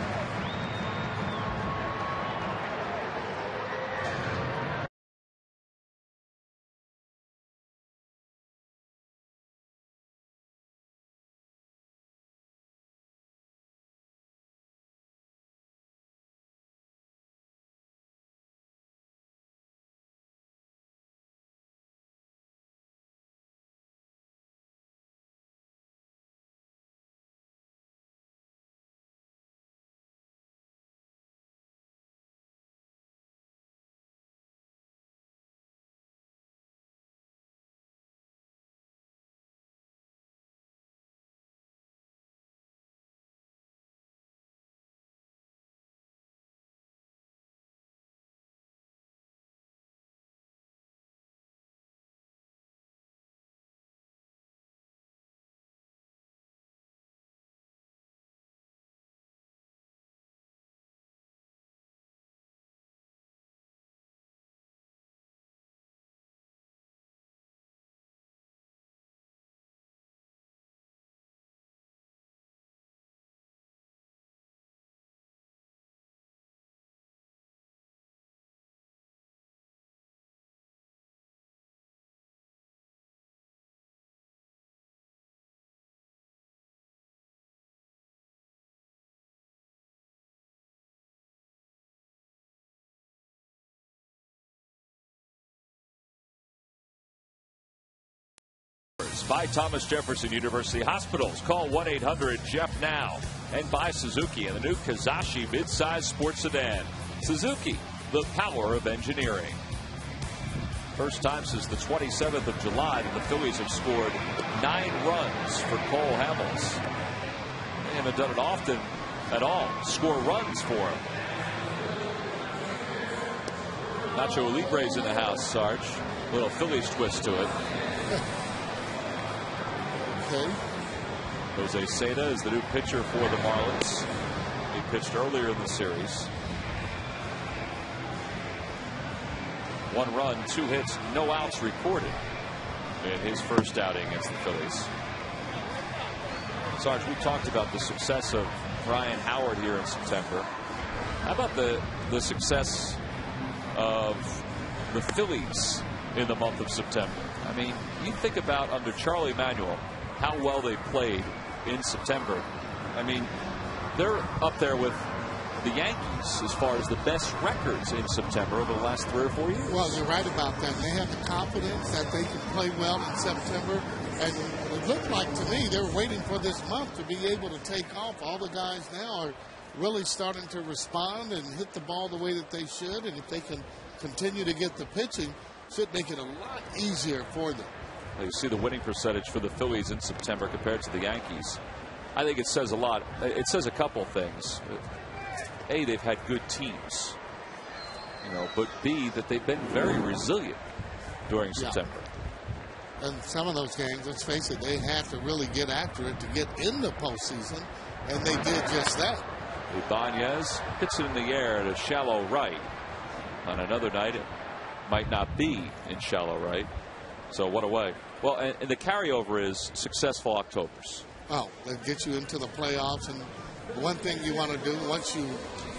By Thomas Jefferson University Hospitals. Call 1-800-JEFF now. And by Suzuki and the new Kazashi midsize sports sedan. Suzuki, the power of engineering. First time since the 27th of July that the Phillies have scored 9 runs for Cole Hamels. They haven't done it often at all. Score runs for him. Nacho Libre's in the house, Sarge. Little Phillies twist to it. Okay. Jose Seda is the new pitcher for the Marlins. He pitched earlier in the series. 1 run, 2 hits, no outs recorded in his first outing against the Phillies. Sarge, we talked about the success of Ryan Howard here in September. How about the success of the Phillies in the month of September? I mean, you think about under Charlie Manuel how well they played in September. I mean, they're up there with the Yankees as far as the best records in September over the last 3 or 4 years. Well, you're right about that. They have the confidence that they can play well in September. And it looked like to me they were waiting for this month to be able to take off. All the guys now are really starting to respond and hit the ball the way that they should. And if they can continue to get the pitching, it should make it a lot easier for them. You see the winning percentage for the Phillies in September compared to the Yankees. I think it says a lot. It says a couple things. A, they've had good teams, but B, that they've been very resilient during September. And some of those games, let's face it, they have to really get after it to get in the postseason, and they did just that. Ibanez hits it in the air at a shallow right. On another night, it might not be in shallow right. So what a way. Well, and the carryover is successful Octobers. Oh, that gets you into the playoffs. And one thing you want to do once you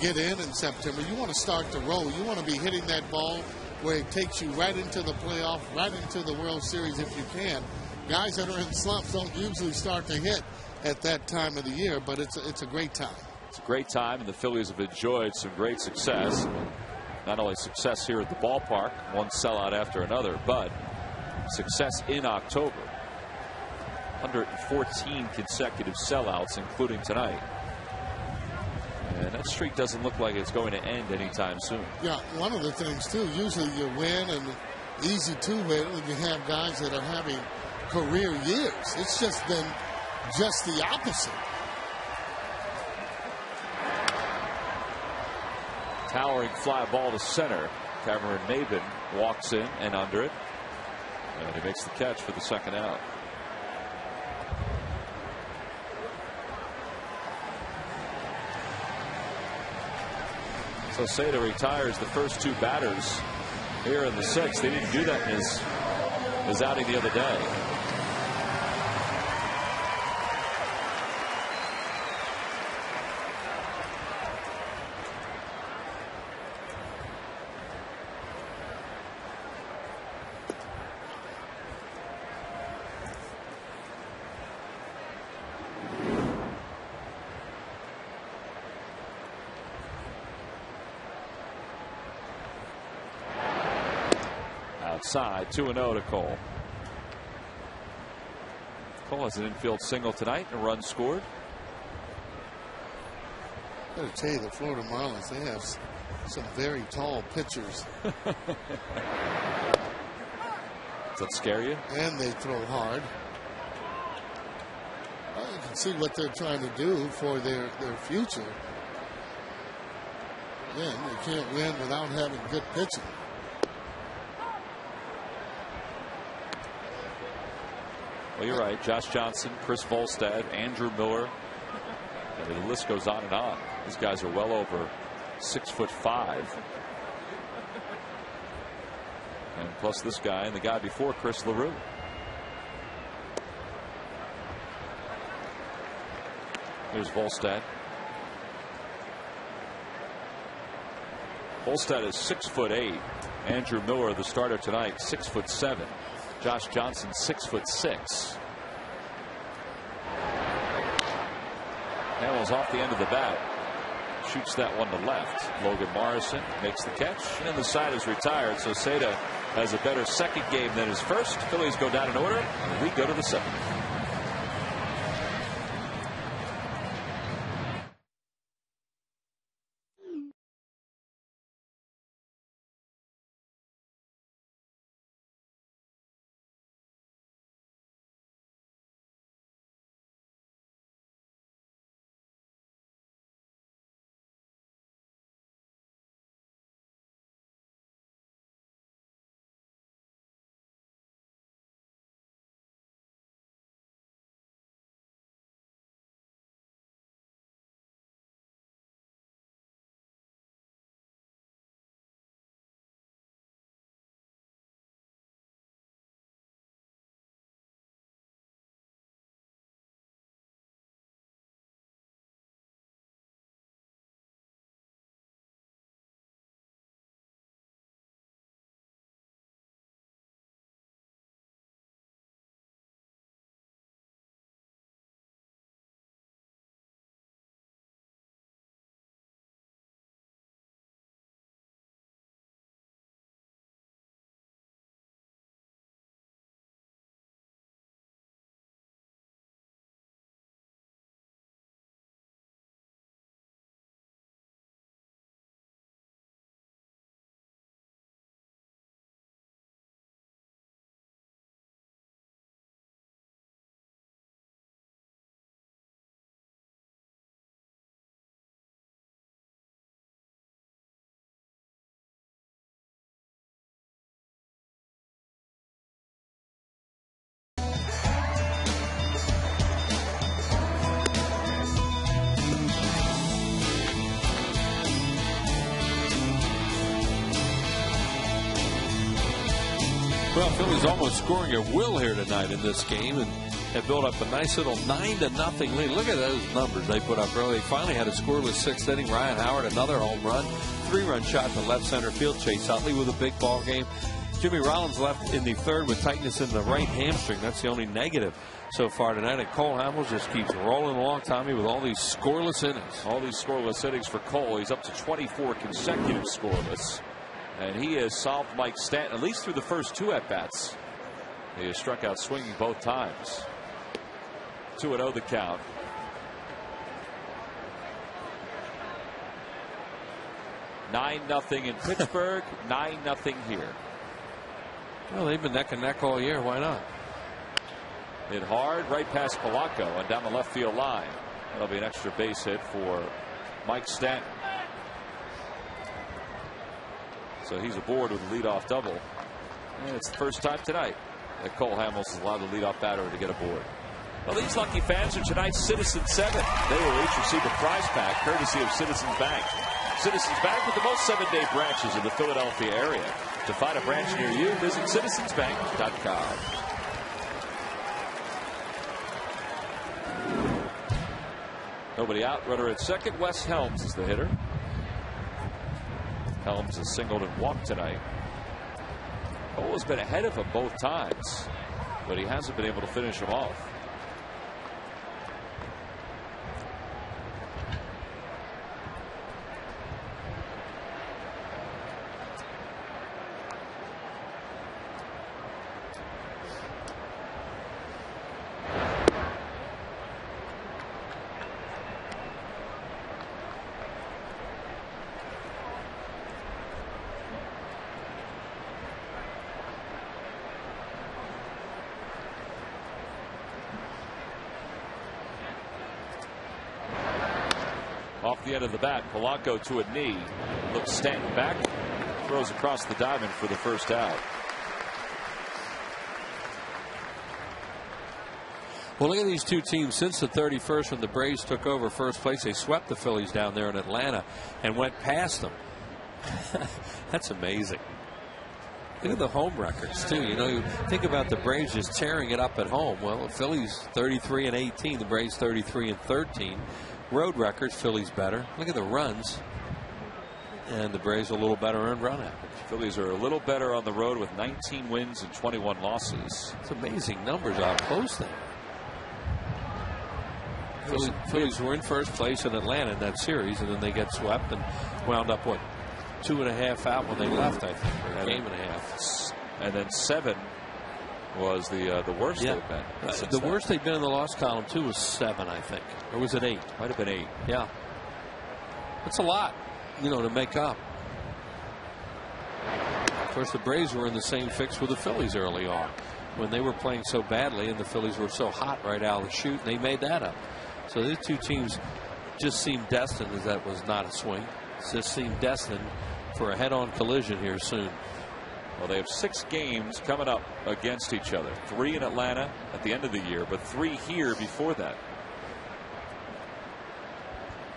get in September, you want to start to roll. You want to be hitting that ball where it takes you right into the playoff, right into the World Series if you can. Guys that are in slumps don't usually start to hit at that time of the year, but it's a great time. It's a great time, and the Phillies have enjoyed some great success. Not only success here at the ballpark, one sellout after another, but success in October. 114 consecutive sellouts, including tonight. And that streak doesn't look like it's going to end anytime soon. Yeah, one of the things, too, usually you win and easy to win when you have guys that are having career years. It's just been just the opposite. Towering fly ball to center. Cameron Maben walks in and under it. And he makes the catch for the second out. So Seda retires the first two batters here in the sixth. They didn't do that in his outing the other day. Outside, 2-0 to Cole. Cole has an infield single tonight, a run scored. I gotta tell you, the Florida Marlins, they have some very tall pitchers. Does that scare you? And they throw hard. Well, you can see what they're trying to do for their future. Again, you can't win without having good pitching. Well, you're right. Josh Johnson, Chris Volstad, Andrew Miller. I mean, the list goes on and on. These guys are well over 6'5". And plus this guy and the guy before, Chris LaRue. Here's Volstad. Volstad is 6'8". Andrew Miller, the starter tonight, 6'7". Josh Johnson, 6'6". Hamels off the end of the bat. Shoots that one to left. Logan Morrison makes the catch, and the side is retired. So Seda has a better second game than his first. Phillies go down in order, and we go to the seventh. Well, Phillies almost scoring at will here tonight in this game and have built up a nice little 9-0 lead. Look at those numbers they put up early. They finally had a scoreless sixth inning. Ryan Howard, another home run. 3-run shot to left center field. Chase Utley with a big ball game. Jimmy Rollins left in the third with tightness in the right hamstring. That's the only negative so far tonight. And Cole Hamels just keeps rolling along, Tommy, with all these scoreless innings. All these scoreless innings for Cole. He's up to 24 consecutive scoreless. And he has solved Mike Stanton, at least through the first two at-bats. He has struck out swinging both times. 2-0 the count. 9-0 in Pittsburgh, 9-0 here. Well, they've been neck and neck all year. Why not? Hit hard right past Polanco and down the left field line. That'll be an extra base hit for Mike Stanton. So he's aboard with a leadoff double. And it's the first time tonight that Cole Hamels is allowed the leadoff batter to get aboard. Well, these lucky fans are tonight's Citizens 7. They will each receive a prize pack courtesy of Citizens Bank. Citizens Bank with the most 7-day branches in the Philadelphia area. To find a branch near you, visit citizensbank.com. Nobody out. Runner at second. Wes Helms is the hitter. Helms has singled and walked tonight. Cole has been ahead of him both times, but he hasn't been able to finish him off. Off the end of the bat, Polanco to a knee. Looks Stanton back. Throws across the diamond for the first out. Well, look at these two teams. Since the 31st, when the Braves took over first place, they swept the Phillies down there in Atlanta and went past them. That's amazing. Look at the home records, too. You know, you think about the Braves just tearing it up at home. Well, the Phillies 33-18, the Braves 33-13. Road records, Phillies better. Look at the runs. And the Braves a little better earned run average. Phillies are a little better on the road with 19 wins and 21 losses. It's amazing numbers how close they are. Phillies were in first place in Atlanta in that series, and then they get swept and wound up, what, 2.5 out when they left, I think, or a game and a half. And then 7 was the worst they've been. The worst they've been in the loss column, too, was 7, I think. Or was it 8? Might have been 8. Yeah. That's a lot, you know, to make up. Of course, the Braves were in the same fix with the Phillies early on when they were playing so badly and the Phillies were so hot right out of the chute, and they made that up. So these two teams just seemed destined, as that was not a swing, just seemed destined for a head-on collision here soon. Well, they have 6 games coming up against each other. 3 in Atlanta at the end of the year, but 3 here before that.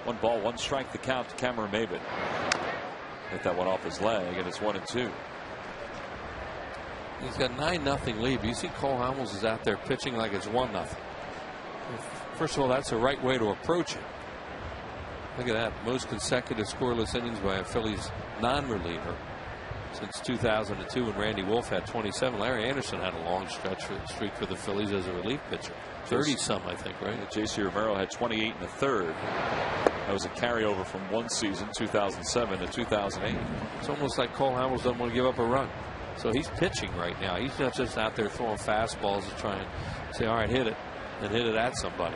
1 ball, 1 strike, the count to Cameron Maybin. Hit that one off his leg, and it's 1-2. He's got 9-0 lead. You see Cole Hamels is out there pitching like it's 1-0. First of all, that's the right way to approach it. Look at that. Most consecutive scoreless innings by a Phillies non-reliever since 2002 when Randy Wolf had 27. Larry Anderson had a long streak for the Phillies as a relief pitcher. 30-some, I think, right? J.C. Romero had 28 in the third. That was a carryover from one season, 2007 to 2008. It's almost like Cole Hamels doesn't want to give up a run. So he's pitching right now. He's not just out there throwing fastballs to try and say, all right, hit it, and hit it at somebody.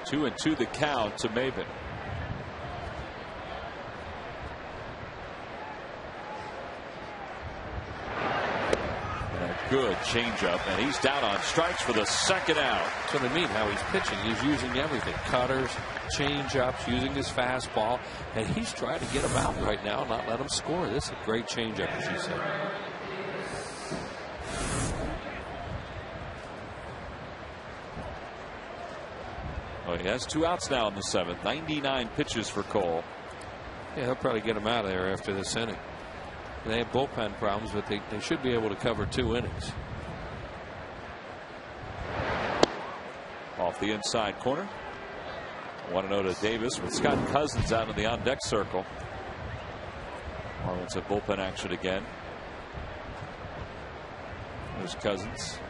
2-2 the count to Maybin. Good changeup, and he's down on strikes for the second out. That's what I mean, how he's pitching. He's using everything. Cutters, changeups, using his fastball, and he's trying to get him out right now, not let him score. This is a great changeup, as you said. Well, he has 2 outs now in the 7th. 99 pitches for Cole. Yeah, he'll probably get him out of there after this inning. They have bullpen problems, but they should be able to cover 2 innings. Off the inside corner. 1-0 to Davis with Scott Cousins out in the on-deck circle. Marlins have bullpen action again. There's Cousins.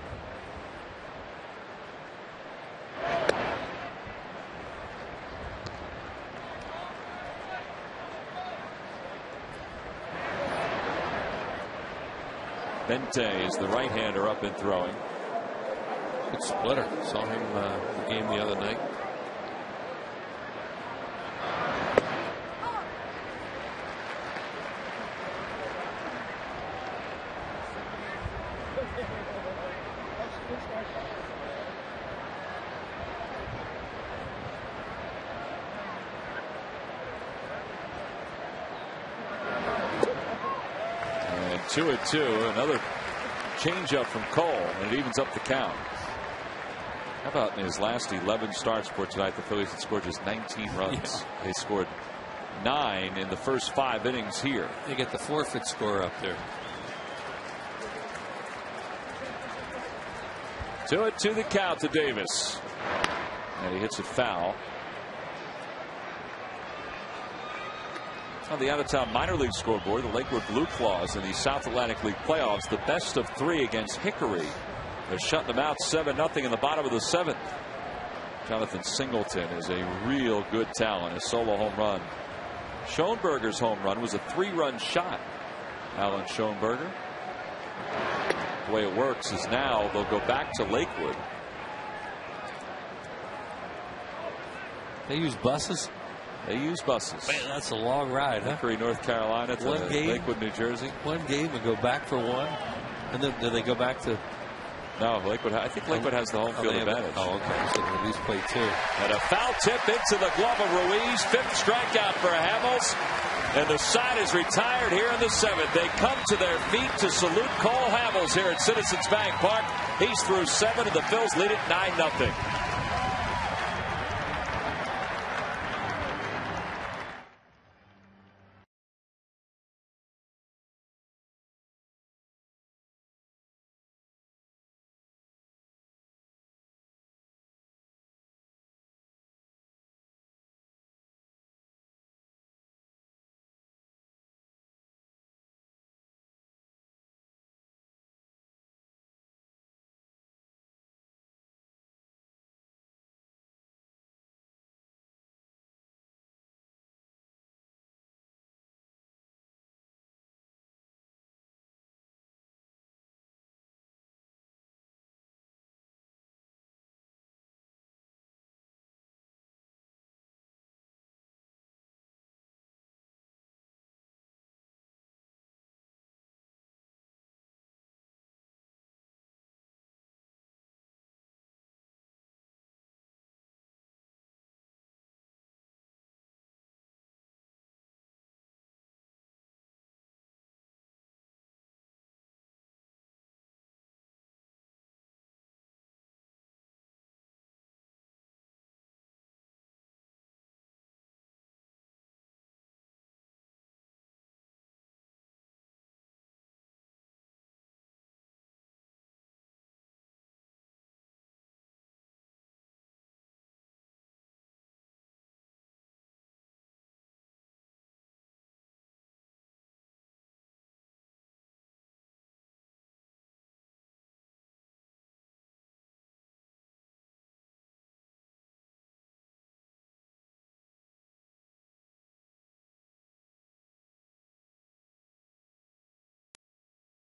Bente is the right-hander up and throwing. Good splitter. Saw him the game the other night. And 2-2. Another changeup from Cole, and it evens up the count. How about in his last 11 starts for tonight, the Phillies had scored just 19 runs. Yeah. They scored 9 in the first 5 innings here. They get the forfeit score up there. 2-2 the count to Davis. And he hits it foul. On the out-of-town minor league scoreboard, the Lakewood Blue Claws in the South Atlantic League playoffs, the best of 3 against Hickory. They're shutting them out 7-0 in the bottom of the 7th. Jonathan Singleton is a real good talent. A solo home run. Schoenberger's home run was a 3-run shot. Alan Schoenberger. The way it works is now they'll go back to Lakewood. They use buses? They use buses. Man, that's a long ride, huh? Hickory, North Carolina to Lakewood, New Jersey. One game and go back for one? And then do they go back to... No, Lakewood. I think Lakewood has the home field advantage. Oh, okay. So at least play 2. And a foul tip into the glove of Ruiz. 5th strikeout for Hamels. And the side is retired here in the 7th. They come to their feet to salute Cole Hamels here at Citizens Bank Park. He's through 7, and the Phils lead it 9-0.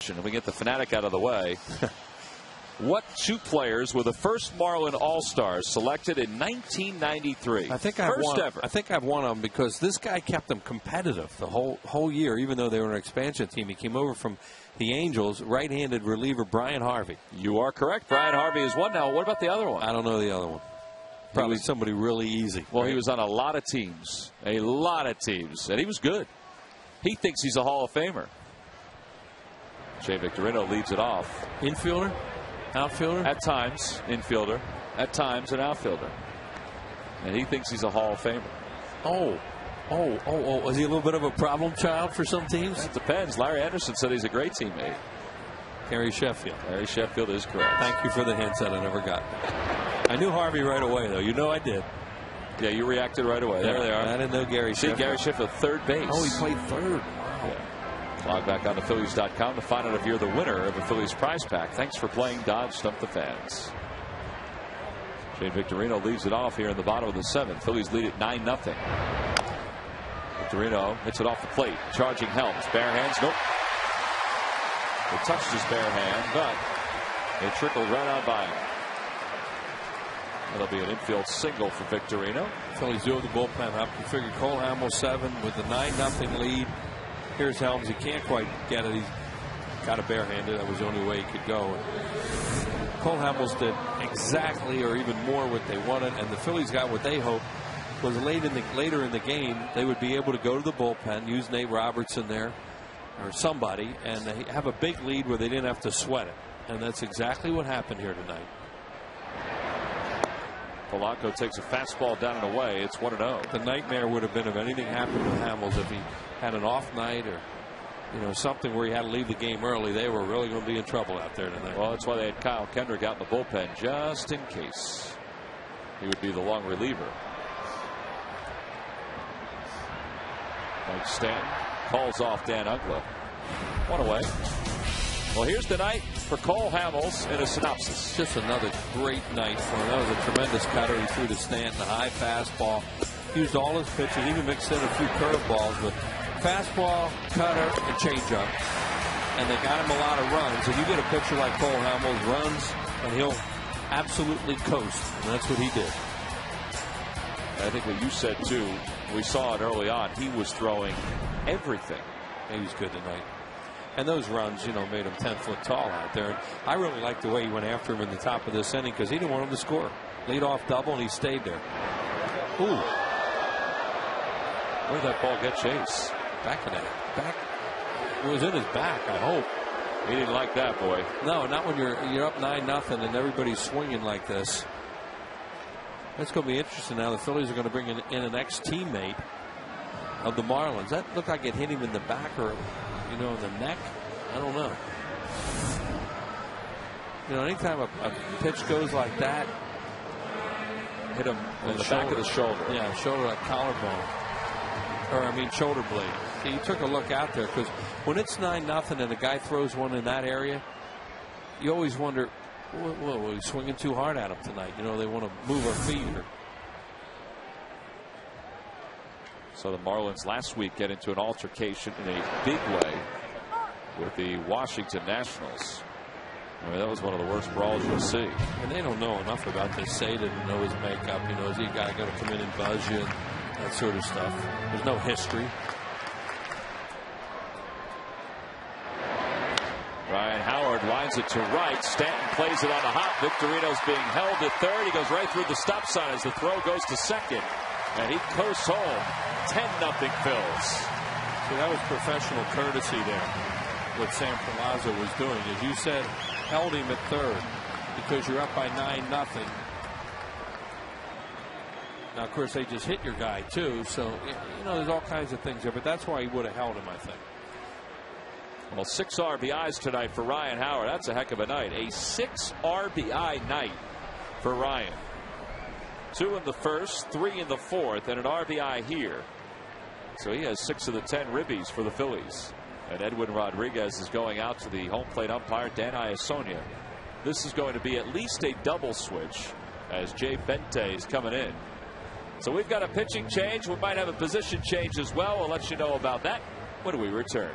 And we get the fanatic out of the way. What 2 players were the first Marlin All-Stars selected in 1993? I think I've won them because this guy kept them competitive the whole year, even though they were an expansion team. He came over from the Angels, right-handed reliever Brian Harvey. You are correct. Brian Harvey is one now. What about the other one? I don't know the other one. Probably somebody really easy. Well, He was on a lot of teams. A lot of teams. And he was good. He thinks he's a Hall of Famer. Jay Victorino leads it off. Infielder? Outfielder? At times, infielder. At times, an outfielder. And he thinks he's a Hall of Famer. Oh. Is he a little bit of a problem child for some teams? It depends. Larry Anderson said he's a great teammate. Gary Sheffield. Gary Sheffield is correct. Thank you for the hints that I never got. I knew Harvey right away, though. You know I did. Yeah, you reacted right away. Yeah, there they are. I didn't know Gary Sheffield. Gary Sheffield, third base. Oh, he played third. Wow. Yeah. Log back on to Phillies.com to find out if you're the winner of a Phillies prize pack. Thanks for playing Dodge Stump the Fans. Jay Victorino leaves it off here in the bottom of the 7th. Phillies lead it 9-0. Victorino hits it off the plate. Charging Helms. Bare hands. Nope. It touched his bare hand, but it trickled right on by him. That'll be an infield single for Victorino. Phillies do have the bullpen up. You figure Cole Hamels 7 with the 9-0 lead. Here's Helms. He can't quite get it. He's got a barehanded. That was the only way he could go. And Cole Hamels did exactly or even more what they wanted, and the Phillies got what they hoped was later in the game they would be able to go to the bullpen, use Nate Robertson there or somebody, and they have a big lead where they didn't have to sweat it. And that's exactly what happened here tonight. Polanco takes a fastball down and away. It's 1-0. The nightmare would have been if anything happened with Hamels, if he had an off night or something where he had to leave the game early. They were really going to be in trouble out there tonight. Well, that's why they had Kyle Kendrick out in the bullpen, just in case he would be the long reliever. Mike Stanton calls off Dan Uggla. 1 away. Well, here's the night for Cole Hamels in a synopsis. Just another great night for him. That was a tremendous cutter. He threw to Stanton, a high fastball. Used all his pitches, even mixed in a few curveballs with fastball, cutter, and changeup. And they got him a lot of runs. And you get a pitcher like Cole Hamels, runs, and he'll absolutely coast. And that's what he did. I think what you said, too, we saw it early on. He was throwing everything. He was good tonight. And those runs, made him 10 foot tall out there. And I really liked the way he went after him in the top of this inning because he didn't want him to score. Lead off double, and he stayed there. Ooh. Where did that ball get Chase? Back of that. Back. It was in his back, I hope. He didn't like that, boy. No, not when you're up 9-0 and everybody's swinging like this. That's going to be interesting now. The Phillies are going to bring in an ex-teammate of the Marlins. That looked like it hit him in the back or, in the neck. I don't know. Anytime a pitch goes like that, hit him in the back of the shoulder. Yeah, shoulder, like collarbone. Shoulder blade. You took a look out there because when it's 9-0 and a guy throws one in that area, you always wonder, whoa, he's swinging too hard at him tonight. They want to move our feet. So the Marlins last week get into an altercation in a big way with the Washington Nationals. That was one of the worst brawls you'll see. And they don't know enough about this. Say didn't know his makeup. Is he a guy going to come in and buzz you? That sort of stuff. There's no history. Ryan Howard lines it to right. Stanton plays it on the hop. Victorino's being held at third. He goes right through the stop sign as the throw goes to second. And he coasts home. 10-0 Phils. See, that was professional courtesy there. What Sam Palazzo was doing, as you said, held him at third because you're up by 9-0. Now, of course, they just hit your guy, too. So, there's all kinds of things there. But that's why he would have held him, I think. Well, 6 RBIs tonight for Ryan Howard. That's a heck of a night. A 6 RBI night for Ryan. 2 in the first, 3 in the fourth, and an RBI here. So he has 6 of the 10 ribbies for the Phillies. And Edwin Rodriguez is going out to the home plate umpire, Dan Iasonia. This is going to be at least a double switch as Jay Bente is coming in. So we've got a pitching change. We might have a position change as well. We'll let you know about that when we return.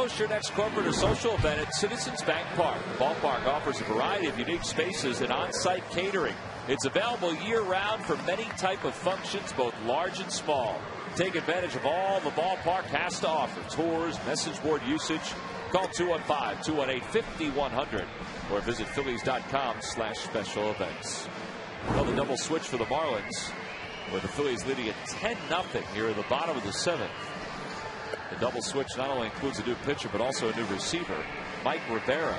Host your next corporate or social event at Citizens Bank Park. The ballpark offers a variety of unique spaces and on-site catering. It's available year-round for many type of functions, both large and small. Take advantage of all the ballpark has to offer. Tours, message board usage. Call 215-218-5100 or visit Phillies.com/special events. Well, the double switch for the Marlins, where the Phillies leading at 10-0 here at the bottom of the 7th. The double switch not only includes a new pitcher, but also a new receiver. Mike Rivera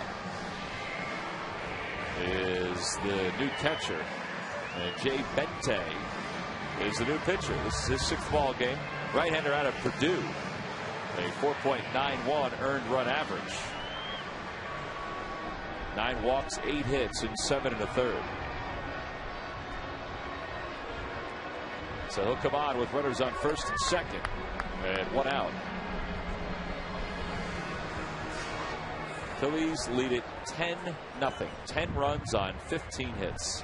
is the new catcher, and Jay Bente is the new pitcher. This is his 6th ball game. Right-hander out of Purdue. A 4.91 earned run average. 9 walks, 8 hits, and 7 1/3. So he'll come on with runners on first and second, and 1 out. Phillies lead it 10-0. 10 runs on 15 hits.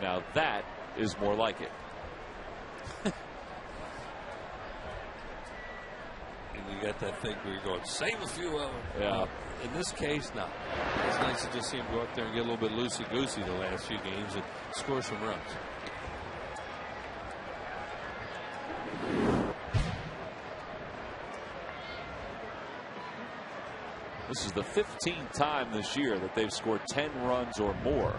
Now that is more like it. You got that thing where you're going, save a few of them. Yeah. In this case, no. It's nice to just see him go up there and get a little bit loosey-goosey the last few games and score some runs. This is the 15th time this year that they've scored 10 runs or more.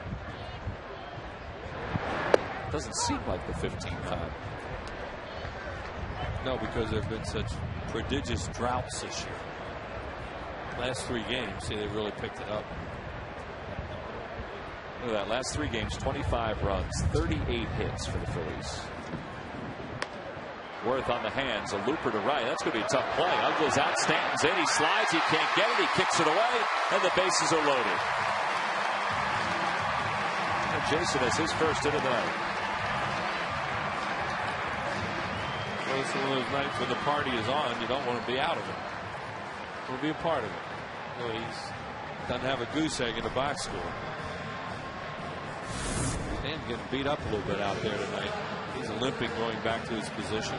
Doesn't seem like the 15th time. No, because there have been such prodigious droughts this year. Last 3 games, see, they really picked it up. Look at that. Last 3 games, 25 runs, 38 hits for the Phillies. Worth on the hands, a looper to right. That's going to be a tough play. Uggles out, Stanton's in, he slides, he can't get it, he kicks it away, and the bases are loaded. And Jason has his first hit of the night. Well, it's one of those nights when the party is on, you don't want to be out of it. You want to be a part of it. You know, he doesn't have a goose egg in the box score. Stanton getting beat up a little bit out there tonight. He's limping going back to his position.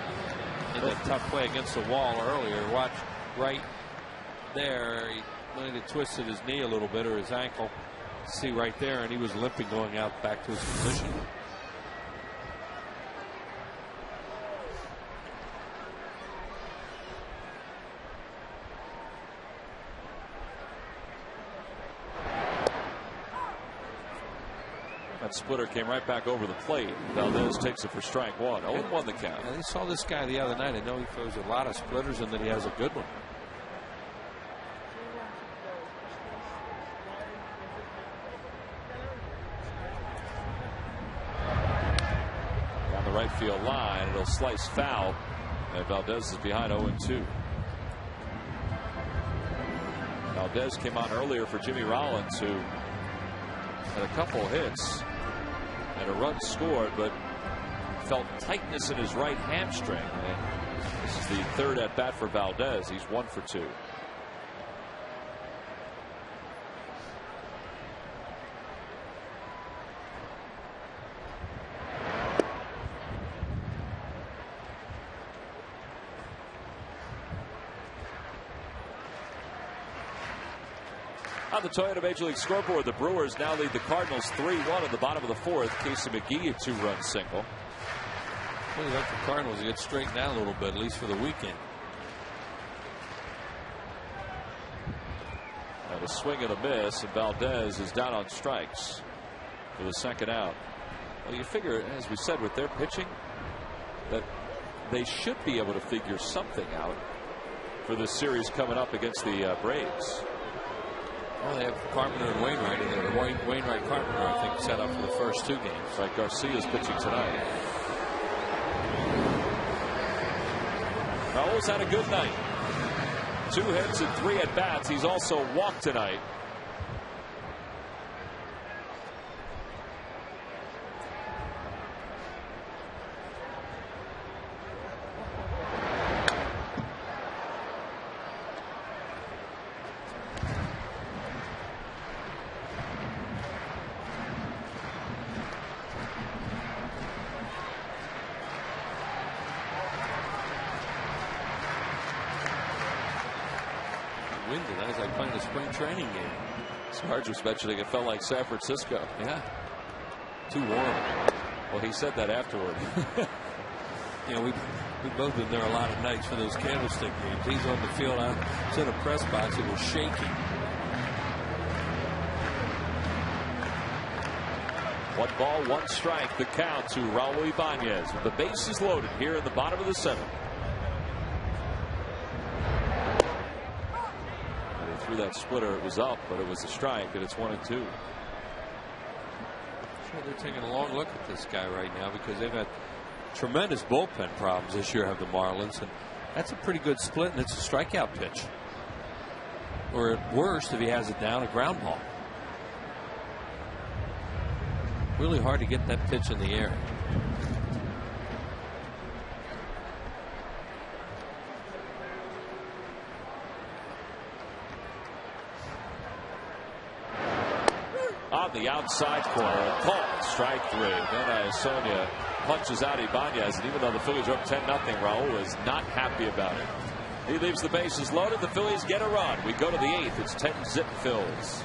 In that tough play against the wall earlier, watch right there. He might have twisted his knee a little bit or his ankle. See right there, and he was limping going out back to his position. That splitter came right back over the plate. Valdez takes it for strike 1. 0-1 the count. And I saw this guy the other night. I know he throws a lot of splitters and that he has a good one. Down the right field line, it'll slice foul, and Valdez is behind 0-2. Valdez came on earlier for Jimmy Rollins, who had a couple hits and a run scored, but felt tightness in his right hamstring. And this is the 3rd at bat for Valdez. He's 1 for 2. On the Toyota Major League scoreboard, the Brewers now lead the Cardinals 3-1 at the bottom of the 4th. Casey McGee, a 2-run single. Well, you like the Cardinals to get straightened out a little bit, at least for the weekend. And a swing and a miss, and Valdez is down on strikes for the 2nd out. Well, you figure, as we said, with their pitching, that they should be able to figure something out for this series coming up against the Braves. Well, they have Carpenter and Wainwright, and Wainwright Carpenter, I think, set up for the first 2 games. Right, Garcia's pitching tonight. Raul's had a good night. 2 hits and 3 at bats. He's also walked tonight. wind tonight. It's like playing a spring training game. Sarge was mentioning it felt like San Francisco. Yeah. Too warm. Well, he said that afterward. You know, we've both been there a lot of nights for those Candlestick games. He's on the field. I was in a press box. It was shaking. 1 ball, 1 strike. The count to Raul Ibanez with the bases loaded here in the bottom of the 7th. And he threw that splitter. It was up, but it was a strike, and it's 1-2. Sure, they're taking a long look at this guy right now because they've had tremendous bullpen problems this year, have the Marlins, and that's a pretty good split, and it's a strikeout pitch. Or at worst, if he has it down, a ground ball. Really hard to get that pitch in the air. On the outside corner, called strike 3. Then Sonia punches out Ibanez, and even though the Phillies are up 10-0, Raul is not happy about it. He leaves the bases loaded. The Phillies get a run. We go to the 8th. It's 10-zip Phils.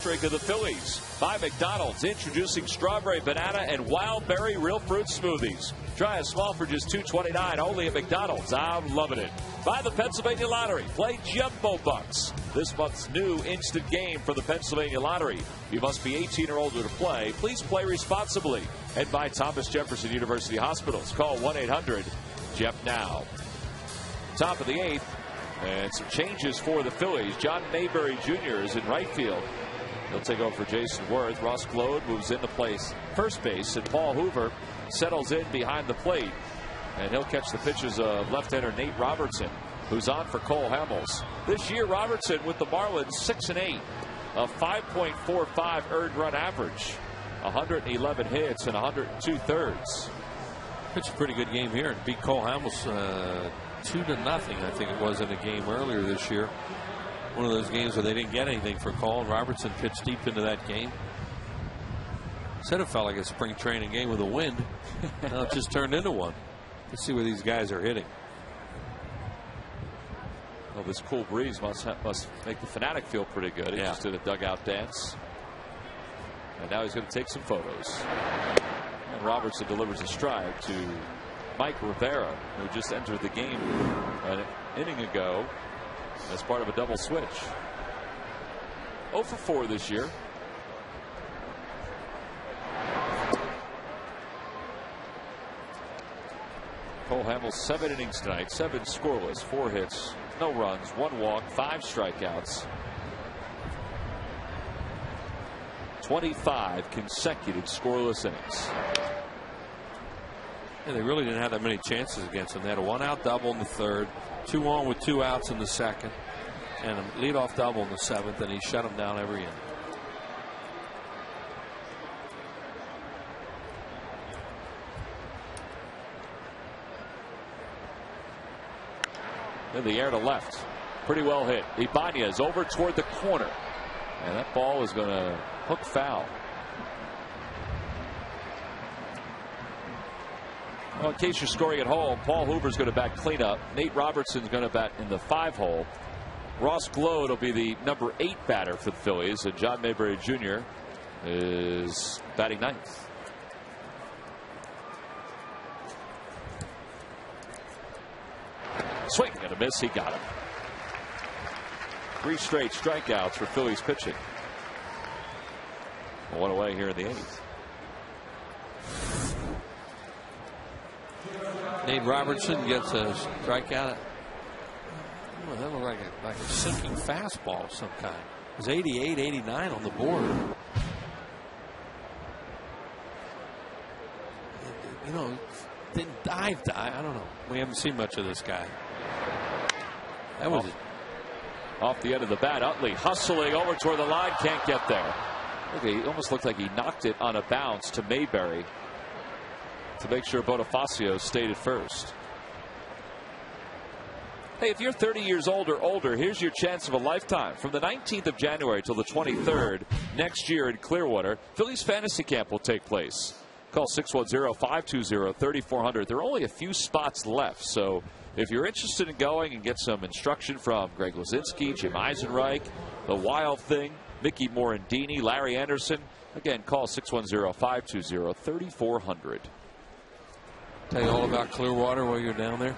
Drink of the Phillies by McDonald's, introducing strawberry, banana, and wild berry real fruit smoothies. Try a small for just $2.29 only at McDonald's. I'm loving it. By the Pennsylvania Lottery, play Jumbo Bucks. This month's new instant game for the Pennsylvania Lottery. You must be 18 or older to play. Please play responsibly. And by Thomas Jefferson University Hospitals. Call 1-800-JEF-NOW. Top of the 8th, and some changes for the Phillies. John Mayberry Jr. is in right field. He'll take over for Jason Worth. Ross Glode moves into place first base, and Paul Hoover settles in behind the plate. And he'll catch the pitches of left-hander Nate Robertson, who's on for Cole Hamels. This year, Robertson with the Marlins 6-8, a 5.45 earned run average, 111 hits and 102 thirds. Pitched a pretty good game here and beat Cole Hamels 2-0. I think it was in a game earlier this year. One of those games where they didn't get anything for Cole, and Robertson pitched deep into that game. Said it felt like a spring training game with a wind. Now it just turned into one. Let's see where these guys are hitting. Well, this cool breeze must make the Fanatic feel pretty good. He just did a dugout dance. And now he's going to take some photos. And Robertson delivers a strike to Mike Rivera, who just entered the game an inning ago as part of a double switch. 0 for 4 this year. Cole Hamels 7 innings tonight, 7 scoreless, 4 hits, no runs, 1 walk, 5 strikeouts. 25 consecutive scoreless innings. Yeah, they really didn't have that many chances against him. They had a 1-out double in the 3rd, 2 on with 2 outs in the 2nd, and a leadoff double in the 7th, and he shut them down every inning. In the air to left. Pretty well hit. Ibanez over toward the corner. And that ball is going to hook foul. Well, in case you're scoring at home, Paul Hoover's going to bat cleanup. Nate Robertson's going to bat in the 5 hole. Ross Glode will be the number 8 batter for the Phillies. And John Mayberry Jr. is batting 9th. Swing and a miss. He got him. 3 straight strikeouts for Phillies pitching. 1 away here in the 8th. Nate Robertson gets a strikeout. Oh, that looked like a sinking fastball of some kind. It was 88, 89 on the board. You know, didn't dive. I don't know. We haven't seen much of this guy. That was off the end of the bat. Utley hustling over toward the line. Can't get there. Okay, he almost looked like he knocked it on a bounce to Mayberry to make sure Bonifacio stayed at first. Hey, if you're 30 years old or older, here's your chance of a lifetime. From the 19th of January till the 23rd next year in Clearwater, Phillies Fantasy Camp will take place. Call 610-520-3400. There are only a few spots left, so if you're interested in going and get some instruction from Greg Luzinski, Jim Eisenreich, The Wild Thing, Mickey Morandini, Larry Anderson, again, call 610-520-3400. Tell you all about Clearwater while you're down there.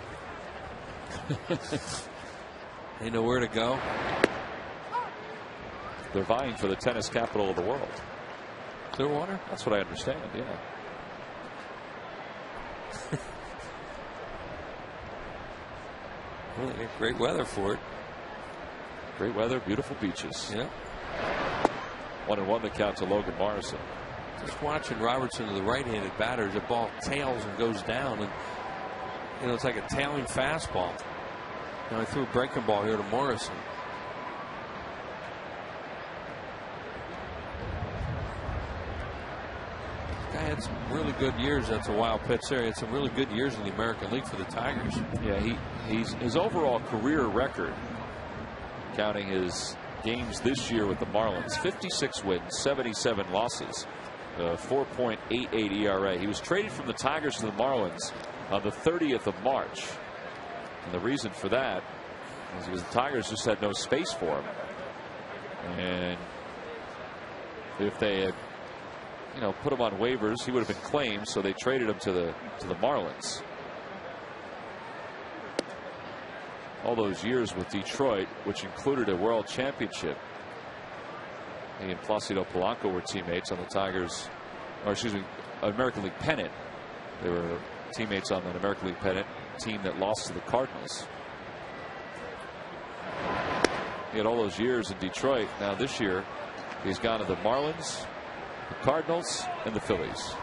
They know where to go. They're vying for the tennis capital of the world. Clearwater? That's what I understand, yeah. Well, they get great weather for it. Great weather, beautiful beaches. Yeah. 1-1 the count to Logan Morrison. Just watching Robertson, the right-handed batter, the ball tails and goes down, and you know it's like a tailing fastball. You know, I threw a breaking ball here to Morrison. Guy had some really good years. That's a wild pitch there. He had some really good years in the American League for the Tigers. Yeah, his overall career record, counting his games this year with the Marlins, 56 wins, 77 losses, 4.88 ERA. He was traded from the Tigers to the Marlins on the 30th of March. And the reason for that is because the Tigers just had no space for him. And if they had, you know, put him on waivers, he would have been claimed, so they traded him to the Marlins. All those years with Detroit, which included a world championship. He and Placido Polanco were teammates on the Tigers, or excuse me, American League pennant. They were teammates on an American League pennant team that lost to the Cardinals. He had all those years in Detroit. Now this year, he's gone to the Marlins, the Cardinals, and the Phillies.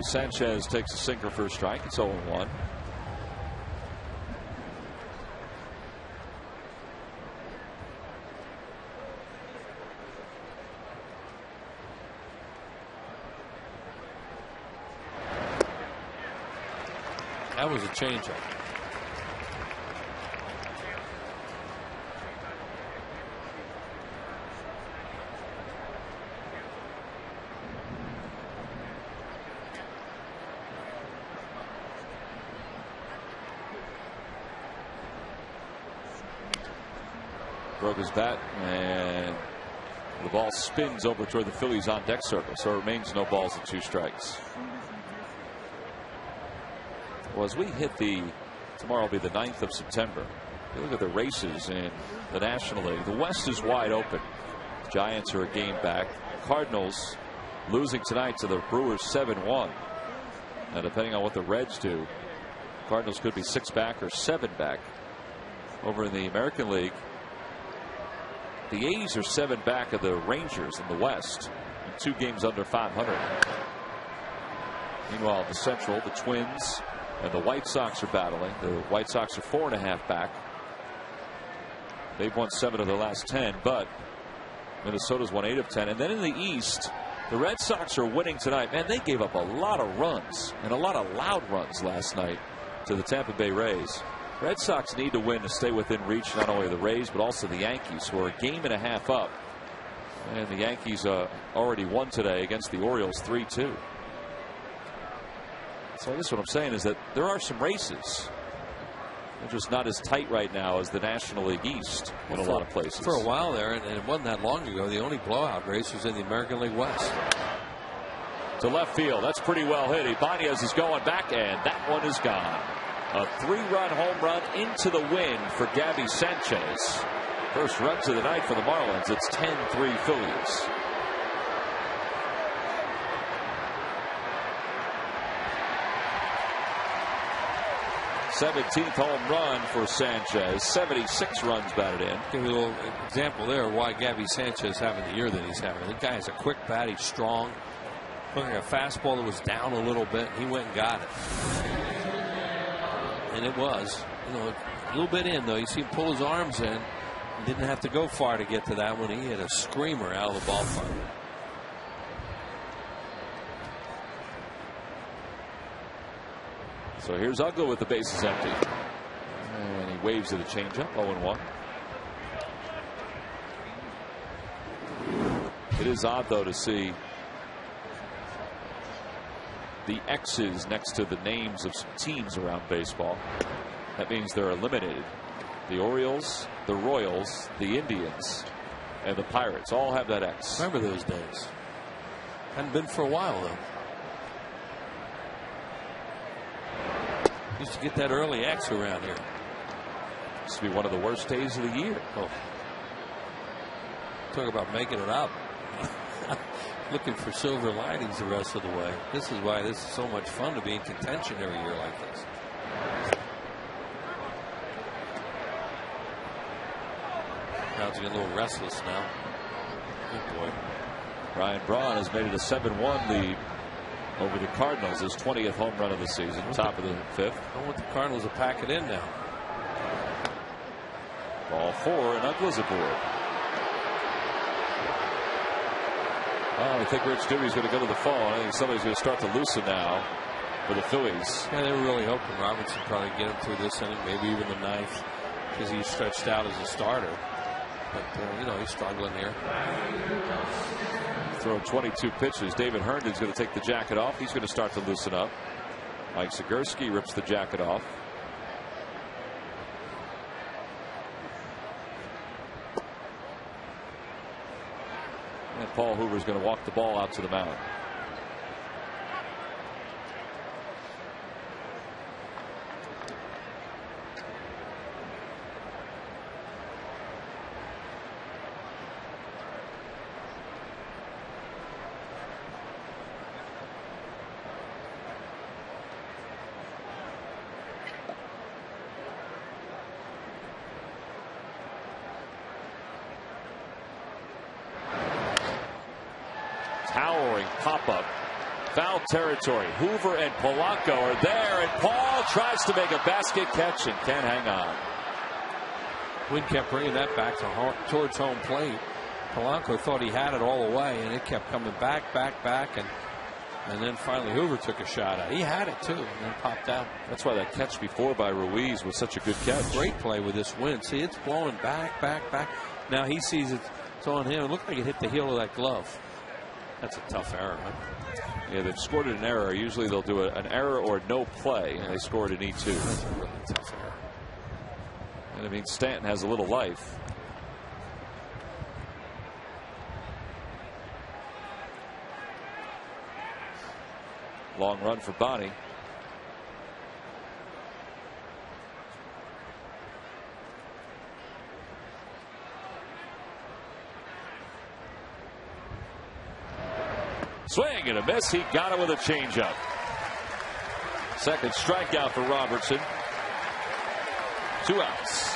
Sanchez takes a sinker for a strike. It's 0-1. That was a changeup. Broke his bat, and the ball spins over toward the Phillies on deck circle, so it remains no balls and 2 strikes. Well, as we hit tomorrow will be the 9th of September. You look at the races in the National League. The West is wide open. Giants are a game back. Cardinals losing tonight to the Brewers 7-1. Now, depending on what the Reds do, Cardinals could be 6 back or 7 back. Over in the American League, the A's are 7 back of the Rangers in the West, and 2 games under 500. Meanwhile, the Central, the Twins and the White Sox are battling. The White Sox are 4.5 back. They've won 7 of their last 10, but Minnesota's won 8 of 10. And then in the East, the Red Sox are winning tonight. Man, they gave up a lot of runs and a lot of loud runs last night to the Tampa Bay Rays. Red Sox need to win to stay within reach not only of the Rays but also the Yankees, who are a game and a half up. And the Yankees already won today against the Orioles 3-2. So I guess what I'm saying is that there are some races. They're just not as tight right now as the National League East in a lot of places. For a while there, and it wasn't that long ago, the only blowout race was in the American League West. To left field. That's pretty well hit. Ibanez is going back, and that one is gone. A 3-run home run into the win for Gabby Sanchez. First runs of the night for the Marlins. It's 10-3 Phillies. '17th home run for Sanchez. 76 runs batted in. Give you a little example there of why Gabby Sanchez having the year that he's having. The guy has a quick bat. He's strong. Looking at a fastball that was down a little bit. He went and got it. And it was, a little bit in, though. You see him pull his arms in. He didn't have to go far to get to that one. He hit a screamer out of the ballpark. So here's Uggla with the bases empty. And he waves at a changeup. 0-1. It is odd, though, to see the X's next to the names of some teams around baseball. That means they're eliminated. The Orioles, the Royals, the Indians, and the Pirates all have that X. Remember those days. Hadn't been for a while, though. Used to get that early X around here. Used to be one of the worst days of the year. Oh. Talk about making it up. Looking for silver linings the rest of the way. This is why this is so much fun to be in contention every year like this. Crowd's getting a little restless now. Good boy. Ryan Braun has made it a 7-1 lead over the Cardinals, his 20th home run of the season, top of the 5th. I want the Cardinals to pack it in now. Ball 4, and Uggla's aboard. Oh, I think Rich Doobie's going to go to the phone. I think somebody's going to start to loosen now for the Phillies. Yeah, they were really hoping Robinson probably get him through this inning, maybe even the 9th, because he's stretched out as a starter. But, he's struggling here. Throwing 22 pitches. David Herndon's going to take the jacket off. He's going to start to loosen up. Mike Zagorski rips the jacket off. And Paul Hoover's going to walk the ball out to the mound. Towering pop-up. Foul territory. Hoover and Polanco are there, and Paul tries to make a basket catch and can't hang on. Wynn kept bringing that back towards home plate. Polanco thought he had it all the way, and it kept coming back, and then finally Hoover took a shot at it. He had it, too, and then popped out. That's why that catch before by Ruiz was such a good catch. Great play with this Wynn. See, it's blowing back. Now he sees it's on him. It looked like it hit the heel of that glove. That's a tough error, huh? Yeah, they've scored an error. Usually they'll do an error or no play, and they scored an E2. That's a really tough error. And I mean, Stanton has a little life. Long run for Bonnie. Swing and a miss. He got it with a changeup. Second strikeout for Robertson. 2 outs.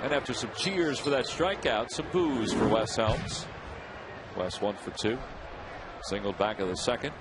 And after some cheers for that strikeout, some boos for Wes Helms. Wes 1 for 2. Singled back of the second.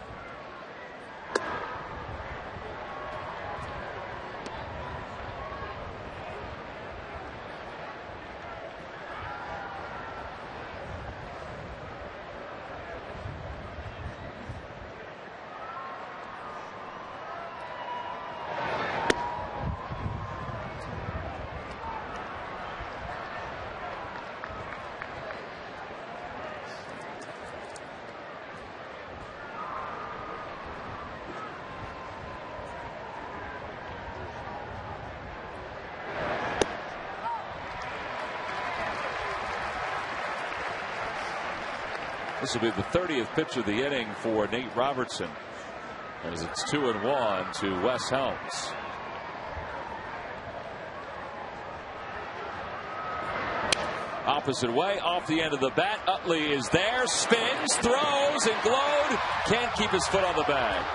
This will be the 30th pitch of the inning for Nate Robertson, as it's 2-1 to Wes Helms. Opposite way, off the end of the bat. Utley is there, spins, throws, and glowed. Can't keep his foot on the bag.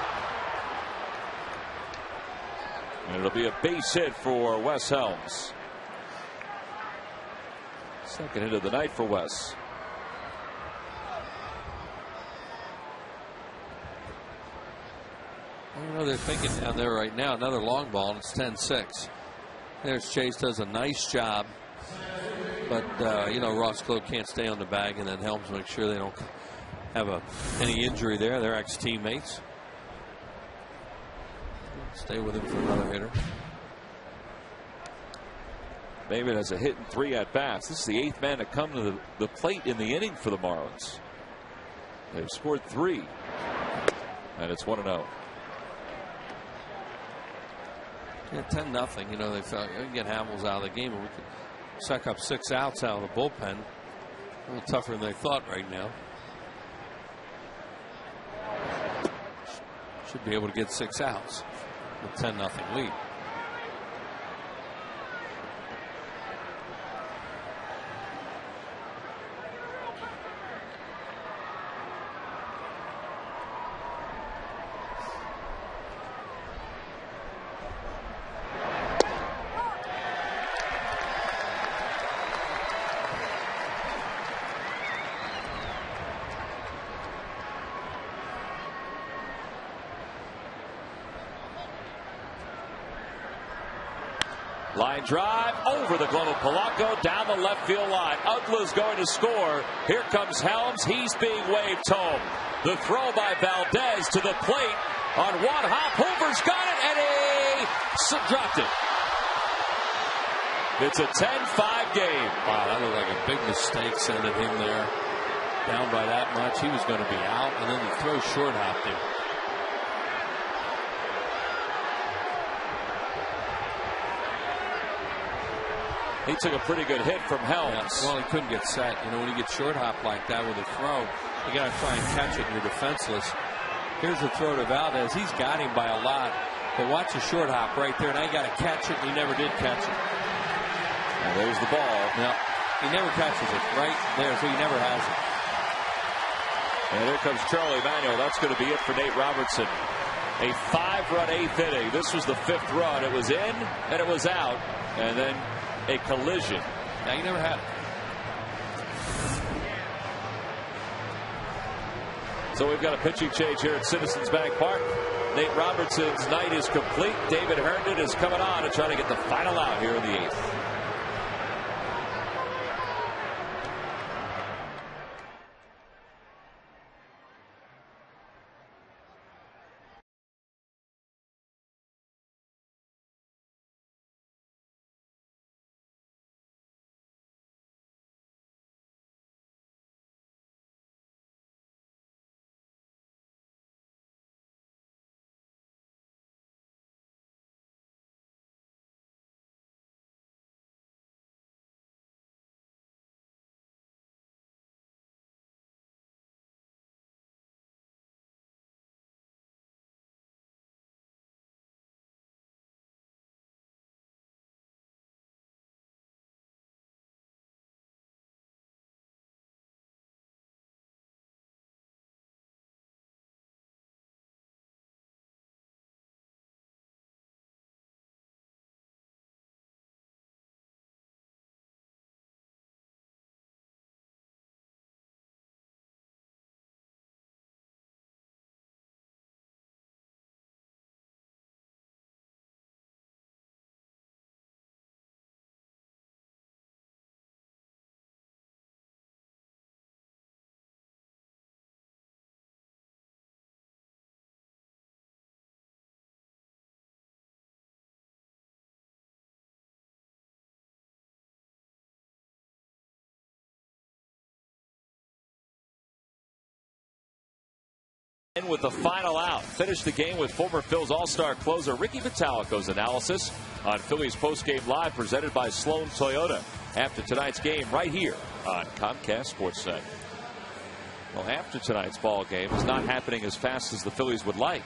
And it'll be a base hit for Wes Helms. Second hit of the night for Wes. I know they're thinking down there right now. Another long ball, and it's 10-6. There's Chase, does a nice job. But, Ross Clough can't stay on the bag, and then Helms make sure they don't have any injury there. They're ex-teammates. Stay with him for another hitter. Maven has a hit in 3 at-bats. This is the 8th man to come to the plate in the inning for the Marlins. They've scored 3. And it's 1-0. Yeah, 10-0. They thought we can get Hamels out of the game and we could suck up 6 outs out of the bullpen. A little tougher than they thought right now. Should be able to get 6 outs with 10-0 lead. Line drive over the glove of Polanco down the left field line. Uggla's going to score. Here comes Helms. He's being waved home. The throw by Valdez to the plate on one hop. Hoover's got it, and he dropped it. It's a 10-5 game. Wow, that looked like a big mistake sending him there. Down by that much. He was going to be out, and then he throws short hop there. He took a pretty good hit from Helms. Yeah, well, he couldn't get set. When you get short hop like that with a throw, you got to try and catch it and you're defenseless. Here's the throw to Valdez. He's got him by a lot. But watch the short hop right there. Now you got to catch it, and he never did catch it. And there's the ball. Yeah, he never catches it right there, so he never has it. And here comes Charlie Manuel. That's going to be it for Nate Robertson. A 5-run 8th inning. This was the 5th run. It was in and it was out. And then a collision. Now you never had it. So we've got a pitching change here at Citizens Bank Park. Nate Robertson's night is complete. David Herndon is coming on to try to get the final out here in the 8th. In with the final out. Finished the game with former Phillies All-Star closer Ricky Vitalico's analysis on Phillies Postgame Live, presented by Sloan Toyota. After tonight's game, right here on Comcast Sportsnet. Well, after tonight's ball game is not happening as fast as the Phillies would like.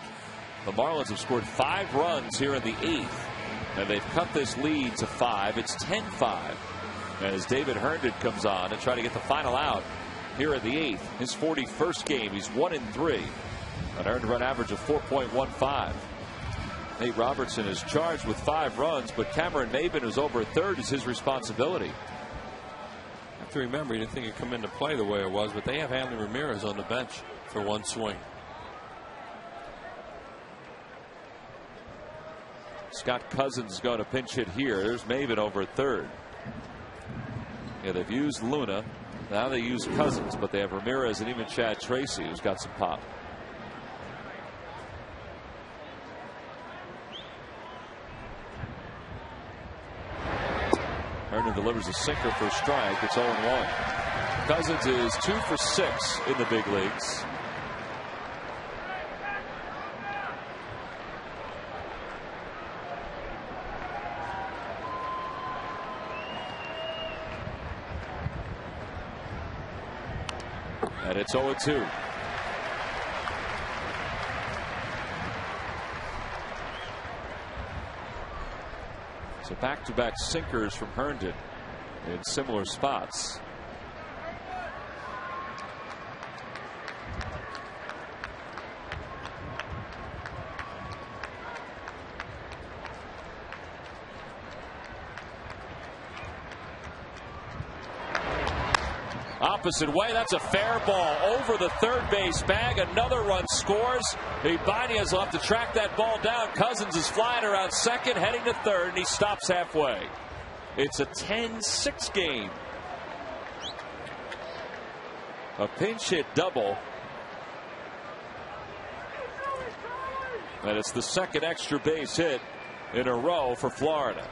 The Marlins have scored 5 runs here in the 8th, and they've cut this lead to 5. It's 10-5 as David Herndon comes on to try to get the final out here in the 8th. His 41st game. He's 1-3. An earned run average of 4.15. Nate Robertson is charged with 5 runs, but Cameron Maybin, who's over a third, is his responsibility. You have to remember, he didn't think it'd come into play the way it was, but they have Hanley Ramirez on the bench for 1 swing. Scott Cousins is going to pinch hit here. There's Maybin over a third. Yeah, they've used Luna. Now they use Cousins, but they have Ramirez and even Chad Tracy, who's got some pop. Herndon delivers a sinker for a strike. It's 0-1. Cousins is 2 for 6 in the big leagues. And it's 0-2. So back-to-back sinkers from Herndon in similar spots. Opposite way. That's a fair ball over the third base bag. Another run scores. Ibanez will have to track that ball down. Cousins is flying around second, heading to third, and he stops halfway. It's a 10-6 game. A pinch hit double. And it's the second extra base hit in a row for Florida.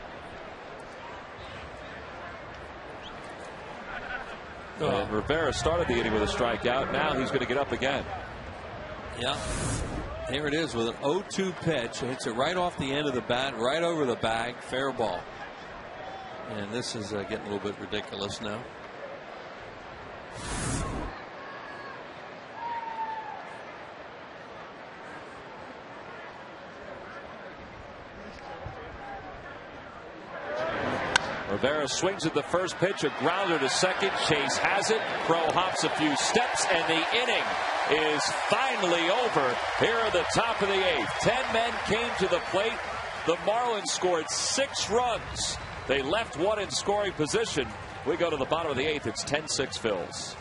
And Rivera started the inning with a strikeout. Now he's going to get up again. Yeah. Here it is with an 0-2 pitch. Hits it right off the end of the bat, right over the bag. Fair ball. And this is getting a little bit ridiculous now. Rivera swings at the first pitch, a grounder to second. Chase has it. Crow hops a few steps, and the inning is finally over here at the top of the 8th. 10 men came to the plate. The Marlins scored 6 runs. They left 1 in scoring position. We go to the bottom of the 8th. It's 10-6 Phils.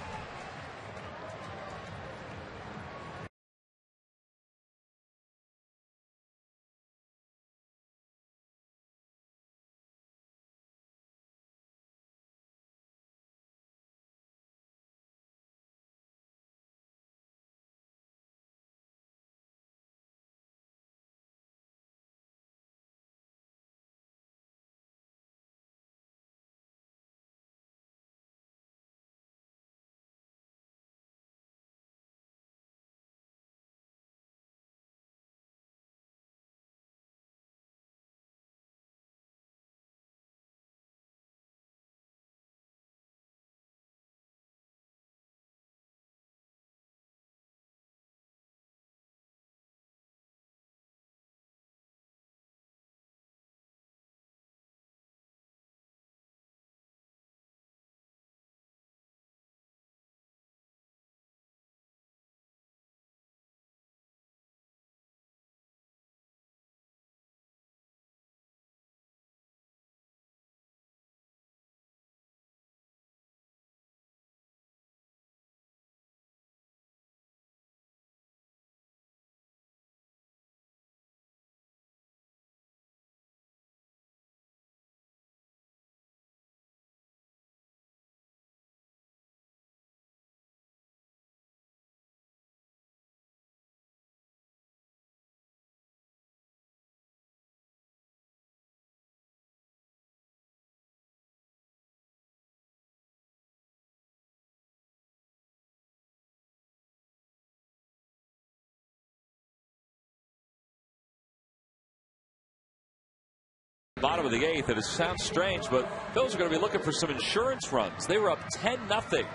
bottom of the 8th, and it sounds strange, but Phillies are going to be looking for some insurance runs. They were up 10-0,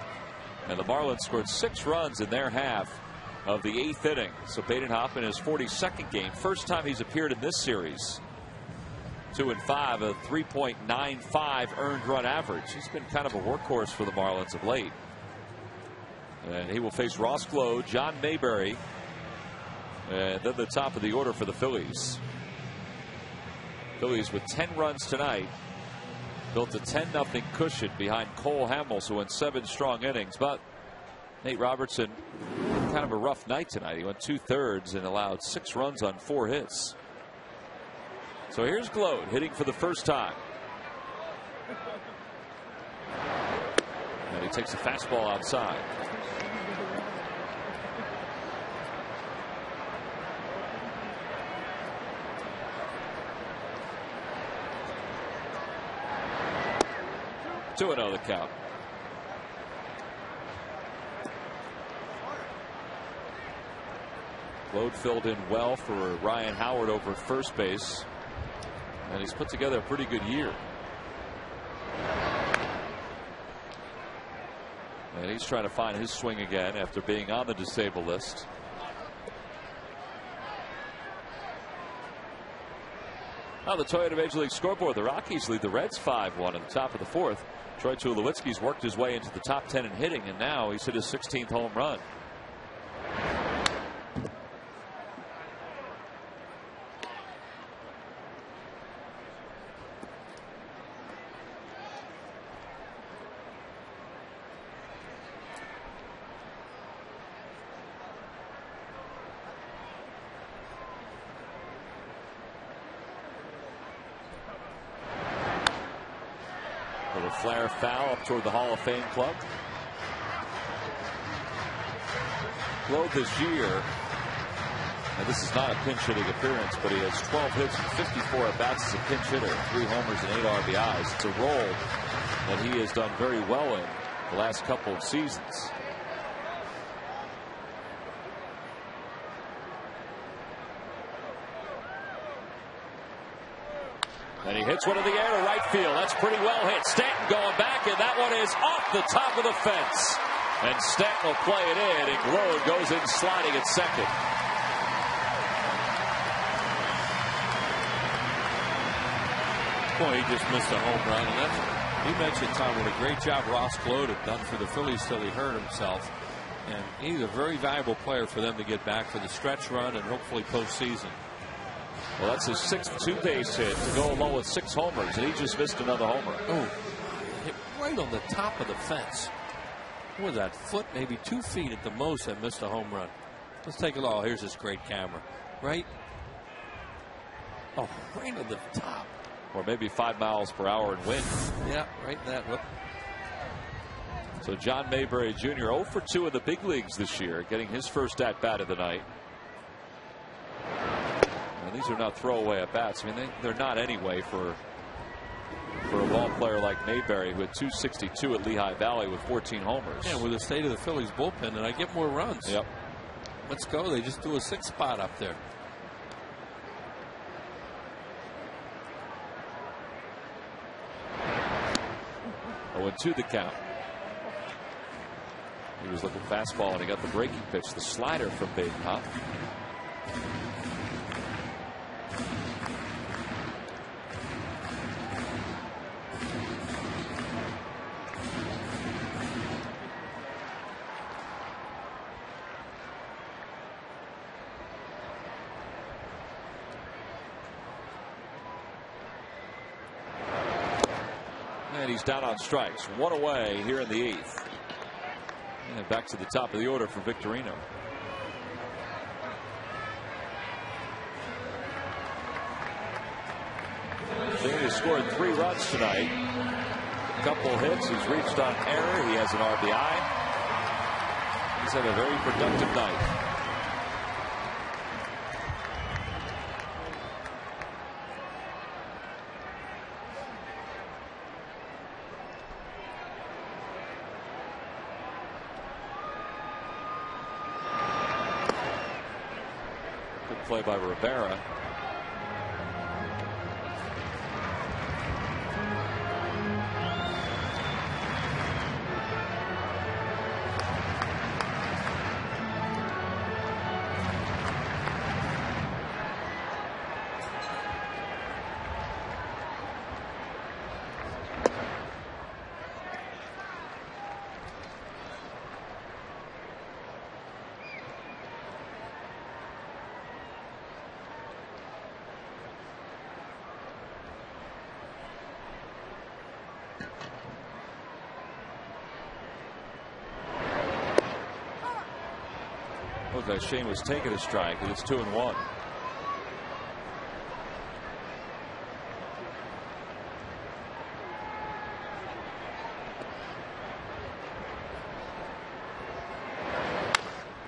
and the Marlins scored 6 runs in their half of the 8th inning. So Baden-Hoff in his 42nd game, first time he's appeared in this series. 2-5, a 3.95 earned run average. He's been kind of a workhorse for the Marlins of late. And he will face Ross Glow, John Mayberry, and then the top of the order for the Phillies. Phillies with 10 runs tonight built a 10-0 cushion behind Cole Hamels, who went 7 strong innings. But Nate Robertson, kind of a rough night tonight. He went 2/3 and allowed 6 runs on 4 hits. So here's Glow hitting for the first time. And he takes a fastball outside. To another count. Glow filled in well for Ryan Howard over at first base, and he's put together a pretty good year. And he's trying to find his swing again after being on the disabled list. On the Toyota Major League scoreboard, the Rockies lead the Reds 5-1 at the top of the 4th. Troy Tulowitzki's worked his way into the top 10 in hitting, and now he's hit his 16th home run. A flare foul up toward the Hall of Fame club. Glow this year, and this is not a pinch hitting appearance, but he has 12 hits and 54 at bats as a pinch hitter, 3 homers and 8 RBIs. It's a role that he has done very well in the last couple of seasons. And he hits one in the air to right field. That's pretty well hit. Stanton going back, and that one is off the top of the fence. And Stanton will play it in, and Glow goes in sliding at second. Boy, he just missed a home run. And that's, you mentioned, Tom, what a great job Ross Glow had done for the Phillies till he hurt himself. And he's a very valuable player for them to get back for the stretch run and hopefully postseason. Well, that's his 6th two-base hit to go along with 6 homers, and he just missed another homer. Oh, hit right on the top of the fence. What was that, foot, maybe 2 feet at the most, that missed a home run. Let's take a look. Oh, here's this great camera. Right? Oh, right on the top. Or maybe 5 miles per hour in wind. Yeah, right in that. Whoop. So John Mayberry Jr. 0 for 2 in the big leagues this year, getting his first at-bat of the night. These are not throwaway at bats. I mean, they're not anyway for a ball player like Mayberry, who had 262 at Lehigh Valley with 14 homers. Yeah, with the state of the Phillies bullpen, and I get more runs. Yep. Let's go. They just do a 6 spot up there. Oh, and 2 the count. He was looking fastball, and he got the breaking pitch, the slider from Baden-Hoff. And he's down on strikes. 1 away here in the 8th. And back to the top of the order for Victorino. Jane has scored 3 runs tonight. A couple hits. He's reached on error. He has an RBI. He's had a very productive night. Good play by Rivera. Looked like Shane was taking a strike. It's 2-1.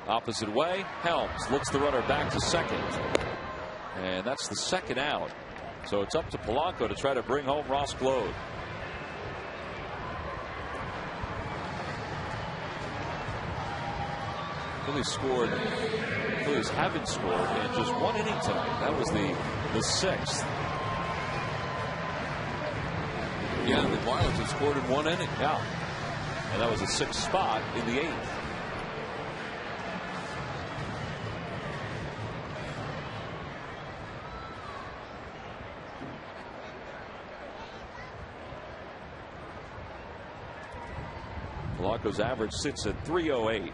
Opposite way, Helms looks the runner back to second. And that's the second out. So it's up to Polanco to try to bring home Ross Globe. Phillies haven't scored in just one inning tonight. That was the sixth. Yeah, the Marlins have scored in one inning. Yeah. And that was a sixth spot in the eighth. Polanco's average sits at .308.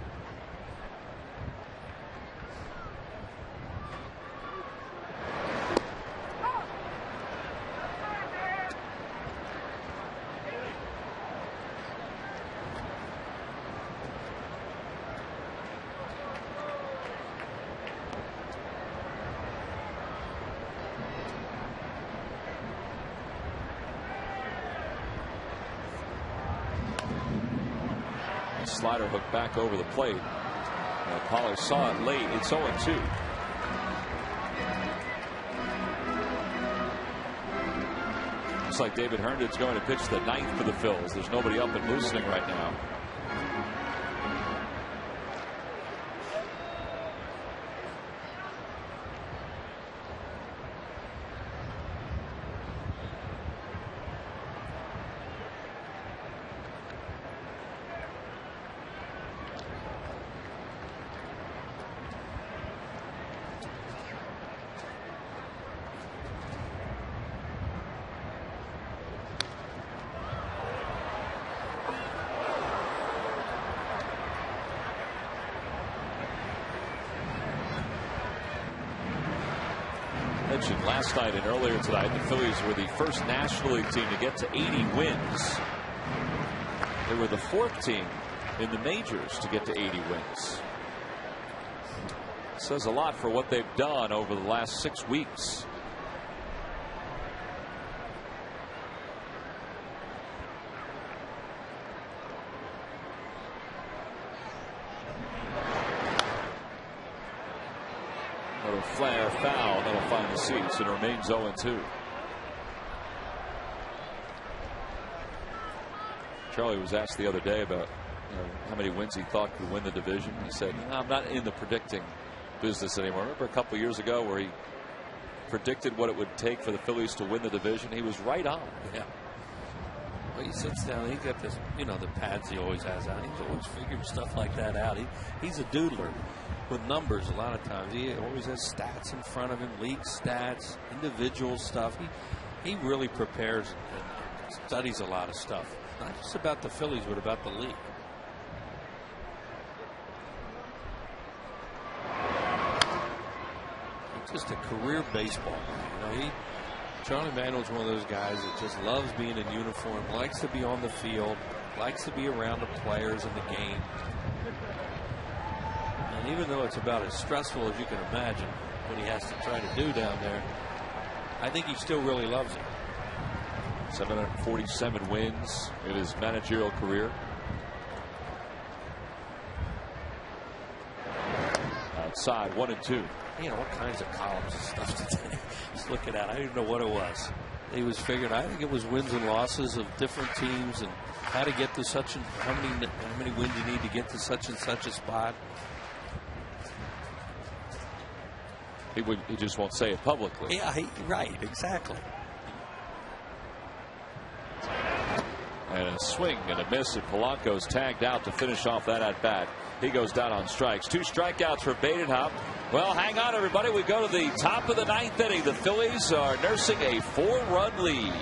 Slider hooked back over the plate. Pollard saw it late. It's 0-2. Looks like David Herndon's going to pitch the ninth for the Phils. There's nobody up and loosening right now. Last night and earlier tonight, the Phillies were the first National League team to get to 80 wins. They were the fourth team in the majors to get to 80 wins. Says a lot for what they've done over the last 6 weeks. Flare foul that'll find the seats and remains 0-2. Charlie was asked the other day about how many wins he thought could win the division. He said, I'm not in the predicting business anymore. Remember a couple years ago where he predicted what it would take for the Phillies to win the division? He was right on. Yeah. Well, he sits down. He's got this, the pads he always has out. He's always figured stuff like that out. He's a doodler with numbers a lot of times. He always has stats in front of him, league stats, individual stuff. He really prepares and studies a lot of stuff. Not just about the Phillies, but about the league. He's just a career baseball. Charlie Manuel's one of those guys that just loves being in uniform, likes to be on the field, likes to be around the players in the game. And even though it's about as stressful as you can imagine what he has to try to do down there, I think he still really loves it. 747 wins in his managerial career. Outside, 1-2. All kinds of columns and stuff today. Just looking at it, I didn't know what it was. He was figuring, I think it was wins and losses of different teams and how to get to such and how many wins you need to get to such and such a spot. He just won't say it publicly. Yeah, right, exactly. And a swing and a miss, and Polanco's tagged out to finish off that at bat. He goes down on strikes. 2 strikeouts for Badenhop. Well, hang on, everybody. We go to the top of the 9th inning. The Phillies are nursing a 4-run lead.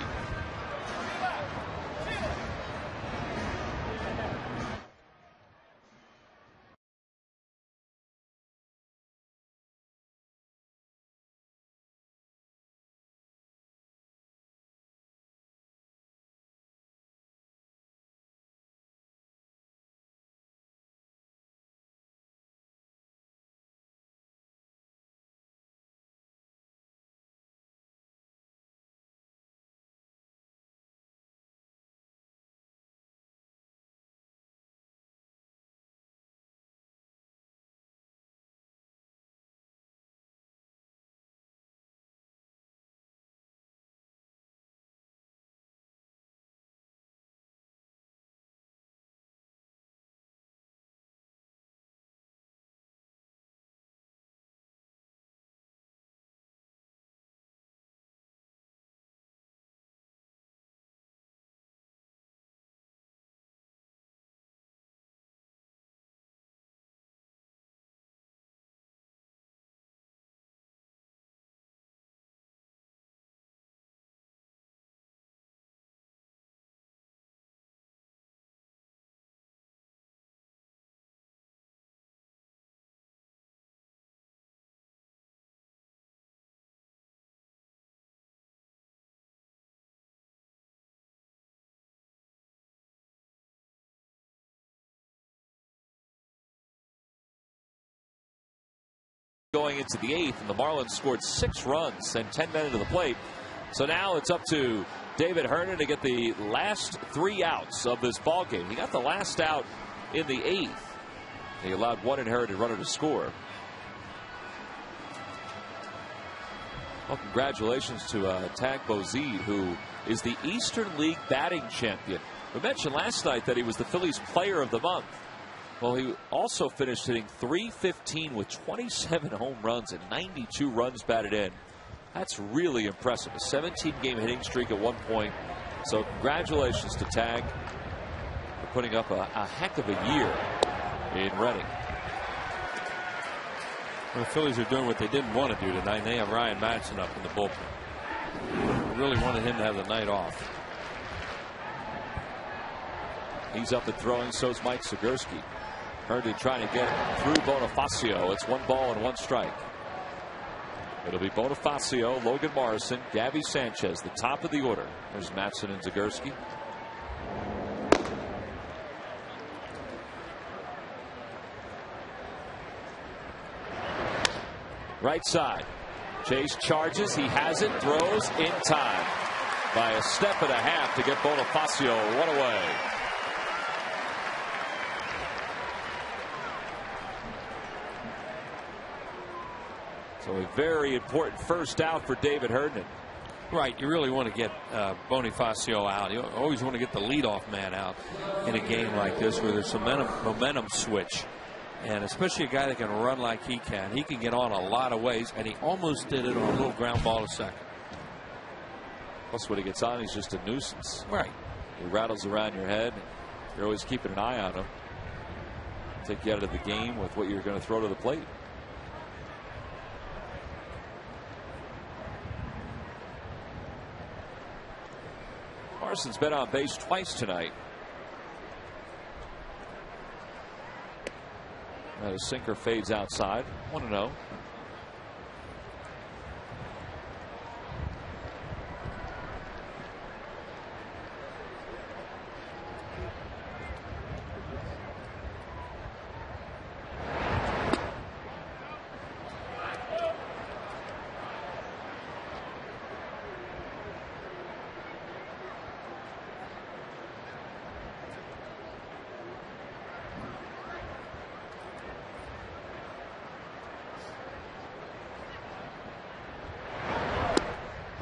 going into the 8th, and the Marlins scored 6 runs and 10 men into the plate. So now it's up to David Herndon to get the last 3 outs of this ball game. He got the last out in the 8th. He allowed one inherited runner to score. Well, congratulations to Tag Bozide, who is the Eastern League batting champion. We mentioned last night that he was the Phillies Player of the Month. Well, he also finished hitting .315 with 27 home runs and 92 runs batted in. That's really impressive. A 17-game hitting streak at one point. So congratulations to Tag for putting up a heck of a year in Reading. Well, the Phillies are doing what they didn't want to do tonight. They have Ryan Madson up in the bullpen. Really wanted him to have the night off. He's up and throwing. So's Mike Zagorski. Herndon trying to get through Bonifacio. It's 1 ball and 1 strike. It'll be Bonifacio, Logan Morrison, Gabby Sanchez, the top of the order. There's Madson and Zagorski. Right side. Chase charges. He has it. Throws in time by a step and a half to get Bonifacio one away. So a very important first out for David Herndon. Right, you really want to get Bonifacio out. You always want to get the leadoff man out in a game like this where there's some momentum switch. And especially a guy that can run like he can. He can get on a lot of ways, and he almost did it on a little ground ball to second. Plus, when he gets on, he's just a nuisance. Right. He rattles around your head. You're always keeping an eye on him. Take you out of the game with what you're going to throw to the plate. Morrison's been on base twice tonight. His sinker fades outside. 1-0.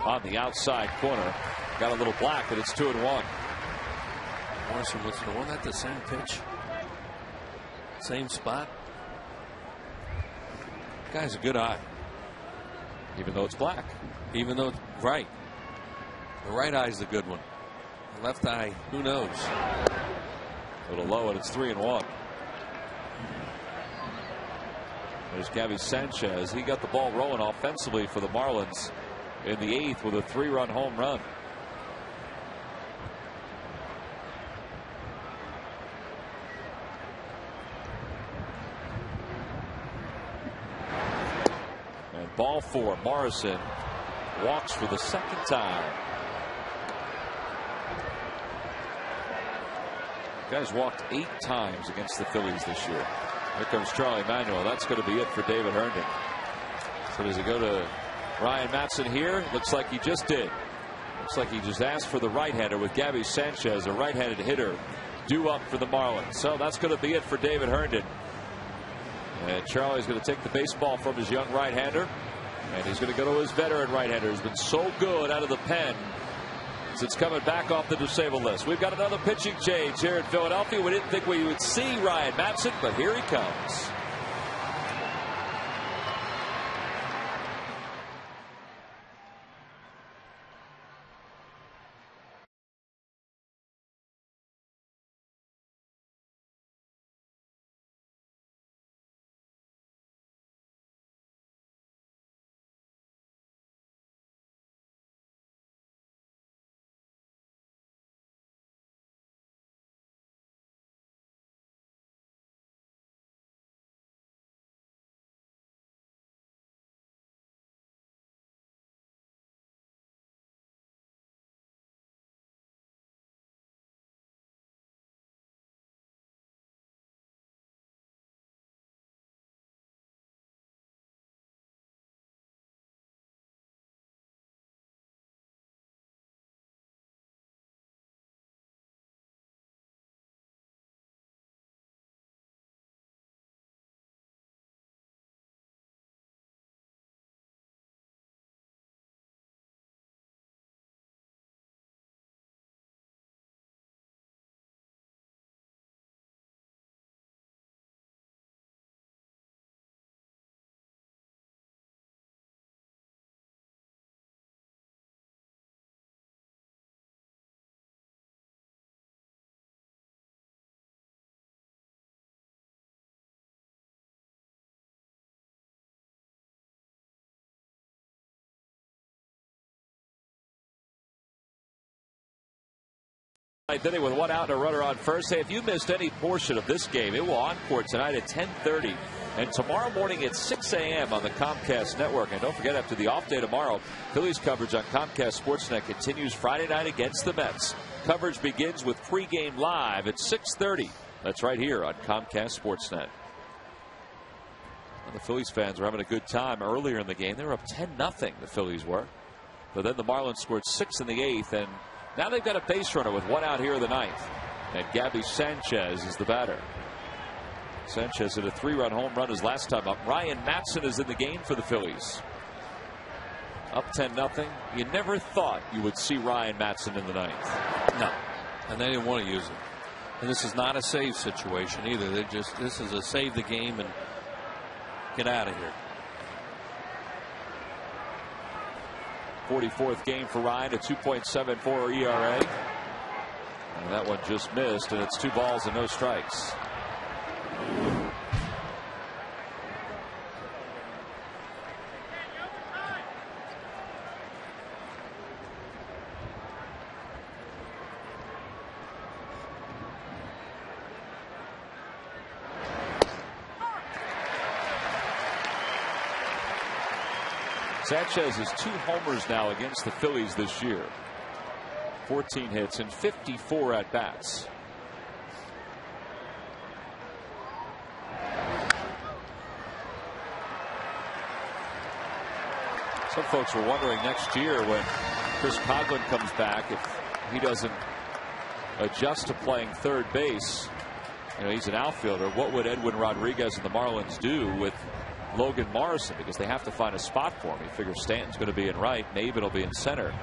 On the outside corner, got a little black, but it's 2-1. Morrison was the one at the same pitch, same spot. Guy's a good eye, even though it's black. Even though it's right. The right eye's the good one. The left eye, who knows? A little low, and it's 3-1. There's Gabby Sanchez. He got the ball rolling offensively for the Marlins in the 8th with a 3-run home run. And ball 4. Morrison walks for the 2nd time. Guys walked 8 times against the Phillies this year. Here comes Charlie Manuel. That's going to be it for David Herndon. So does it go to Ryan Madson here? Looks like he just did. Looks like he just asked for the right-hander with Gabby Sanchez, a right-handed hitter, due up for the Marlins. So that's going to be it for David Herndon. And Charlie's going to take the baseball from his young right-hander, and he's going to go to his veteran right-hander who's been so good out of the pen since coming back off the disabled list. We've got another pitching change here in Philadelphia. We didn't think we would see Ryan Madson, but here he comes. Ninth inning with one out and a runner on first. Hey, if you missed any portion of this game, it will encore tonight at 10:30 and tomorrow morning at 6 a.m. on the Comcast Network. And don't forget, after the off day tomorrow, Phillies coverage on Comcast Sportsnet continues Friday night against the Mets. Coverage begins with pregame live at 6:30. That's right here on Comcast Sportsnet. And the Phillies fans were having a good time earlier in the game. They were up 10-0, the Phillies were. But then the Marlins scored 6 in the 8th, and now they've got a base runner with one out here in the 9th. And Gabby Sanchez is the batter. Sanchez hit a 3-run home run his last time up. Ryan Matson is in the game for the Phillies. Up 10-0. You never thought you would see Ryan Matson in the 9th. No. And they didn't want to use it. And this is not a save situation either. This is a save the game and get out of here. 44th game for Ryan, a 2.74 ERA. And that one just missed, and it's 2 balls and no strikes. Sanchez has 2 homers now against the Phillies this year. 14 hits and 54 at bats. Some folks were wondering next year when Chris Coghlan comes back if he doesn't adjust to playing third base. You know, he's an outfielder. What would Edwin Rodriguez and the Marlins do with Logan Morrison, because they have to find a spot for him. He figures Stanton's going to be in right. Maven will be in center.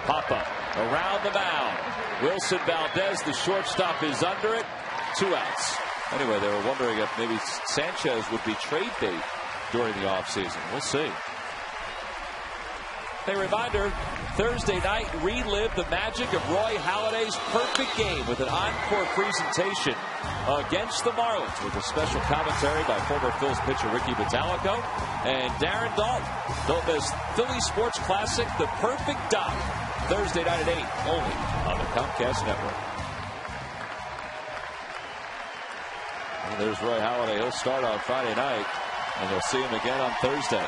Pop-up around the mound. Wilson Valdez, the shortstop, is under it. 2 outs. Anyway, they were wondering if maybe Sanchez would be trade bait during the offseason. We'll see. A reminder, Thursday night, relive the magic of Roy Halladay's perfect game with an encore presentation against the Marlins with a special commentary by former Phillies pitcher Ricky Vitalico and Darren Dalton. Don't miss Philly Sports Classic, The Perfect Doc, Thursday night at 8, only on the Comcast Network. And there's Roy Halladay. He'll start on Friday night, and you'll see him again on Thursday.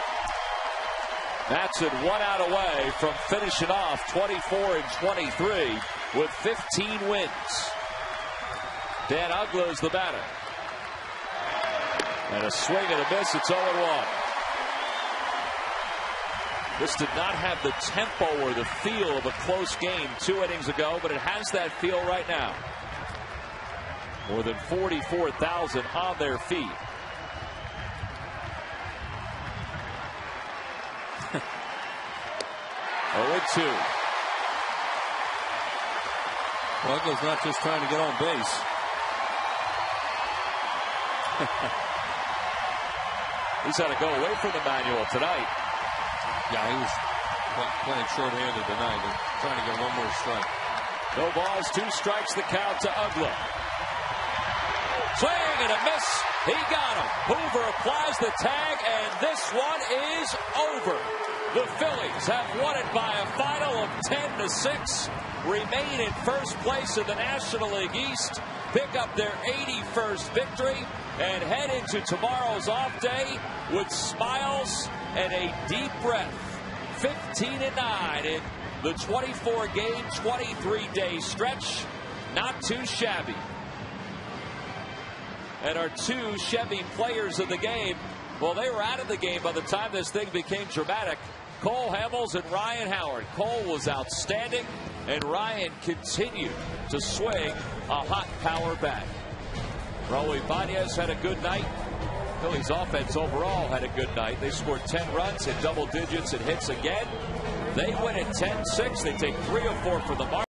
Matson 1 out away from finishing off 24-23 with 15 wins. Dan Uggla's the batter. And a swing and a miss. It's 0-1. This did not have the tempo or the feel of a close game 2 innings ago, but it has that feel right now. More than 44,000 on their feet. Oh, 2. Uggla's not just trying to get on base. He's had to go away from the manual tonight. Yeah, he was playing short-handed tonight and trying to get 1 more strike. No balls, 2 strikes, the count to Uggla. Swing and a miss. He got him. Hoover applies the tag, and this one is over. The Phillies have won it by a final of 10-6. Remain in first place in the National League East. Pick up their 81st victory and head into tomorrow's off day with smiles and a deep breath. 15-9 in the 24-game, 23-day stretch. Not too shabby. And our 2 Chevy players of the game, well, they were out of the game by the time this thing became dramatic. Cole Hamels and Ryan Howard. Cole was outstanding, and Ryan continued to swing a hot power bat. Raul Ibanez had a good night. Phillies offense overall had a good night. They scored 10 runs, hit double digits, and hits again. They win at 10-6. They take 3 of 4 for the Marlins.